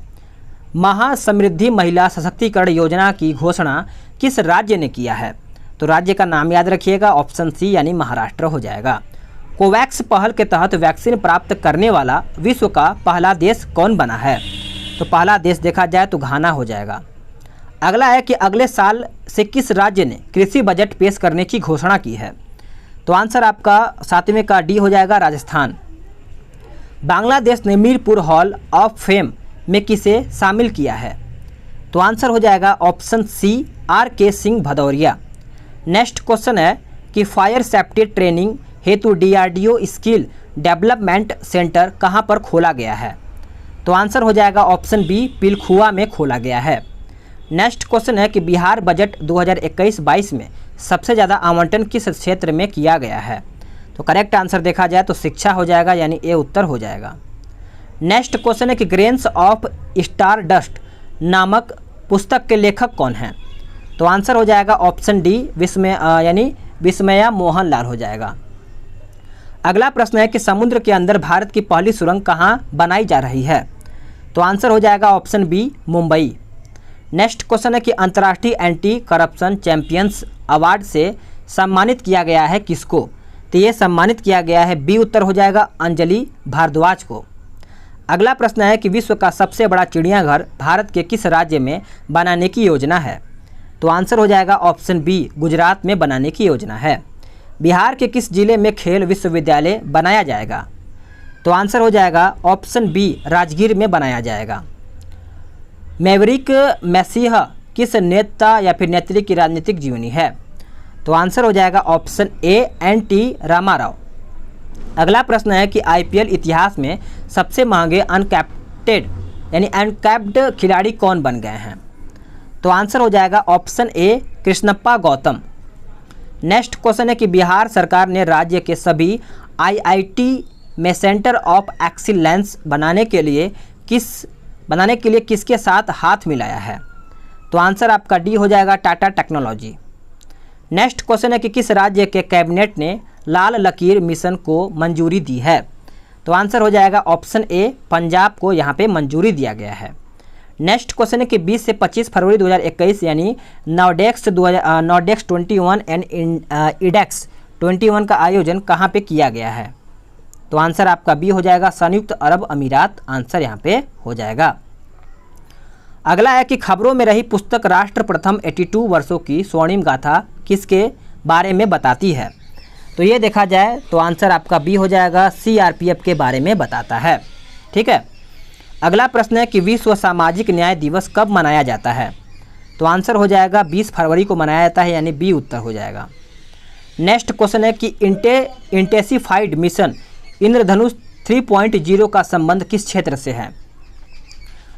महासमृद्धि महिला सशक्तिकरण योजना की घोषणा किस राज्य ने किया है? तो राज्य का नाम याद रखिएगा, ऑप्शन सी यानी महाराष्ट्र हो जाएगा। कोवैक्स पहल के तहत वैक्सीन प्राप्त करने वाला विश्व का पहला देश कौन बना है? तो पहला देश देखा जाए तो घाना हो जाएगा। अगला है कि अगले साल से किस राज्य ने कृषि बजट पेश करने की घोषणा की है? तो आंसर आपका 7वें का डी हो जाएगा राजस्थान। बांग्लादेश ने मीरपुर हॉल ऑफ फेम में किसे शामिल किया है? तो आंसर हो जाएगा option C RK Singh Bhadauria. Next question है कि फायर सेफ्टी ट्रेनिंग हेतु DRDO स्किल डेवलपमेंट सेंटर कहां पर खोला गया है? तो आंसर हो जाएगा ऑप्शन बी पिलखुआ में खोला गया है। नेक्स्ट क्वेश्चन है कि बिहार बजट 2021-22 में सबसे ज़्यादा आवंटन किस क्षेत्र में किया गया है? तो करेक्ट आंसर देखा जाए तो शिक्षा हो जाएगा, यानी ए उत्तर हो जाएगा। नेक्स्ट क्वेश्चन है कि ग्रेन्स ऑफ स्टार डस्ट नामक पुस्तक के लेखक कौन हैं? तो आंसर हो जाएगा ऑप्शन डी यानी विस्मया मोहन लाल हो जाएगा। अगला प्रश्न है कि समुद्र के अंदर भारत की पहली सुरंग कहाँ बनाई जा रही है? तो आंसर हो जाएगा option B Mumbai. Next question है कि अंतर्राष्ट्रीय एंटी करप्शन चैंपियंस अवार्ड से सम्मानित किया गया है किसको? तो ये सम्मानित किया गया है बी उत्तर हो जाएगा अंजलि भारद्वाज को। अगला प्रश्न है कि विश्व का सबसे बड़ा चिड़ियाघर भारत के किस राज्य में बनाने की योजना है? तो आंसर हो जाएगा ऑप्शन बी गुजरात में बनाने की योजना है। बिहार के किस जिले में खेल विश्वविद्यालय बनाया जाएगा? तो आंसर हो जाएगा ऑप्शन बी राजगीर में बनाया जाएगा। मैवरिक मैसीह किस नेता या फिर नेत्री की राजनीतिक जीवनी है? तो आंसर हो जाएगा ऑप्शन ए NT रामाराव। अगला प्रश्न है कि IPL इतिहास में सबसे महंगे अनकैप्ड खिलाड़ी कौन बन गए हैं? तो आंसर हो जाएगा ऑप्शन ए कृष्णप्पा गौतम। नेक्स्ट क्वेश्चन है कि बिहार सरकार ने राज्य के सभी IIT में सेंटर ऑफ एक्सीलेंस बनाने के लिए किसके साथ हाथ मिलाया है? तो आंसर आपका डी हो जाएगा टाटा टेक्नोलॉजी। नेक्स्ट क्वेश्चन है कि किस राज्य के कैबिनेट ने लाल लकीर मिशन को मंजूरी दी है? तो आंसर हो जाएगा ऑप्शन ए पंजाब को यहाँ पे मंजूरी दिया गया है। नेक्स्ट क्वेश्चन है कि 20 से 25 फरवरी 2021 यानी नॉर्डेक्स 21 एंड IDEX 21 का आयोजन कहाँ पे किया गया है? तो आंसर आपका बी हो जाएगा संयुक्त अरब अमीरात, आंसर यहाँ पे हो जाएगा। अगला है कि खबरों में रही पुस्तक राष्ट्र प्रथम 82 वर्षों की स्वर्णिम गाथा किसके बारे में बताती है? तो ये देखा जाए तो आंसर आपका बी हो जाएगा CRPF के बारे में बताता है। ठीक है, अगला प्रश्न है कि विश्व सामाजिक न्याय दिवस कब मनाया जाता है? तो आंसर हो जाएगा 20 फरवरी को मनाया जाता है, यानी बी उत्तर हो जाएगा। नेक्स्ट क्वेश्चन है कि इंटेंसिफाइड मिशन इंद्रधनुष 3.0 का संबंध किस क्षेत्र से है?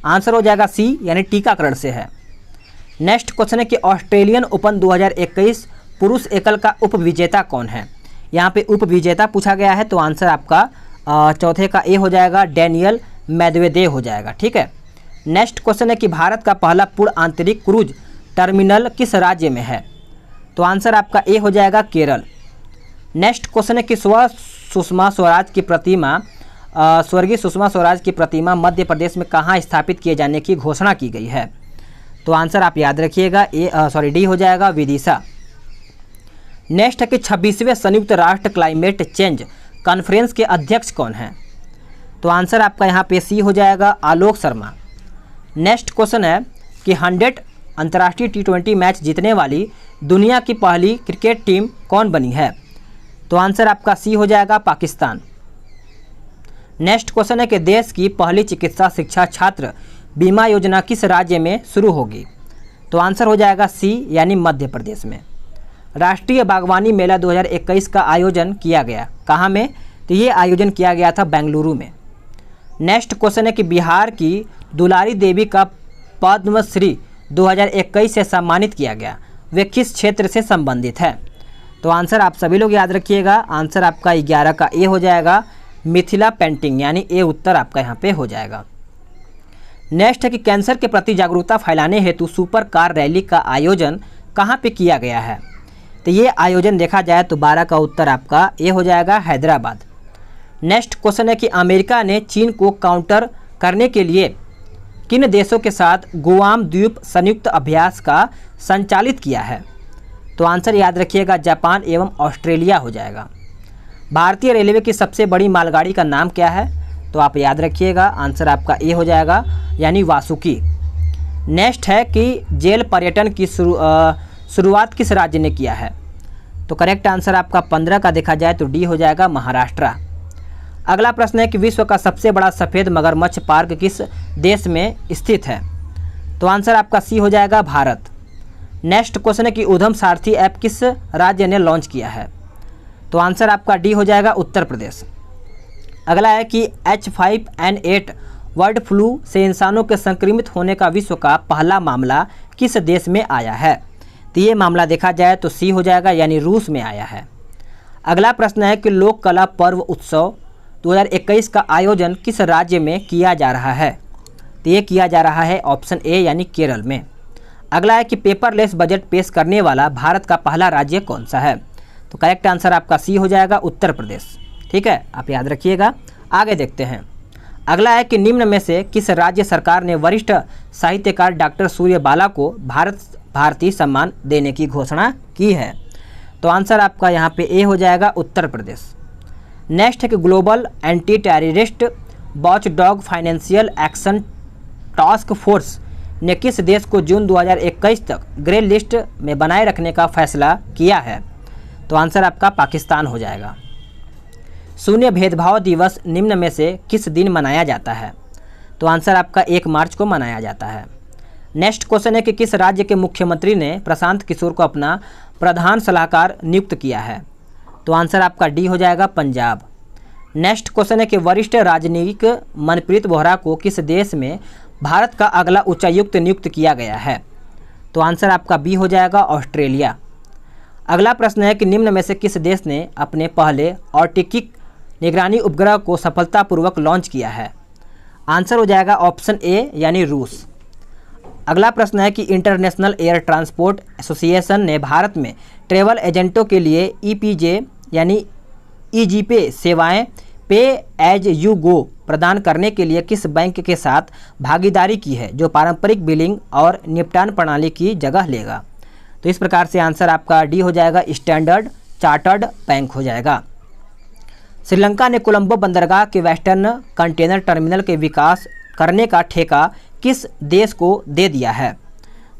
आंसर हो जाएगा सी यानी टीकाकरण से है। नेक्स्ट क्वेश्चन है कि ऑस्ट्रेलियन ओपन 2021 पुरुष एकल का उपविजेता कौन है? यहाँ पे उपविजेता पूछा गया है, तो आंसर आपका चौथे का ए हो जाएगा डैनियल मेदवेदेव हो जाएगा। ठीक है, नेक्स्ट क्वेश्चन है कि भारत का पहला पूर्ण आंतरिक क्रूज टर्मिनल किस राज्य में है? तो आंसर आपका ए हो जाएगा केरल। नेक्स्ट क्वेश्चन है कि स्वर्गीय सुषमा स्वराज की प्रतिमा मध्य प्रदेश में कहाँ स्थापित किए जाने की घोषणा की गई है? तो आंसर आप याद रखिएगा डी हो जाएगा विदिशा। नेक्स्ट है कि 26वें संयुक्त राष्ट्र क्लाइमेट चेंज कॉन्फ्रेंस के अध्यक्ष कौन हैं? तो आंसर आपका यहाँ पे सी हो जाएगा आलोक शर्मा। नेक्स्ट क्वेश्चन है कि अंतर्राष्ट्रीय T20 मैच जीतने वाली दुनिया की पहली क्रिकेट टीम कौन बनी है? तो आंसर आपका सी हो जाएगा पाकिस्तान। नेक्स्ट क्वेश्चन है कि देश की पहली चिकित्सा शिक्षा छात्र बीमा योजना किस राज्य में शुरू होगी? तो आंसर हो जाएगा सी यानी मध्य प्रदेश में। राष्ट्रीय बागवानी मेला 2021 का आयोजन किया गया कहाँ में? तो ये आयोजन किया गया था बेंगलुरु में। नेक्स्ट क्वेश्चन है कि बिहार की दुलारी देवी का पद्मश्री 2021 से सम्मानित किया गया, वे किस क्षेत्र से संबंधित है? तो आंसर आप सभी लोग याद रखिएगा, आंसर आपका 11 का ए हो जाएगा, मिथिला पेंटिंग यानी ए उत्तर आपका यहाँ पे हो जाएगा। नेक्स्ट है कि कैंसर के प्रति जागरूकता फैलाने हेतु सुपर कार रैली का आयोजन कहाँ पे किया गया है? तो ये आयोजन देखा जाए तो 12 का उत्तर आपका ए हो जाएगा, हैदराबाद। नेक्स्ट क्वेश्चन है कि अमेरिका ने चीन को काउंटर करने के लिए किन देशों के साथ गुआम द्वीप संयुक्त अभ्यास का संचालित किया है? तो आंसर याद रखिएगा, जापान एवं ऑस्ट्रेलिया हो जाएगा। भारतीय रेलवे की सबसे बड़ी मालगाड़ी का नाम क्या है? तो आप याद रखिएगा, आंसर आपका ए हो जाएगा यानी वासुकी। नेक्स्ट है कि जेल पर्यटन की शुरुआत किस राज्य ने किया है? तो करेक्ट आंसर आपका 15 का देखा जाए तो डी हो जाएगा, महाराष्ट्र। अगला प्रश्न है कि विश्व का सबसे बड़ा सफ़ेद मगरमच्छ पार्क किस देश में स्थित है? तो आंसर आपका सी हो जाएगा, भारत। नेक्स्ट क्वेश्चन है कि उधम सारथी ऐप किस राज्य ने लॉन्च किया है? तो आंसर आपका डी हो जाएगा, उत्तर प्रदेश। अगला है कि H5N8 बर्ड फ्लू से इंसानों के संक्रमित होने का विश्व का पहला मामला किस देश में आया है? तो ये मामला देखा जाए तो सी हो जाएगा यानी रूस में आया है। अगला प्रश्न है कि लोक कला पर्व उत्सव 2021 का आयोजन किस राज्य में किया जा रहा है? तो ये किया जा रहा है ऑप्शन ए यानी केरल में। अगला है कि पेपरलेस बजट पेश करने वाला भारत का पहला राज्य कौन सा है? तो करेक्ट आंसर आपका सी हो जाएगा, उत्तर प्रदेश। ठीक है, आप याद रखिएगा। आगे देखते हैं। अगला है कि निम्न में से किस राज्य सरकार ने वरिष्ठ साहित्यकार डॉक्टर सूर्यबाला को भारतीय सम्मान देने की घोषणा की है? तो आंसर आपका यहाँ पे ए हो जाएगा, उत्तर प्रदेश। नेक्स्ट है कि global anti terrorist watchdog financial action task force ने किस देश को जून 2021 तक ग्रे लिस्ट में बनाए रखने का फैसला किया है? तो आंसर आपका पाकिस्तान हो जाएगा। शून्य भेदभाव दिवस निम्न में से किस दिन मनाया जाता है? तो आंसर आपका 1 मार्च को मनाया जाता है। नेक्स्ट क्वेश्चन है कि किस राज्य के मुख्यमंत्री ने प्रशांत किशोर को अपना प्रधान सलाहकार नियुक्त किया है? तो आंसर आपका डी हो जाएगा, पंजाब। नेक्स्ट क्वेश्चन है कि वरिष्ठ राजनीतिक मनप्रीत बोहरा को किस देश में भारत का अगला उच्चायुक्त नियुक्त किया गया है? तो आंसर आपका बी हो जाएगा, ऑस्ट्रेलिया। अगला प्रश्न है कि निम्न में से किस देश ने अपने पहले ऑर्टिकिक निगरानी उपग्रह को सफलतापूर्वक लॉन्च किया है? आंसर हो जाएगा ऑप्शन ए यानी रूस। अगला प्रश्न है कि इंटरनेशनल एयर ट्रांसपोर्ट एसोसिएशन ने भारत में ट्रैवल एजेंटों के लिए ईपीजे यानी ईजीपे सेवाएं पे एज यू गो प्रदान करने के लिए किस बैंक के साथ भागीदारी की है जो पारंपरिक बिलिंग और निपटान प्रणाली की जगह लेगा? तो इस प्रकार से आंसर आपका डी हो जाएगा, स्टैंडर्ड चार्टर्ड बैंक हो जाएगा। श्रीलंका ने कोलंबो बंदरगाह के वेस्टर्न कंटेनर टर्मिनल के विकास करने का ठेका किस देश को दे दिया है?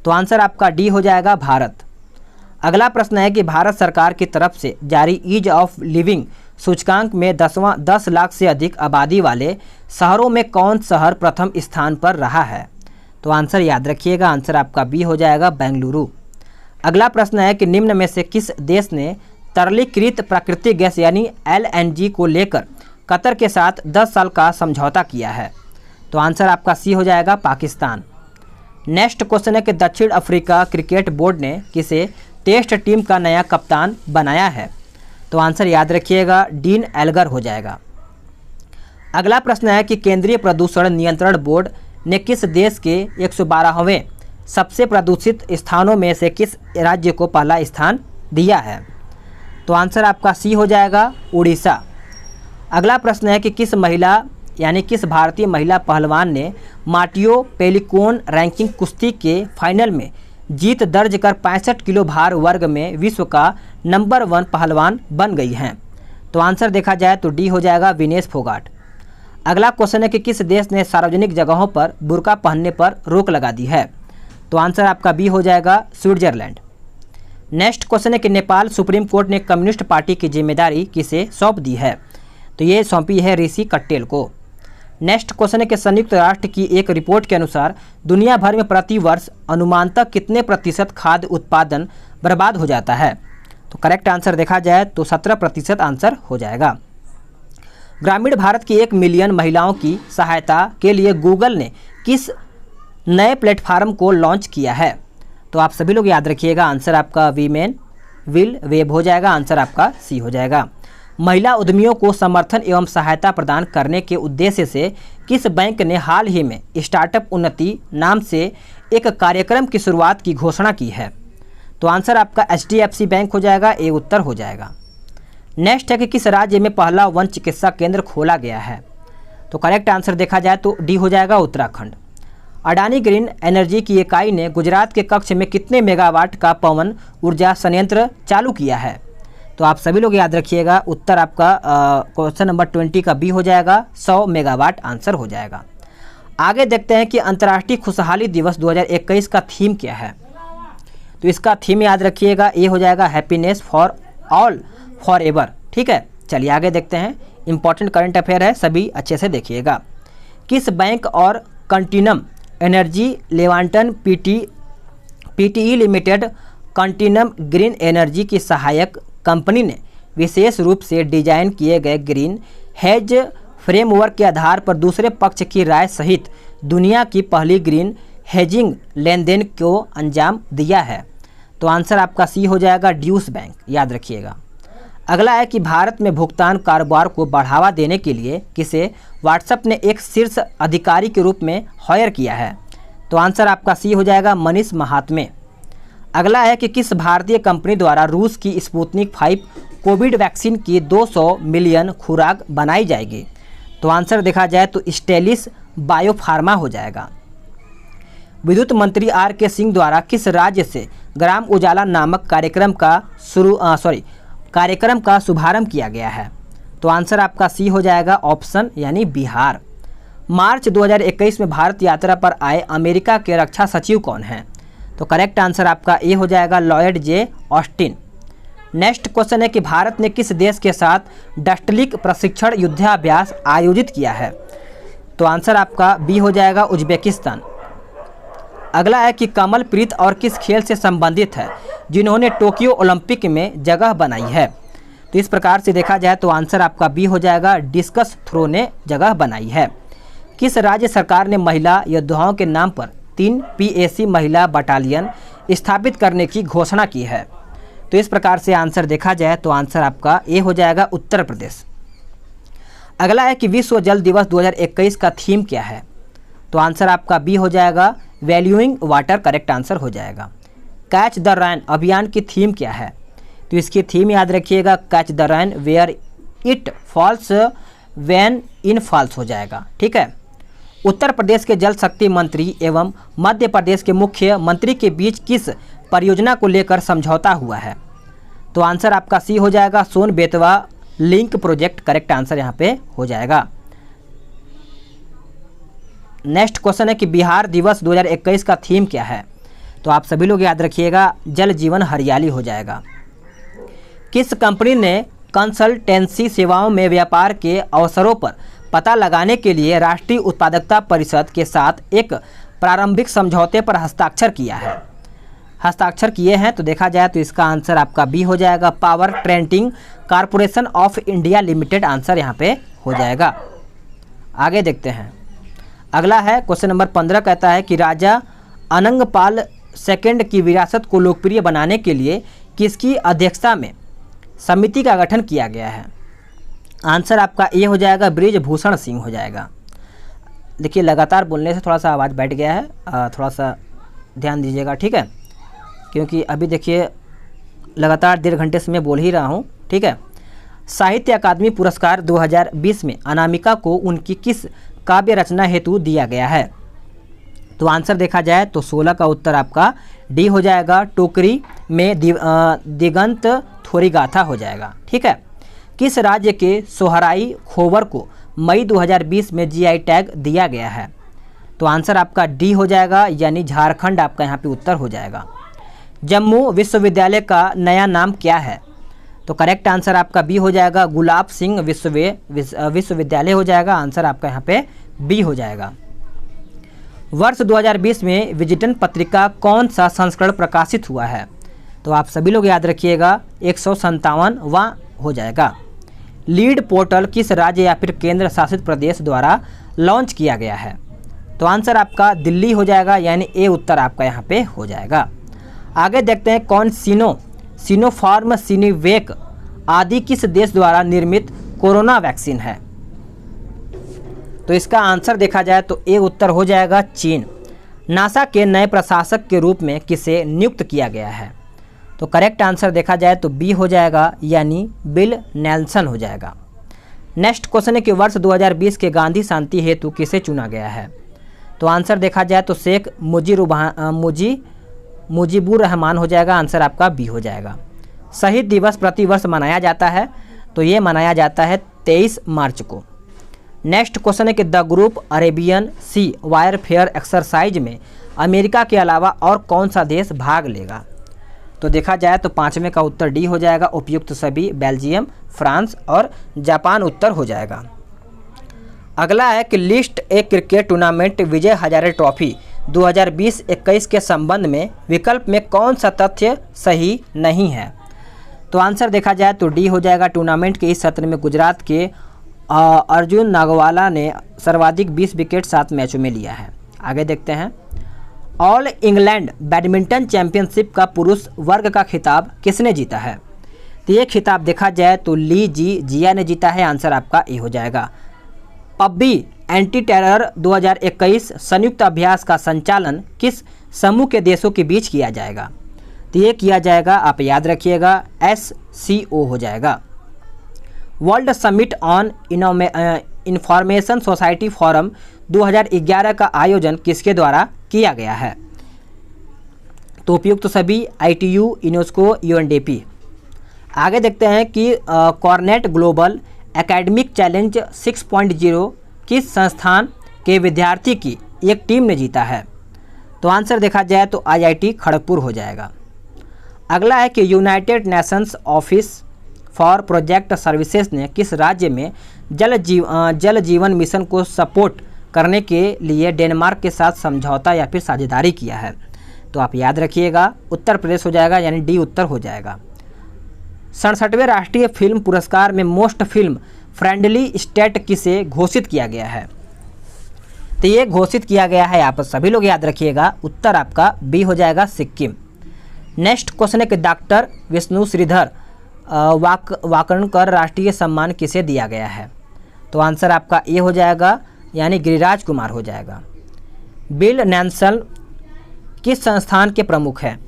तो आंसर आपका डी हो जाएगा, भारत। अगला प्रश्न है कि भारत सरकार की तरफ से जारी ईज ऑफ लिविंग सूचकांक में 10 लाख से अधिक आबादी वाले शहरों में कौन शहर प्रथम स्थान पर रहा है? तो आंसर याद रखिएगा, आंसर आपका बी हो जाएगा, बेंगलुरु। अगला प्रश्न है कि निम्न में से किस देश ने तरलीकृत प्राकृतिक गैस यानी LNG को लेकर कतर के साथ 10 साल का समझौता किया है? तो आंसर आपका सी हो जाएगा, पाकिस्तान। नेक्स्ट क्वेश्चन है कि दक्षिण अफ्रीका क्रिकेट बोर्ड ने किसे टेस्ट टीम का नया कप्तान बनाया है? तो आंसर याद रखिएगा, डीन एल्गर हो जाएगा। अगला प्रश्न है कि केंद्रीय प्रदूषण नियंत्रण बोर्ड ने किस देश के 112वें सबसे प्रदूषित स्थानों में से किस राज्य को पहला स्थान दिया है? तो आंसर आपका सी हो जाएगा, उड़ीसा। अगला प्रश्न है कि किस महिला यानी किस भारतीय महिला पहलवान ने माटियो पेलिकोन रैंकिंग कुश्ती के फाइनल में जीत दर्ज कर 65 किलो भार वर्ग में विश्व का नंबर 1 पहलवान बन गई हैं? तो आंसर देखा जाए तो डी हो जाएगा, विनेश फोगाट। अगला क्वेश्चन है कि किस देश ने सार्वजनिक जगहों पर बुर्का पहनने पर रोक लगा दी है? तो आंसर आपका बी हो जाएगा स्विट्जरलैंड। नेक्स्ट क्वेश्चन है कि नेपाल सुप्रीम कोर्ट ने कम्युनिस्ट पार्टी की जिम्मेदारी किसे सौंप दी है? तो ये सौंपी है ऋषि कट्टेल को। नेक्स्ट क्वेश्चन है कि संयुक्त राष्ट्र की एक रिपोर्ट के अनुसार दुनिया भर में प्रति वर्ष अनुमानतः कितने प्रतिशत खाद्य उत्पादन बर्बाद हो जाता है? तो करेक्ट आंसर देखा जाए तो 17% आंसर हो जाएगा। ग्रामीण भारत की 1 मिलियन महिलाओं की सहायता के लिए गूगल ने किस नए प्लेटफार्म को लॉन्च किया है? तो आप सभी लोग याद रखिएगा, आंसर आपका वीमेन विल वेब हो जाएगा, आंसर आपका सी हो जाएगा। महिला उद्यमियों को समर्थन एवं सहायता प्रदान करने के उद्देश्य से किस बैंक ने हाल ही में स्टार्टअप उन्नति नाम से एक कार्यक्रम की शुरुआत की घोषणा की है? तो आंसर आपका HDFC बैंक हो जाएगा, ए उत्तर हो जाएगा। नेक्स्ट है कि किस राज्य में पहला वन चिकित्सा केंद्र खोला गया है? तो करेक्ट आंसर देखा जाए तो डी हो जाएगा, उत्तराखंड। अडानी ग्रीन एनर्जी की इकाई ने गुजरात के कक्ष में कितने मेगावाट का पवन ऊर्जा संयंत्र चालू किया है? तो आप सभी लोग याद रखिएगा, उत्तर आपका क्वेश्चन नंबर 20 का बी हो जाएगा, 100 मेगावाट आंसर हो जाएगा। आगे देखते हैं कि अंतर्राष्ट्रीय खुशहाली दिवस 2021 का थीम क्या है? तो इसका थीम याद रखिएगा, ये हो जाएगा happiness for all for ever. ठीक है, चलिए आगे देखते हैं। इंपॉर्टेंट करंट अफेयर है, सभी अच्छे से देखिएगा। किस बैंक और Continuum energy Levanton PTE limited Continuum green energy की सहायक कंपनी ने विशेष रूप से डिजाइन किए गए ग्रीन हेज फ्रेमवर्क के आधार पर दूसरे पक्ष की राय सहित दुनिया की पहली ग्रीन हेजिंग लेनदेन को अंजाम दिया है? तो आंसर आपका सी हो जाएगा, ड्यूस बैंक, याद रखिएगा। अगला है कि भारत में भुगतान कारोबार को बढ़ावा देने के लिए किसे व्हाट्सएप ने एक शीर्ष अधिकारी के रूप में हायर किया है? तो आंसर आपका सी हो जाएगा, मनीष महात्मे। अगला है कि किस भारतीय कंपनी द्वारा रूस की स्पुतनिक 5 कोविड वैक्सीन की 200 मिलियन खुराक बनाई जाएगी? तो आंसर देखा जाए तो स्टेलिस बायोफार्मा हो जाएगा। विद्युत मंत्री RK सिंह द्वारा किस राज्य से ग्राम उजाला नामक कार्यक्रम का शुभारंभ किया गया है? तो आंसर आपका सी हो जाएगा, ऑप्शन यानी बिहार। मार्च 2021 में भारत यात्रा पर आए अमेरिका के रक्षा सचिव कौन हैं? तो करेक्ट आंसर आपका ए हो जाएगा, लॉयड जे ऑस्टिन। नेक्स्ट क्वेश्चन है कि भारत ने किस देश के साथ डस्टलिक प्रशिक्षण युद्धाभ्यास आयोजित किया है? तो आंसर आपका बी हो जाएगा, उज्बेकिस्तान। अगला है कि कमलप्रीत और किस खेल से संबंधित है जिन्होंने टोक्यो ओलंपिक में जगह बनाई है? तो इस प्रकार से देखा जाए तो आंसर आपका बी हो जाएगा, डिस्कस थ्रो ने जगह बनाई है। किस राज्य सरकार ने महिला योद्धाओं के नाम पर 3 PAC महिला बटालियन स्थापित करने की घोषणा की है? तो इस प्रकार से आंसर देखा जाए तो आंसर आपका ए हो जाएगा, उत्तर प्रदेश। अगला है कि विश्व जल दिवस 2021 का थीम क्या है? तो आंसर आपका बी हो जाएगा, वैल्यूइंग वाटर, करेक्ट आंसर हो जाएगा। कैच द रैन अभियान की थीम क्या है? तो इसकी थीम याद रखिएगा, catch the rain where it falls when in falls हो जाएगा। ठीक है, उत्तर प्रदेश के जल शक्ति मंत्री एवं मध्य प्रदेश के मुख्यमंत्री के बीच किस परियोजना को लेकर समझौता हुआ है? तो आंसर आपका सी हो जाएगा, Son Betwa link project, correct answer यहाँ पे हो जाएगा। नेक्स्ट क्वेश्चन है कि बिहार दिवस 2021 का थीम क्या है? तो आप सभी लोग याद रखिएगा, जल जीवन हरियाली हो जाएगा। किस कंपनी ने कंसल्टेंसी सेवाओं में व्यापार के अवसरों पर पता लगाने के लिए राष्ट्रीय उत्पादकता परिषद के साथ एक प्रारंभिक समझौते पर हस्ताक्षर किए हैं? तो देखा जाए तो इसका आंसर आपका बी हो जाएगा, power trading corporation of India limited, answer यहाँ पे हो जाएगा। आगे देखते हैं। अगला है क्वेश्चन नंबर 15, कहता है कि राजा अनंगपाल सेकंड की विरासत को लोकप्रिय बनाने के लिए किसकी अध्यक्षता में समिति का गठन किया गया है? आंसर आपका ए हो जाएगा, बृजभूषण सिंह हो जाएगा। देखिए लगातार बोलने से थोड़ा सा आवाज़ बैठ गया है, थोड़ा सा ध्यान दीजिएगा, ठीक है, क्योंकि अभी देखिए लगातार 1.5 घंटे से मैं बोल ही रहा हूँ। ठीक है, साहित्य अकादमी पुरस्कार 2020 में अनामिका को उनकी किस काव्य रचना हेतु दिया गया है? तो आंसर देखा जाए तो 16 का उत्तर आपका डी हो जाएगा, टोकरी में दिगंत थोरी गाथा हो जाएगा। ठीक है, किस राज्य के सोहराई खोबर को मई 2020 में GI टैग दिया गया है? तो आंसर आपका डी हो जाएगा, यानी झारखंड आपका यहाँ पे उत्तर हो जाएगा। जम्मू विश्वविद्यालय का नया नाम क्या है? तो करेक्ट आंसर आपका बी हो जाएगा, गुलाब सिंह विश्वविद्यालय हो जाएगा। आंसर आपका यहाँ पे बी हो जाएगा। वर्ष 2020 में विजिटन पत्रिका कौन सा संस्करण प्रकाशित हुआ है? तो आप सभी लोग याद रखिएगा 157वां हो जाएगा। लीड पोर्टल किस राज्य या फिर केंद्र शासित प्रदेश द्वारा लॉन्च किया गया है? तो आंसर आपका दिल्ली हो जाएगा, यानी ए उत्तर आपका यहाँ पे हो जाएगा। आगे देखते हैं कौन सिनोफार्म, सिनीवेक आदि किस देश द्वारा निर्मित कोरोना वैक्सीन है? तो इसका आंसर देखा जाए तो ए उत्तर हो जाएगा चीन। नासा के नए प्रशासक के रूप में किसे नियुक्त किया गया है? तो करेक्ट आंसर देखा जाए तो बी हो जाएगा, यानी बिल नेल्सन हो जाएगा। नेक्स्ट क्वेश्चन है कि वर्ष 2020 के गांधी शांति हेतु किसे चुना गया है? तो आंसर देखा जाए तो शेख मुजीबुर रहमान हो जाएगा। आंसर आपका बी हो जाएगा। शहीद दिवस प्रतिवर्ष मनाया जाता है, तो ये मनाया जाता है 23 मार्च को। नेक्स्ट क्वेश्चन है कि the group Arabian Sea warfare exercise में अमेरिका के अलावा और कौन सा देश भाग लेगा? तो देखा जाए तो 5वें का उत्तर डी हो जाएगा। उपयुक्त सभी बेल्जियम, फ्रांस और जापान उत्तर हो जाएगा। अगला है कि list A cricket tournament Vijay Hazare trophy 2020-21 के संबंध में विकल्प में कौन सा तथ्य सही नहीं है? तो आंसर देखा जाए तो डी हो जाएगा। टूर्नामेंट के इस सत्र में गुजरात के अर्जुन नागवाला ने सर्वाधिक 20 विकेट 7 मैचों में लिया है। आगे देखते हैं ऑल इंग्लैंड बैडमिंटन चैंपियनशिप का पुरुष वर्ग का खिताब किसने जीता है? तो ये खिताब देखा जाए तो ली जिया ने जीता है। आंसर आपका ए हो जाएगा। पबजी एंटी टेरर 2021 संयुक्त अभ्यास का संचालन किस समूह के देशों के बीच किया जाएगा? तो ये किया जाएगा, आप याद रखिएगा, SCO हो जाएगा। World summit on information society forum 2011 का आयोजन किसके द्वारा किया गया है? तो उपयुक्त सभी ITU, यूनेस्को, UNDP। आगे देखते हैं कि कॉर्नेट ग्लोबल एकेडमिक चैलेंज 6.0 किस संस्थान के विद्यार्थी की एक टीम ने जीता है? तो आंसर देखा जाए तो IIT खड़गपुर हो जाएगा। अगला है कि United Nations office for project services ने किस राज्य में जल जीवन मिशन को सपोर्ट करने के लिए डेनमार्क के साथ समझौता या फिर साझेदारी किया है? तो आप याद रखिएगा उत्तर प्रदेश हो जाएगा, यानी डी उत्तर हो जाएगा। 67वें राष्ट्रीय फिल्म पुरस्कार में मोस्ट फिल्म फ्रेंडली स्टेट किसे घोषित किया गया है? तो ये घोषित किया गया है, आप सभी लोग याद रखिएगा, उत्तर आपका बी हो जाएगा, सिक्किम। नेक्स्ट क्वेश्चन है कि डॉक्टर विष्णु श्रीधर वाकणकर राष्ट्रीय सम्मान किसे दिया गया है? तो आंसर आपका ए हो जाएगा, यानी गिरिराज कुमार हो जाएगा। बिल नेल्सन किस संस्थान के प्रमुख हैं?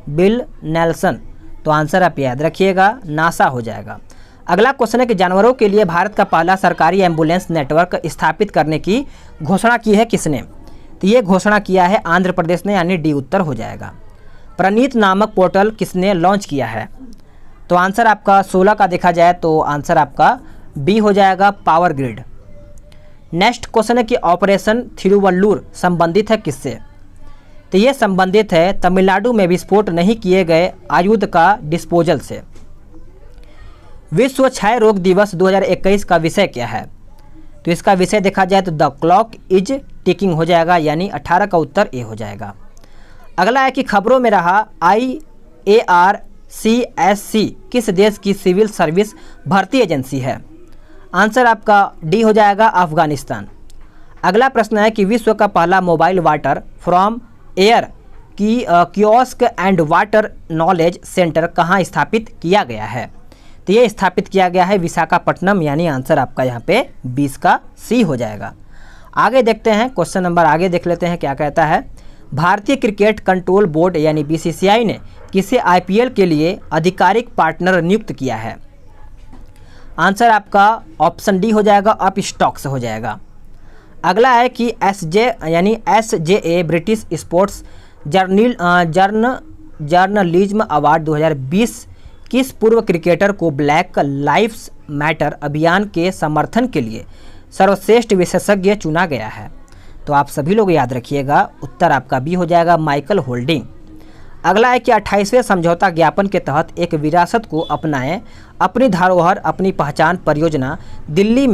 बिल नेल्सन, तो आंसर आप याद रखिएगा, नासा हो जाएगा। अगला क्वेश्चन है कि जानवरों के लिए भारत का पहला सरकारी एम्बुलेंस नेटवर्क स्थापित करने की घोषणा की है किसने? तो ये घोषणा किया है आंध्र प्रदेश ने, यानी डी उत्तर हो जाएगा। प्रणीत नामक पोर्टल किसने लॉन्च किया है? तो आंसर आपका 16 का देखा जाए तो आंसर आपका बी हो जाएगा, पावर ग्रिड। नेक्स्ट क्वेश्चन है कि ऑपरेशन थिरुवल्लुर संबंधित है किससे? तो ये संबंधित है तमिलनाडु में विस्फोट नहीं किए गए आयुध का डिस्पोजल से। विश्व क्षय रोग दिवस 2021 का विषय क्या है? तो इसका विषय देखा जाए तो द क्लॉक इज टिकिंग हो जाएगा, यानी 18 का उत्तर ए हो जाएगा। अगला है कि खबरों में रहा IARCSC किस देश की सिविल सर्विस भर्ती एजेंसी है? आंसर आपका डी हो जाएगा, अफगानिस्तान। अगला प्रश्न है कि विश्व का पहला मोबाइल वाटर फ्रॉम एयर की kiosk and water knowledge centre कहाँ स्थापित किया गया है? तो ये स्थापित किया गया है विशाखापट्टनम, यानी आंसर आपका यहाँ पे 20 का सी हो जाएगा। आगे देखते हैं, क्वेश्चन नंबर आगे देख लेते हैं क्या कहता है। भारतीय क्रिकेट कंट्रोल बोर्ड यानी BCCI ने किसे IPL के लिए आधिकारिक पार्टनर नियुक्त किया है? आंसर आपका ऑप्शन डी हो जाएगा, अप स्टॉक्स हो जाएगा। अगला है कि SJA British sports journalism award 2020 किस पूर्व क्रिकेटर को ब्लैक लाइव्स मैटर अभियान के समर्थन के लिए सर्वश्रेष्ठ विशेषज्ञ चुना गया है? तो आप सभी लोग याद रखिएगा, उत्तर आपका बी हो जाएगा, माइकल होल्डिंग। अगला है कि 28वें समझौता ज्ञापन के तहत एक विरासत को अपनाएं, अपनी धरोहर अपनी पहचान परियोजना दिल्ली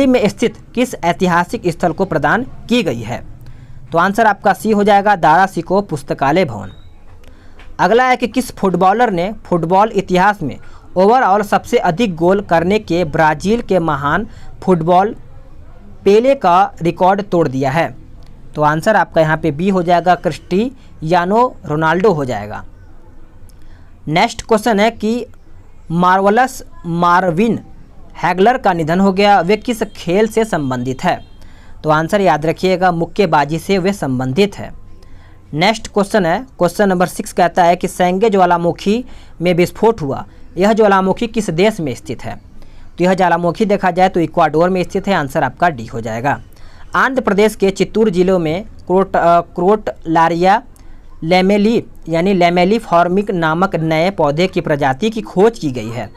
में स्थित किस ऐतिहासिक स्थल को प्रदान की गई है? तो आंसर आपका सी हो जाएगा, दारा सिकोह पुस्तकालय भवन। अगला है कि किस फुटबॉलर ने फुटबॉल इतिहास में ओवरऑल सबसे अधिक गोल करने के ब्राज़ील के महान फुटबॉल पेले का रिकॉर्ड तोड़ दिया है? तो आंसर आपका यहाँ पे बी हो जाएगा, क्रिस्टियानो रोनाल्डो हो जाएगा। नेक्स्ट क्वेश्चन है कि मार्वलस मार्विन हैगलर का निधन हो गया, वे किस खेल से संबंधित है? तो आंसर याद रखिएगा, मुक्केबाजी से वे संबंधित है। नेक्स्ट क्वेश्चन है, क्वेश्चन नंबर 6 कहता है कि सेंगे ज्वालामुखी में विस्फोट हुआ, यह ज्वालामुखी किस देश में स्थित है? तो यह ज्वालामुखी देखा जाए तो इक्वाडोर में स्थित है। आंसर आपका डी हो जाएगा। आंध्र प्रदेश के चित्तूर जिलों में क्रोटलारिया लेमेली यानी लेमेलिफॉर्मिक नामक नए पौधे की प्रजाति की खोज की गई है।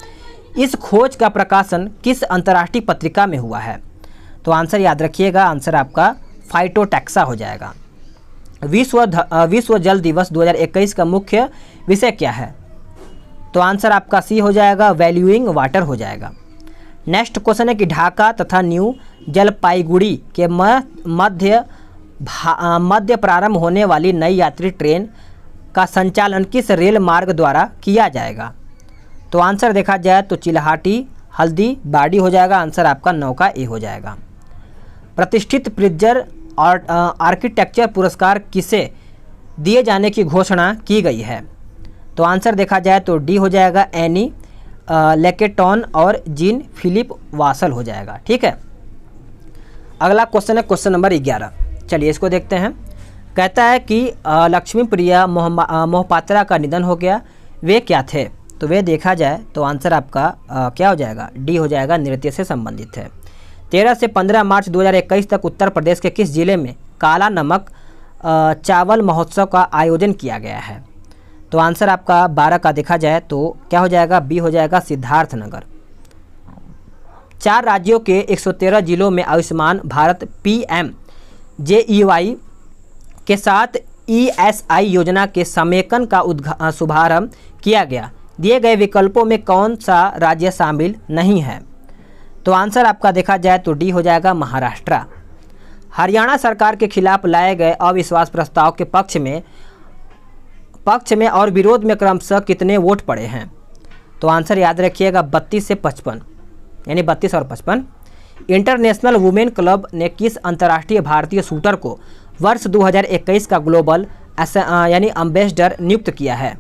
इस खोज का प्रकाशन किस अंतर्राष्ट्रीय पत्रिका में हुआ है? तो आंसर याद रखिएगा, आंसर आपका फाइटोटैक्सा हो जाएगा। विश्व जल दिवस 2021 का मुख्य विषय क्या है? तो आंसर आपका सी हो जाएगा, वैल्यूइंग वाटर हो जाएगा। नेक्स्ट क्वेश्चन है कि ढाका तथा न्यू जलपाईगुड़ी के मध्य प्रारंभ होने वाली नई यात्री ट्रेन का संचालन किस रेल मार्ग द्वारा किया जाएगा? तो आंसर देखा जाए तो चिल्हाटी हल्दीबाड़ी हो जाएगा। आंसर आपका 9 का ए हो जाएगा। प्रतिष्ठित प्रिट्जर आर्किटेक्चर पुरस्कार किसे दिए जाने की घोषणा की गई है? तो आंसर देखा जाए तो डी हो जाएगा, एनी लेकेटॉन और जीन फिलिप वासल हो जाएगा। ठीक है, अगला क्वेश्चन है क्वेश्चन नंबर 11। चलिए इसको देखते हैं। कहता है कि लक्ष्मी प्रिया मोहपात्रा का निधन हो गया, वे क्या थे? तो वे देखा जाए तो आंसर आपका क्या हो जाएगा, डी हो जाएगा, नृत्य से संबंधित है। 13 से 15 मार्च 2021 तक उत्तर प्रदेश के किस जिले में काला नमक चावल महोत्सव का आयोजन किया गया है? तो आंसर आपका 12 का देखा जाए तो क्या हो जाएगा, बी हो जाएगा, सिद्धार्थनगर। 4 राज्यों के 113 जिलों में आयुष्मान भारत PMJEY के साथ ESI योजना के समेकन का शुभारंभ किया गया। दिए गए विकल्पों में कौन सा राज्य शामिल नहीं है? तो आंसर आपका देखा जाए तो डी हो जाएगा, महाराष्ट्र। हरियाणा सरकार के खिलाफ लाए गए अविश्वास प्रस्ताव के पक्ष में और विरोध में क्रमशः कितने वोट पड़े हैं? तो आंसर याद रखिएगा, 32 से 55 यानी 32 और 55। इंटरनेशनल वुमेन क्लब ने किस अंतर्राष्ट्रीय भारतीय शूटर को वर्ष 2021 का ग्लोबल यानी एम्बेसडर नियुक्त किया है?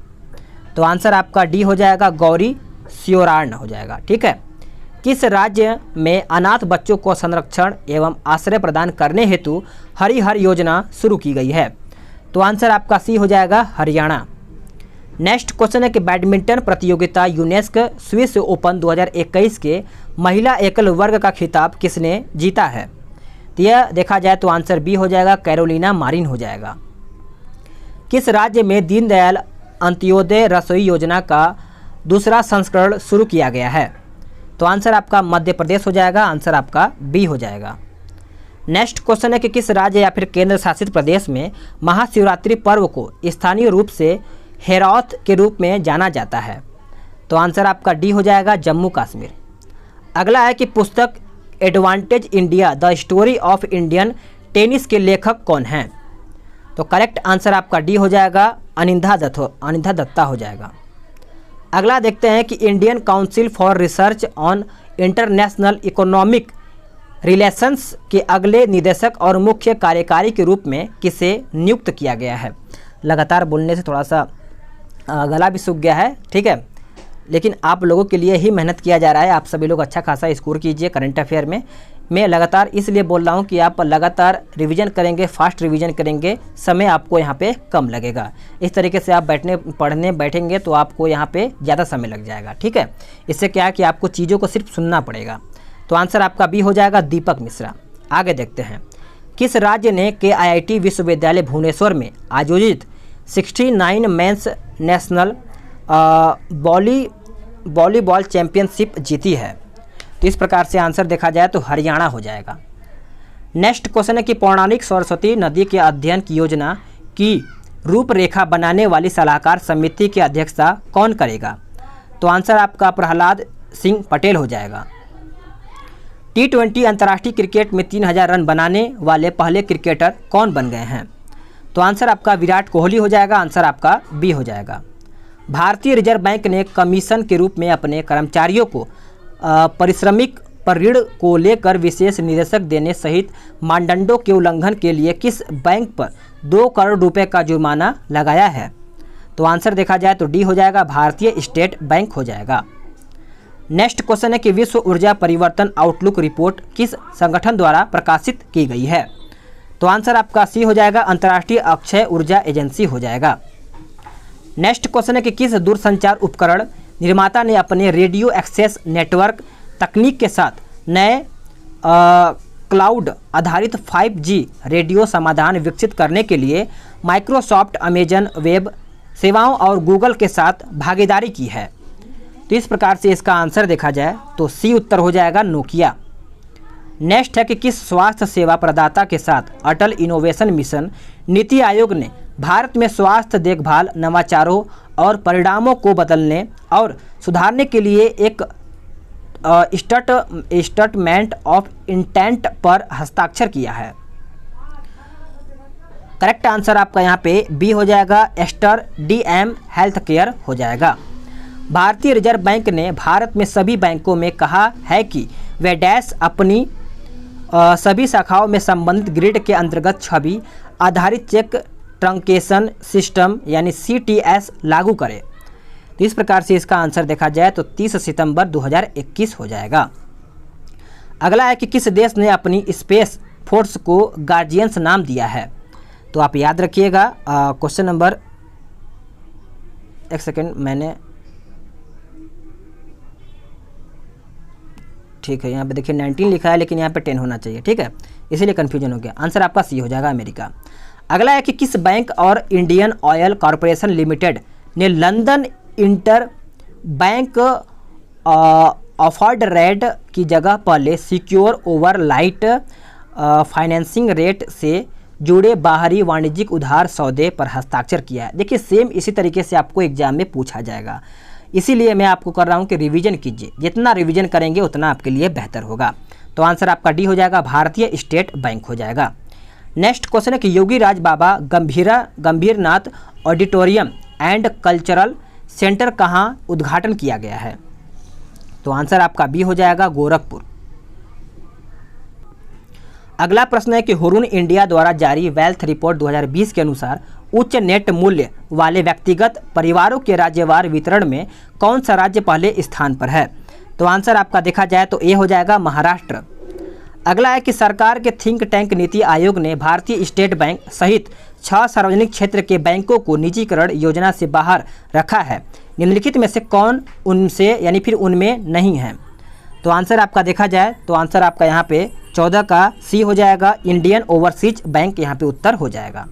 तो आंसर आपका डी हो जाएगा, गौरी सियोरान हो जाएगा। ठीक है, किस राज्य में अनाथ बच्चों को संरक्षण एवं आश्रय प्रदान करने हेतु हरिहर योजना शुरू की गई है? तो आंसर आपका सी हो जाएगा, हरियाणा। नेक्स्ट क्वेश्चन है कि बैडमिंटन प्रतियोगिता यूनेस्को स्विस ओपन 2021 के महिला एकल वर्ग का खिताब किसने जीता है? तो यह देखा जाए तो आंसर बी हो जाएगा, कैरोलिना मारिन हो जाएगा। किस राज्य में दीनदयाल अंत्योदय रसोई योजना का दूसरा संस्करण शुरू किया गया है? तो आंसर आपका मध्य प्रदेश हो जाएगा। आंसर आपका बी हो जाएगा। नेक्स्ट क्वेश्चन है कि किस राज्य या फिर केंद्र शासित प्रदेश में महाशिवरात्रि पर्व को स्थानीय रूप से हेरौथ के रूप में जाना जाता है? तो आंसर आपका डी हो जाएगा, जम्मू कश्मीर। अगला है कि पुस्तक advantage India the story of Indian tennis के लेखक कौन हैं? तो करेक्ट आंसर आपका डी हो जाएगा, अनिंदा दत्ता हो जाएगा। अगला देखते हैं कि Indian council for research on international economic relations के अगले निदेशक और मुख्य कार्यकारी के रूप में किसे नियुक्त किया गया है? लगातार बोलने से थोड़ा सा गला भी सूख गया है। ठीक है, लेकिन आप लोगों के लिए ही मेहनत किया जा रहा है। आप सभी लोग अच्छा खासा स्कोर कीजिए करंट अफेयर में। मैं लगातार इसलिए बोल रहा हूँ कि आप लगातार रिवीजन करेंगे, फास्ट रिवीजन करेंगे, समय आपको यहाँ पे कम लगेगा। इस तरीके से आप पढ़ने बैठेंगे तो आपको यहाँ पे ज़्यादा समय लग जाएगा। ठीक है, इससे क्या है कि आपको चीज़ों को सिर्फ सुनना पड़ेगा। तो आंसर आपका बी हो जाएगा, दीपक मिश्रा। आगे देखते हैं, किस राज्य ने KIIT विश्वविद्यालय भुवनेश्वर में आयोजित 69 मेंस नेशनल वॉलीबॉल चैंपियनशिप जीती है? तो इस प्रकार से आंसर देखा जाए तो हरियाणा हो जाएगा। नेक्स्ट क्वेश्चन है कि पौराणिक सरस्वती नदी के अध्ययन की योजना की रूपरेखा बनाने वाली सलाहकार समिति की अध्यक्षता कौन करेगा? तो आंसर आपका प्रहलाद सिंह पटेल हो जाएगा। T20 अंतर्राष्ट्रीय क्रिकेट में 3000 रन बनाने वाले पहले क्रिकेटर कौन बन गए हैं? तो आंसर आपका विराट कोहली हो जाएगा। आंसर आपका बी हो जाएगा। भारतीय रिजर्व बैंक ने कमीशन के रूप में अपने कर्मचारियों को पारिश्रमिक पर ऋण को लेकर विशेष निर्देशक देने सहित मानदंडों के उल्लंघन के लिए किस बैंक पर 2 करोड़ रुपए का जुर्माना लगाया है? तो आंसर देखा जाए तो डी हो जाएगा, भारतीय स्टेट बैंक हो जाएगा। नेक्स्ट क्वेश्चन है कि विश्व ऊर्जा परिवर्तन आउटलुक रिपोर्ट किस संगठन द्वारा प्रकाशित की गई है? तो आंसर आपका सी हो जाएगा, अंतर्राष्ट्रीय अक्षय ऊर्जा एजेंसी हो जाएगा। नेक्स्ट क्वेश्चन है कि किस दूरसंचार उपकरण निर्माता ने अपने रेडियो एक्सेस नेटवर्क तकनीक के साथ नए क्लाउड आधारित 5G रेडियो समाधान विकसित करने के लिए माइक्रोसॉफ्ट अमेजन वेब सेवाओं और गूगल के साथ भागीदारी की है? तो इस प्रकार से इसका आंसर देखा जाए तो सी उत्तर हो जाएगा, नोकिया। नेक्स्ट है कि किस स्वास्थ्य सेवा प्रदाता के साथ अटल इनोवेशन मिशन नीति आयोग ने भारत में स्वास्थ्य देखभाल नवाचारों और परिणामों को बदलने और सुधारने के लिए एक स्टेटमेंट ऑफ इंटेंट पर हस्ताक्षर किया है? करेक्ट आंसर आपका यहाँ पे बी हो जाएगा, एस्टर DM हेल्थ केयर हो जाएगा। भारतीय रिजर्व बैंक ने भारत में सभी बैंकों में कहा है कि वे डैश अपनी सभी शाखाओं में संबंधित ग्रिड के अंतर्गत छवि आधारित चेक ट्रंकेशन सिस्टम यानी CTS लागू करें। तो इस प्रकार से इसका आंसर देखा जाए तो 30 सितंबर 2021 हो जाएगा। अगला है कि किस देश ने अपनी स्पेस फोर्स को गार्जियंस नाम दिया है? तो आप याद रखिएगा क्वेश्चन नंबर, एक सेकेंड, मैंने ठीक है यहाँ पे देखिए 19 लिखा है लेकिन यहाँ पे 10 होना चाहिए, ठीक है, इसीलिए कन्फ्यूजन हो गया। आंसर आपका सी हो जाएगा, अमेरिका। अगला है कि किस बैंक और इंडियन ऑयल कॉरपोरेशन लिमिटेड ने London inter bank offered rate की जगह पहले सिक्योर ओवरलाइट फाइनेंसिंग रेट से जुड़े बाहरी वाणिज्यिक उधार सौदे पर हस्ताक्षर किया है? देखिए सेम इसी तरीके से आपको एग्जाम में पूछा जाएगा, इसीलिए मैं आपको कर रहा हूं कि रिवीजन कीजिए। जितना रिवीजन करेंगे उतना आपके लिए बेहतर होगा। तो आंसर आपका डी हो जाएगा, भारतीय स्टेट बैंक हो जाएगा। नेक्स्ट क्वेश्चन है कि Yogi Raj Baba Gambhirnath auditorium and cultural centre कहाँ उद्घाटन किया गया है? तो आंसर आपका बी हो जाएगा, गोरखपुर। अगला प्रश्न है कि हुरुन इंडिया द्वारा जारी वेल्थ रिपोर्ट 2020 के अनुसार उच्च नेट मूल्य वाले व्यक्तिगत परिवारों के राज्यवार वितरण में कौन सा राज्य पहले स्थान पर है? तो आंसर आपका देखा जाए तो ए हो जाएगा, महाराष्ट्र। अगला है कि सरकार के थिंक टैंक नीति आयोग ने भारतीय स्टेट बैंक सहित 6 सार्वजनिक क्षेत्र के बैंकों को निजीकरण योजना से बाहर रखा है। निम्नलिखित में से कौन उनसे यानी फिर उनमें नहीं है? तो आंसर आपका देखा जाए तो आंसर आपका यहाँ पे 14 का सी हो जाएगा, इंडियन ओवरसीज बैंक यहाँ पे उत्तर हो जाएगा।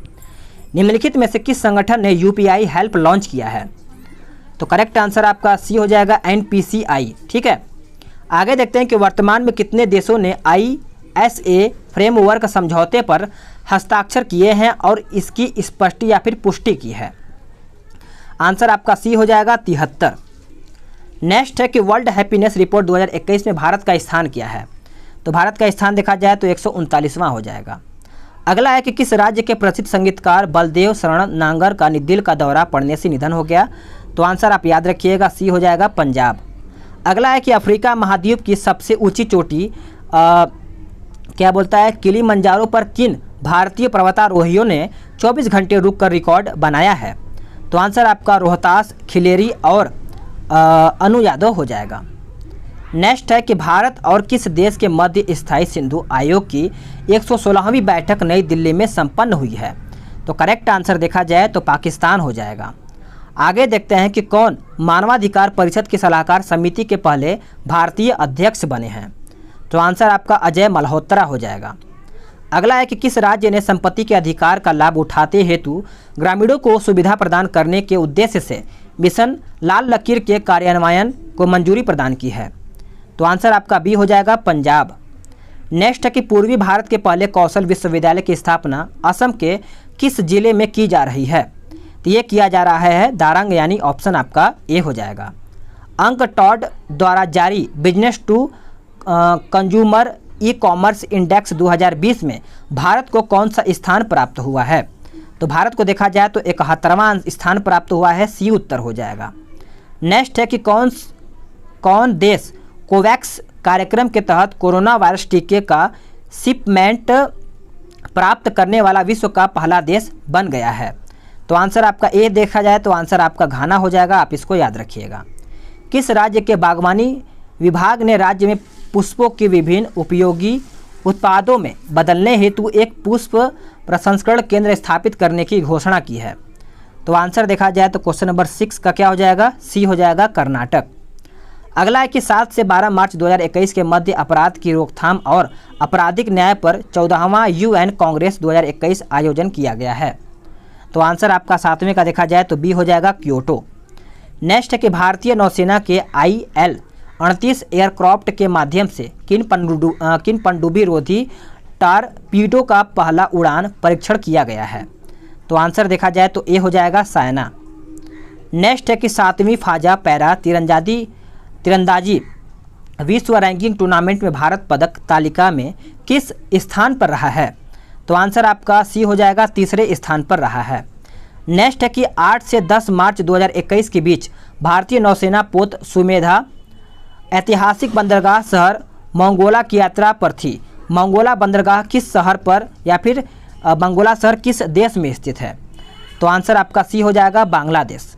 निम्नलिखित में से किस संगठन ने UPI हेल्प लॉन्च किया है? तो करेक्ट आंसर आपका सी हो जाएगा, NPCI, ठीक है। आगे देखते हैं कि वर्तमान में कितने देशों ने ISA फ्रेमवर्क समझौते पर हस्ताक्षर किए हैं और इसकी स्पष्टि या फिर पुष्टि की है? आंसर आपका सी हो जाएगा, 73। नेक्स्ट है कि वर्ल्ड हैप्पीनेस रिपोर्ट 2021 में भारत का स्थान क्या है? तो भारत का स्थान देखा जाए तो 139वां हो जाएगा। अगला है कि किस राज्य के प्रसिद्ध संगीतकार बलदेव शरण नांगर का दिल का दौरा पड़ने से निधन हो गया? तो आंसर आप याद रखिएगा, सी हो जाएगा, पंजाब। अगला है कि अफ्रीका महाद्वीप की सबसे ऊंची चोटी क्या बोलता है, किलिमंजारो पर किन भारतीय पर्वतारोहियों ने 24 घंटे रुककर रिकॉर्ड बनाया है? तो आंसर आपका रोहतास, खिलेरी और अनु यादव हो जाएगा। नेक्स्ट है कि भारत और किस देश के मध्य स्थायी सिंधु आयोग की 116वीं बैठक नई दिल्ली में संपन्न हुई है? तो करेक्ट आंसर देखा जाए तो पाकिस्तान हो जाएगा। आगे देखते हैं कि कौन मानवाधिकार परिषद की सलाहकार समिति के पहले भारतीय अध्यक्ष बने हैं? तो आंसर आपका अजय मल्होत्रा हो जाएगा। अगला है कि किस राज्य ने संपत्ति के अधिकार का लाभ उठाते हेतु ग्रामीणों को सुविधा प्रदान करने के उद्देश्य से मिशन लाल लकीर के कार्यान्वयन को मंजूरी प्रदान की है? तो आंसर आपका बी हो जाएगा, पंजाब। नेक्स्ट है कि पूर्वी भारत के पहले कौशल विश्वविद्यालय की स्थापना असम के किस जिले में की जा रही है? तो ये किया जा रहा है दारंग, यानी ऑप्शन आपका ए हो जाएगा। अंक टॉड द्वारा जारी business to consumer e commerce index 2020 में भारत को कौन सा स्थान प्राप्त हुआ है? तो भारत को देखा जाए तो 71वां स्थान प्राप्त हुआ है, सी उत्तर हो जाएगा। नेक्स्ट है कि कौन देश कोवैक्स कार्यक्रम के तहत कोरोना वायरस टीके का शिपमेंट प्राप्त करने वाला विश्व का पहला देश बन गया है? तो आंसर आपका ए देखा जाए तो आंसर आपका घाना हो जाएगा, आप इसको याद रखिएगा। किस राज्य के बागवानी विभाग ने राज्य में पुष्पों के विभिन्न उपयोगी उत्पादों में बदलने हेतु एक पुष्प प्रसंस्करण केंद्र स्थापित करने की घोषणा की है? तो आंसर देखा जाए तो क्वेश्चन नंबर 6 का क्या हो जाएगा? सी हो जाएगा, कर्नाटक। अगला है कि 7 से 12 मार्च 2021 के मध्य अपराध की रोकथाम और आपराधिक न्याय पर 14वां UN कांग्रेस 2021 आयोजन किया गया है? तो आंसर आपका 7वें का देखा जाए तो बी हो जाएगा, क्योटो। नेक्स्ट है कि भारतीय नौसेना के IL-38 एयरक्राफ्ट के माध्यम से किन पनडुब्बी रोधी टारपीडो का पहला उड़ान परीक्षण किया गया है? तो आंसर देखा जाए तो ए हो जाएगा, सायना। नेक्स्ट है कि 7वीं फाजा पैरा तीरंदाजी विश्व रैंकिंग टूर्नामेंट में भारत पदक तालिका में किस स्थान पर रहा है? तो आंसर आपका सी हो जाएगा, तीसरे स्थान पर रहा है। नेक्स्ट है कि 8 से 10 मार्च 2021 के बीच भारतीय नौसेना पोत सुमेधा ऐतिहासिक बंदरगाह शहर मंगोला की यात्रा पर थी। मंगोला बंदरगाह किस शहर पर या फिर मंगोला शहर किस देश में स्थित है? तो आंसर आपका सी हो जाएगा, बांग्लादेश।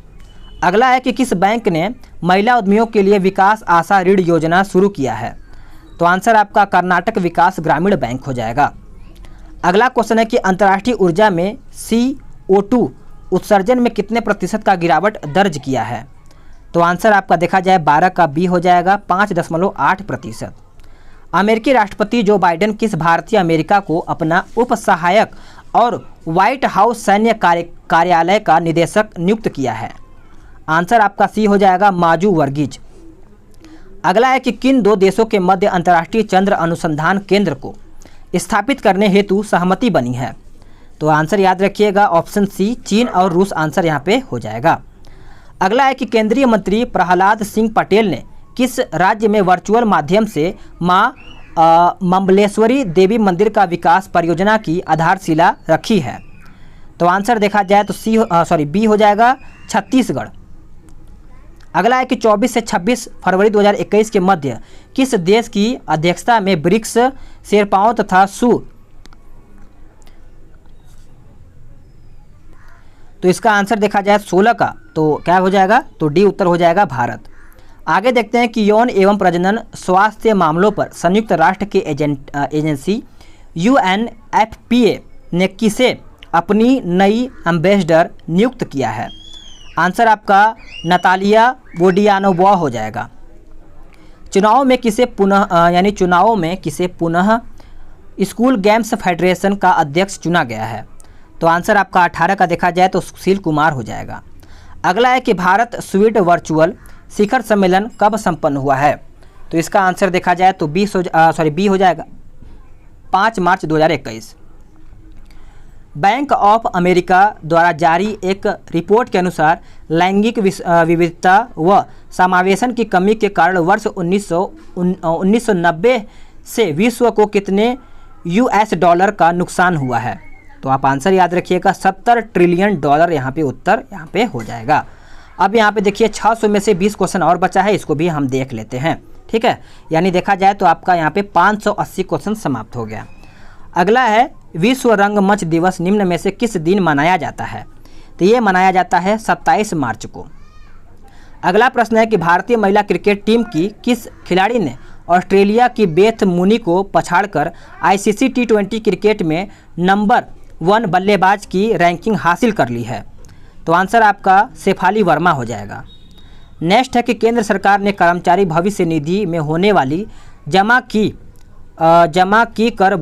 अगला है कि किस बैंक ने महिला उद्यमियों के लिए विकास आशा ऋण योजना शुरू किया है? तो आंसर आपका कर्नाटक विकास ग्रामीण बैंक हो जाएगा। अगला क्वेश्चन है कि अंतर्राष्ट्रीय ऊर्जा में CO2 उत्सर्जन में कितने प्रतिशत का गिरावट दर्ज किया है? तो आंसर आपका देखा जाए 12 का बी हो जाएगा, 5.8%। अमेरिकी राष्ट्रपति जो बाइडेन किस भारतीय अमेरिका को अपना उप सहायक और व्हाइट हाउस सैन्य कार्यालय का निदेशक नियुक्त किया है? आंसर आपका सी हो जाएगा, माजू वर्गीज। अगला है कि किन दो देशों के मध्य अंतर्राष्ट्रीय चंद्र अनुसंधान केंद्र को स्थापित करने हेतु सहमति बनी है? तो आंसर याद रखिएगा, ऑप्शन सी, चीन और रूस आंसर यहाँ पे हो जाएगा। अगला है कि केंद्रीय मंत्री प्रहलाद सिंह पटेल ने किस राज्य में वर्चुअल माध्यम से मां ममलेश्वरी देवी मंदिर का विकास परियोजना की आधारशिला रखी है? तो आंसर देखा जाए तो बी हो जाएगा, छत्तीसगढ़। अगला है कि 24 से 26 फरवरी 2021 के मध्य किस देश की अध्यक्षता में ब्रिक्स शेरपाओं तथा तो इसका आंसर देखा जाए 16 का तो क्या हो जाएगा? तो डी उत्तर हो जाएगा, भारत। आगे देखते हैं कि यौन एवं प्रजनन स्वास्थ्य मामलों पर संयुक्त राष्ट्र की एजेंसी UNFPA ने किसे अपनी नई एम्बेसडर नियुक्त किया है? आंसर आपका नतालिया बोडियानोवा हो जाएगा। चुनाव में किसे पुनः स्कूल गेम्स फेडरेशन का अध्यक्ष चुना गया है? तो आंसर आपका 18 का देखा जाए तो सुशील कुमार हो जाएगा। अगला है कि भारत स्वीड वर्चुअल शिखर सम्मेलन कब संपन्न हुआ है? तो इसका आंसर देखा जाए तो बी हो जाएगा, 5 मार्च 2021। बैंक ऑफ अमेरिका द्वारा जारी एक रिपोर्ट के अनुसार लैंगिक विविधता व समावेशन की कमी के कारण वर्ष 1990 से विश्व को कितने $US का नुकसान हुआ है? तो आप आंसर याद रखिएगा, $70 ट्रिलियन यहाँ पे उत्तर यहाँ पे हो जाएगा। अब यहाँ पे देखिए 600 में से 20 क्वेश्चन और बचा है, इसको भी हम देख लेते हैं, ठीक है। यानी देखा जाए तो आपका यहाँ पे 580 क्वेश्चन समाप्त हो गया। अगला है विश्व रंगमंच दिवस निम्न में से किस दिन मनाया जाता है? तो ये मनाया जाता है 27 मार्च को। अगला प्रश्न है कि भारतीय महिला क्रिकेट टीम की किस खिलाड़ी ने ऑस्ट्रेलिया की बेथ मूनी को पछाड़कर ICC T20 क्रिकेट में नंबर 1 बल्लेबाज की रैंकिंग हासिल कर ली है? तो आंसर आपका शेफाली वर्मा हो जाएगा। नेक्स्ट है कि केंद्र सरकार ने कर्मचारी भविष्य निधि में होने वाली जमा की कर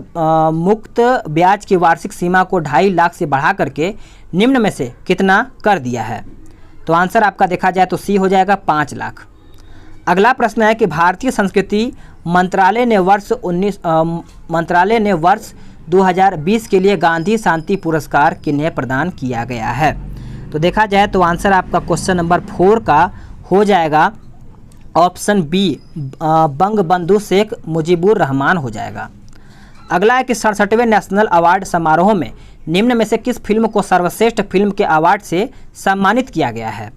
मुक्त ब्याज की वार्षिक सीमा को 2.5 लाख से बढ़ा करके निम्न में से कितना कर दिया है? तो आंसर आपका देखा जाए तो सी हो जाएगा, 5 लाख। अगला प्रश्न है कि भारतीय संस्कृति मंत्रालय ने वर्ष 2020 के लिए गांधी शांति पुरस्कार किन्हें प्रदान किया गया है? तो देखा जाए तो आंसर आपका क्वेश्चन नंबर 4 का हो जाएगा ऑप्शन बी, बंगबंधु शेख मुजीबुर रहमान हो जाएगा। अगला है कि 67वें नेशनल अवार्ड समारोह में निम्न में से किस फिल्म को सर्वश्रेष्ठ फिल्म के अवार्ड से सम्मानित किया गया है?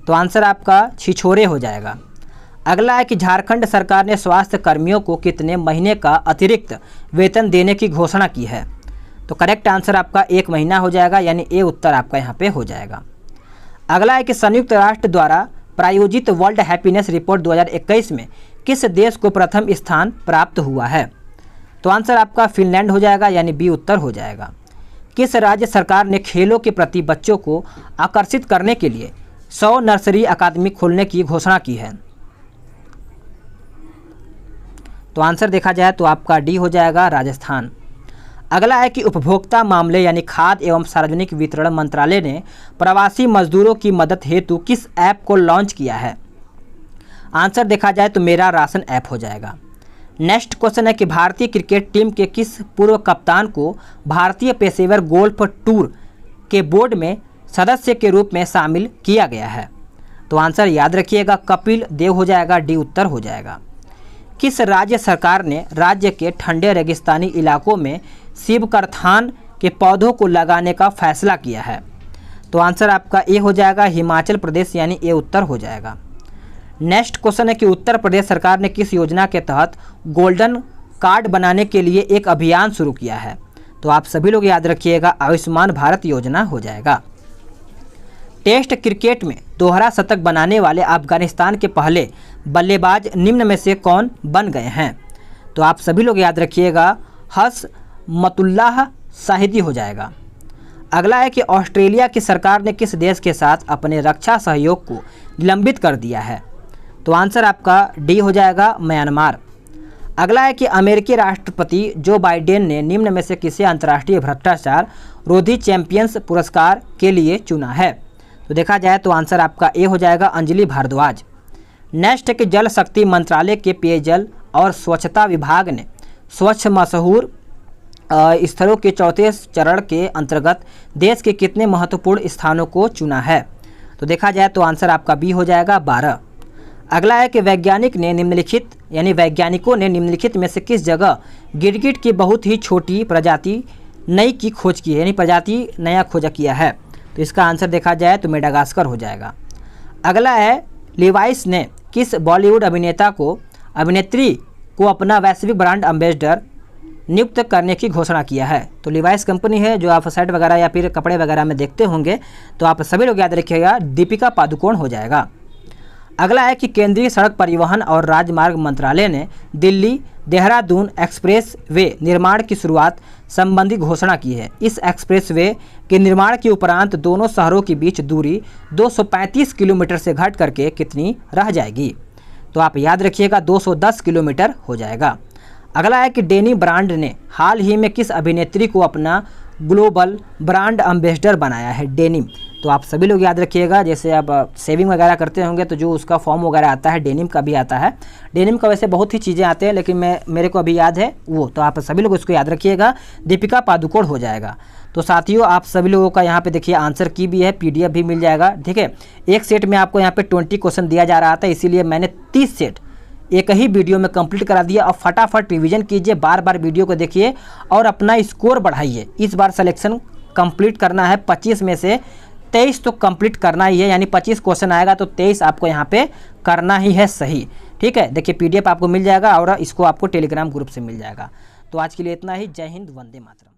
तो आंसर आपका छिछोरे हो जाएगा। अगला है कि झारखंड सरकार ने स्वास्थ्य कर्मियों को कितने महीने का अतिरिक्त वेतन देने की घोषणा की है? तो करेक्ट आंसर आपका 1 महीना हो जाएगा, यानी ए उत्तर आपका यहाँ पे हो जाएगा। अगला है कि संयुक्त राष्ट्र द्वारा प्रायोजित वर्ल्ड हैप्पीनेस रिपोर्ट 2021 में किस देश को प्रथम स्थान प्राप्त हुआ है? तो आंसर आपका फिनलैंड हो जाएगा, यानी बी उत्तर हो जाएगा। किस राज्य सरकार ने खेलों के प्रति बच्चों को आकर्षित करने के लिए 100 नर्सरी अकादमी खोलने की घोषणा की है? तो आंसर देखा जाए तो आपका डी हो जाएगा, राजस्थान। अगला है कि उपभोक्ता मामले यानी खाद्य एवं सार्वजनिक वितरण मंत्रालय ने प्रवासी मजदूरों की मदद हेतु किस ऐप को लॉन्च किया है? आंसर देखा जाए तो मेरा राशन ऐप हो जाएगा। नेक्स्ट क्वेश्चन है कि भारतीय क्रिकेट टीम के किस पूर्व कप्तान को भारतीय पेशेवर गोल्फ टूर के बोर्ड में सदस्य के रूप में शामिल किया गया है? तो आंसर याद रखिएगा, कपिल देव हो जाएगा, डी उत्तर हो जाएगा। किस राज्य सरकार ने राज्य के ठंडे रेगिस्तानी इलाकों में शिवकरथान के पौधों को लगाने का फैसला किया है? तो आंसर आपका ए हो जाएगा, हिमाचल प्रदेश, यानी ए उत्तर हो जाएगा। नेक्स्ट क्वेश्चन है कि उत्तर प्रदेश सरकार ने किस योजना के तहत गोल्डन कार्ड बनाने के लिए एक अभियान शुरू किया है? तो आप सभी लोग याद रखिएगा, आयुष्मान भारत योजना हो जाएगा। टेस्ट क्रिकेट में दोहरा शतक बनाने वाले अफगानिस्तान के पहले बल्लेबाज निम्न में से कौन बन गए हैं? तो आप सभी लोग याद रखिएगा, हशमतुल्लाह शाहिदी हो जाएगा। अगला है कि ऑस्ट्रेलिया की सरकार ने किस देश के साथ अपने रक्षा सहयोग को निलंबित कर दिया है? तो आंसर आपका डी हो जाएगा, म्यांमार। अगला है कि अमेरिकी राष्ट्रपति जो बाइडेन ने निम्न में से किसे अंतर्राष्ट्रीय भ्रष्टाचार रोधी चैंपियंस पुरस्कार के लिए चुना है? तो देखा जाए तो आंसर आपका ए हो जाएगा, अंजलि भारद्वाज। नेक्स्ट है कि जल शक्ति मंत्रालय के पेयजल और स्वच्छता विभाग ने स्वच्छ मशहूर स्थलों के चौथे चरण के अंतर्गत देश के कितने महत्वपूर्ण स्थानों को चुना है? तो देखा जाए तो आंसर आपका बी हो जाएगा, 12। अगला है कि वैज्ञानिकों ने निम्नलिखित में से किस जगह गिरगिट की बहुत ही छोटी प्रजाति नई की खोज की है, यानी प्रजाति नया खोजा किया है? तो इसका आंसर देखा जाए तो मेडागास्कर हो जाएगा। अगला है लिवाइस ने किस बॉलीवुड अभिनेत्री को अपना वैश्विक ब्रांड एम्बेसडर नियुक्त करने की घोषणा किया है? तो लिवाइस कंपनी है जो आप शर्ट वगैरह या फिर कपड़े वगैरह में देखते होंगे, तो आप सभी लोग याद रखिएगा, दीपिका पादुकोण हो जाएगा। अगला है कि केंद्रीय सड़क परिवहन और राजमार्ग मंत्रालय ने दिल्ली देहरादून एक्सप्रेस वे निर्माण की शुरुआत संबंधी घोषणा की है। इस एक्सप्रेस वे के निर्माण के उपरांत दोनों शहरों के बीच दूरी 235 किलोमीटर से घट करके कितनी रह जाएगी? तो आप याद रखिएगा, 210 किलोमीटर हो जाएगा। अगला है कि डेनिम ब्रांड ने हाल ही में किस अभिनेत्री को अपना ग्लोबल ब्रांड एम्बेसडर बनाया है? डेनिम। तो आप सभी लोग याद रखिएगा, जैसे आप सेविंग वगैरह करते होंगे तो जो उसका फॉर्म वगैरह आता है, डेनिम का भी आता है। डेनिम का वैसे बहुत ही चीज़ें आते हैं, लेकिन मेरे को अभी याद है वो, तो आप सभी लोग इसको याद रखिएगा, दीपिका पादुकोण हो जाएगा। तो साथियों, आप सभी लोगों का यहाँ पे देखिए आंसर की भी है, PDF भी मिल जाएगा, ठीक है। एक सेट में आपको यहाँ पे 20 क्वेश्चन दिया जा रहा था, इसीलिए मैंने 30 सेट एक ही वीडियो में कंप्लीट करा दिया। और फटाफट रिवीजन कीजिए, बार बार वीडियो को देखिए और अपना स्कोर बढ़ाइए। इस बार सिलेक्शन कंप्लीट करना है, 25 में से 23 तो कंप्लीट करना ही है, यानी 25 क्वेश्चन आएगा तो 23 आपको यहाँ पे करना ही है सही, ठीक है। देखिए PDF आपको मिल जाएगा और इसको आपको टेलीग्राम ग्रुप से मिल जाएगा। तो आज के लिए इतना ही। जय हिंद, वंदे मातरम।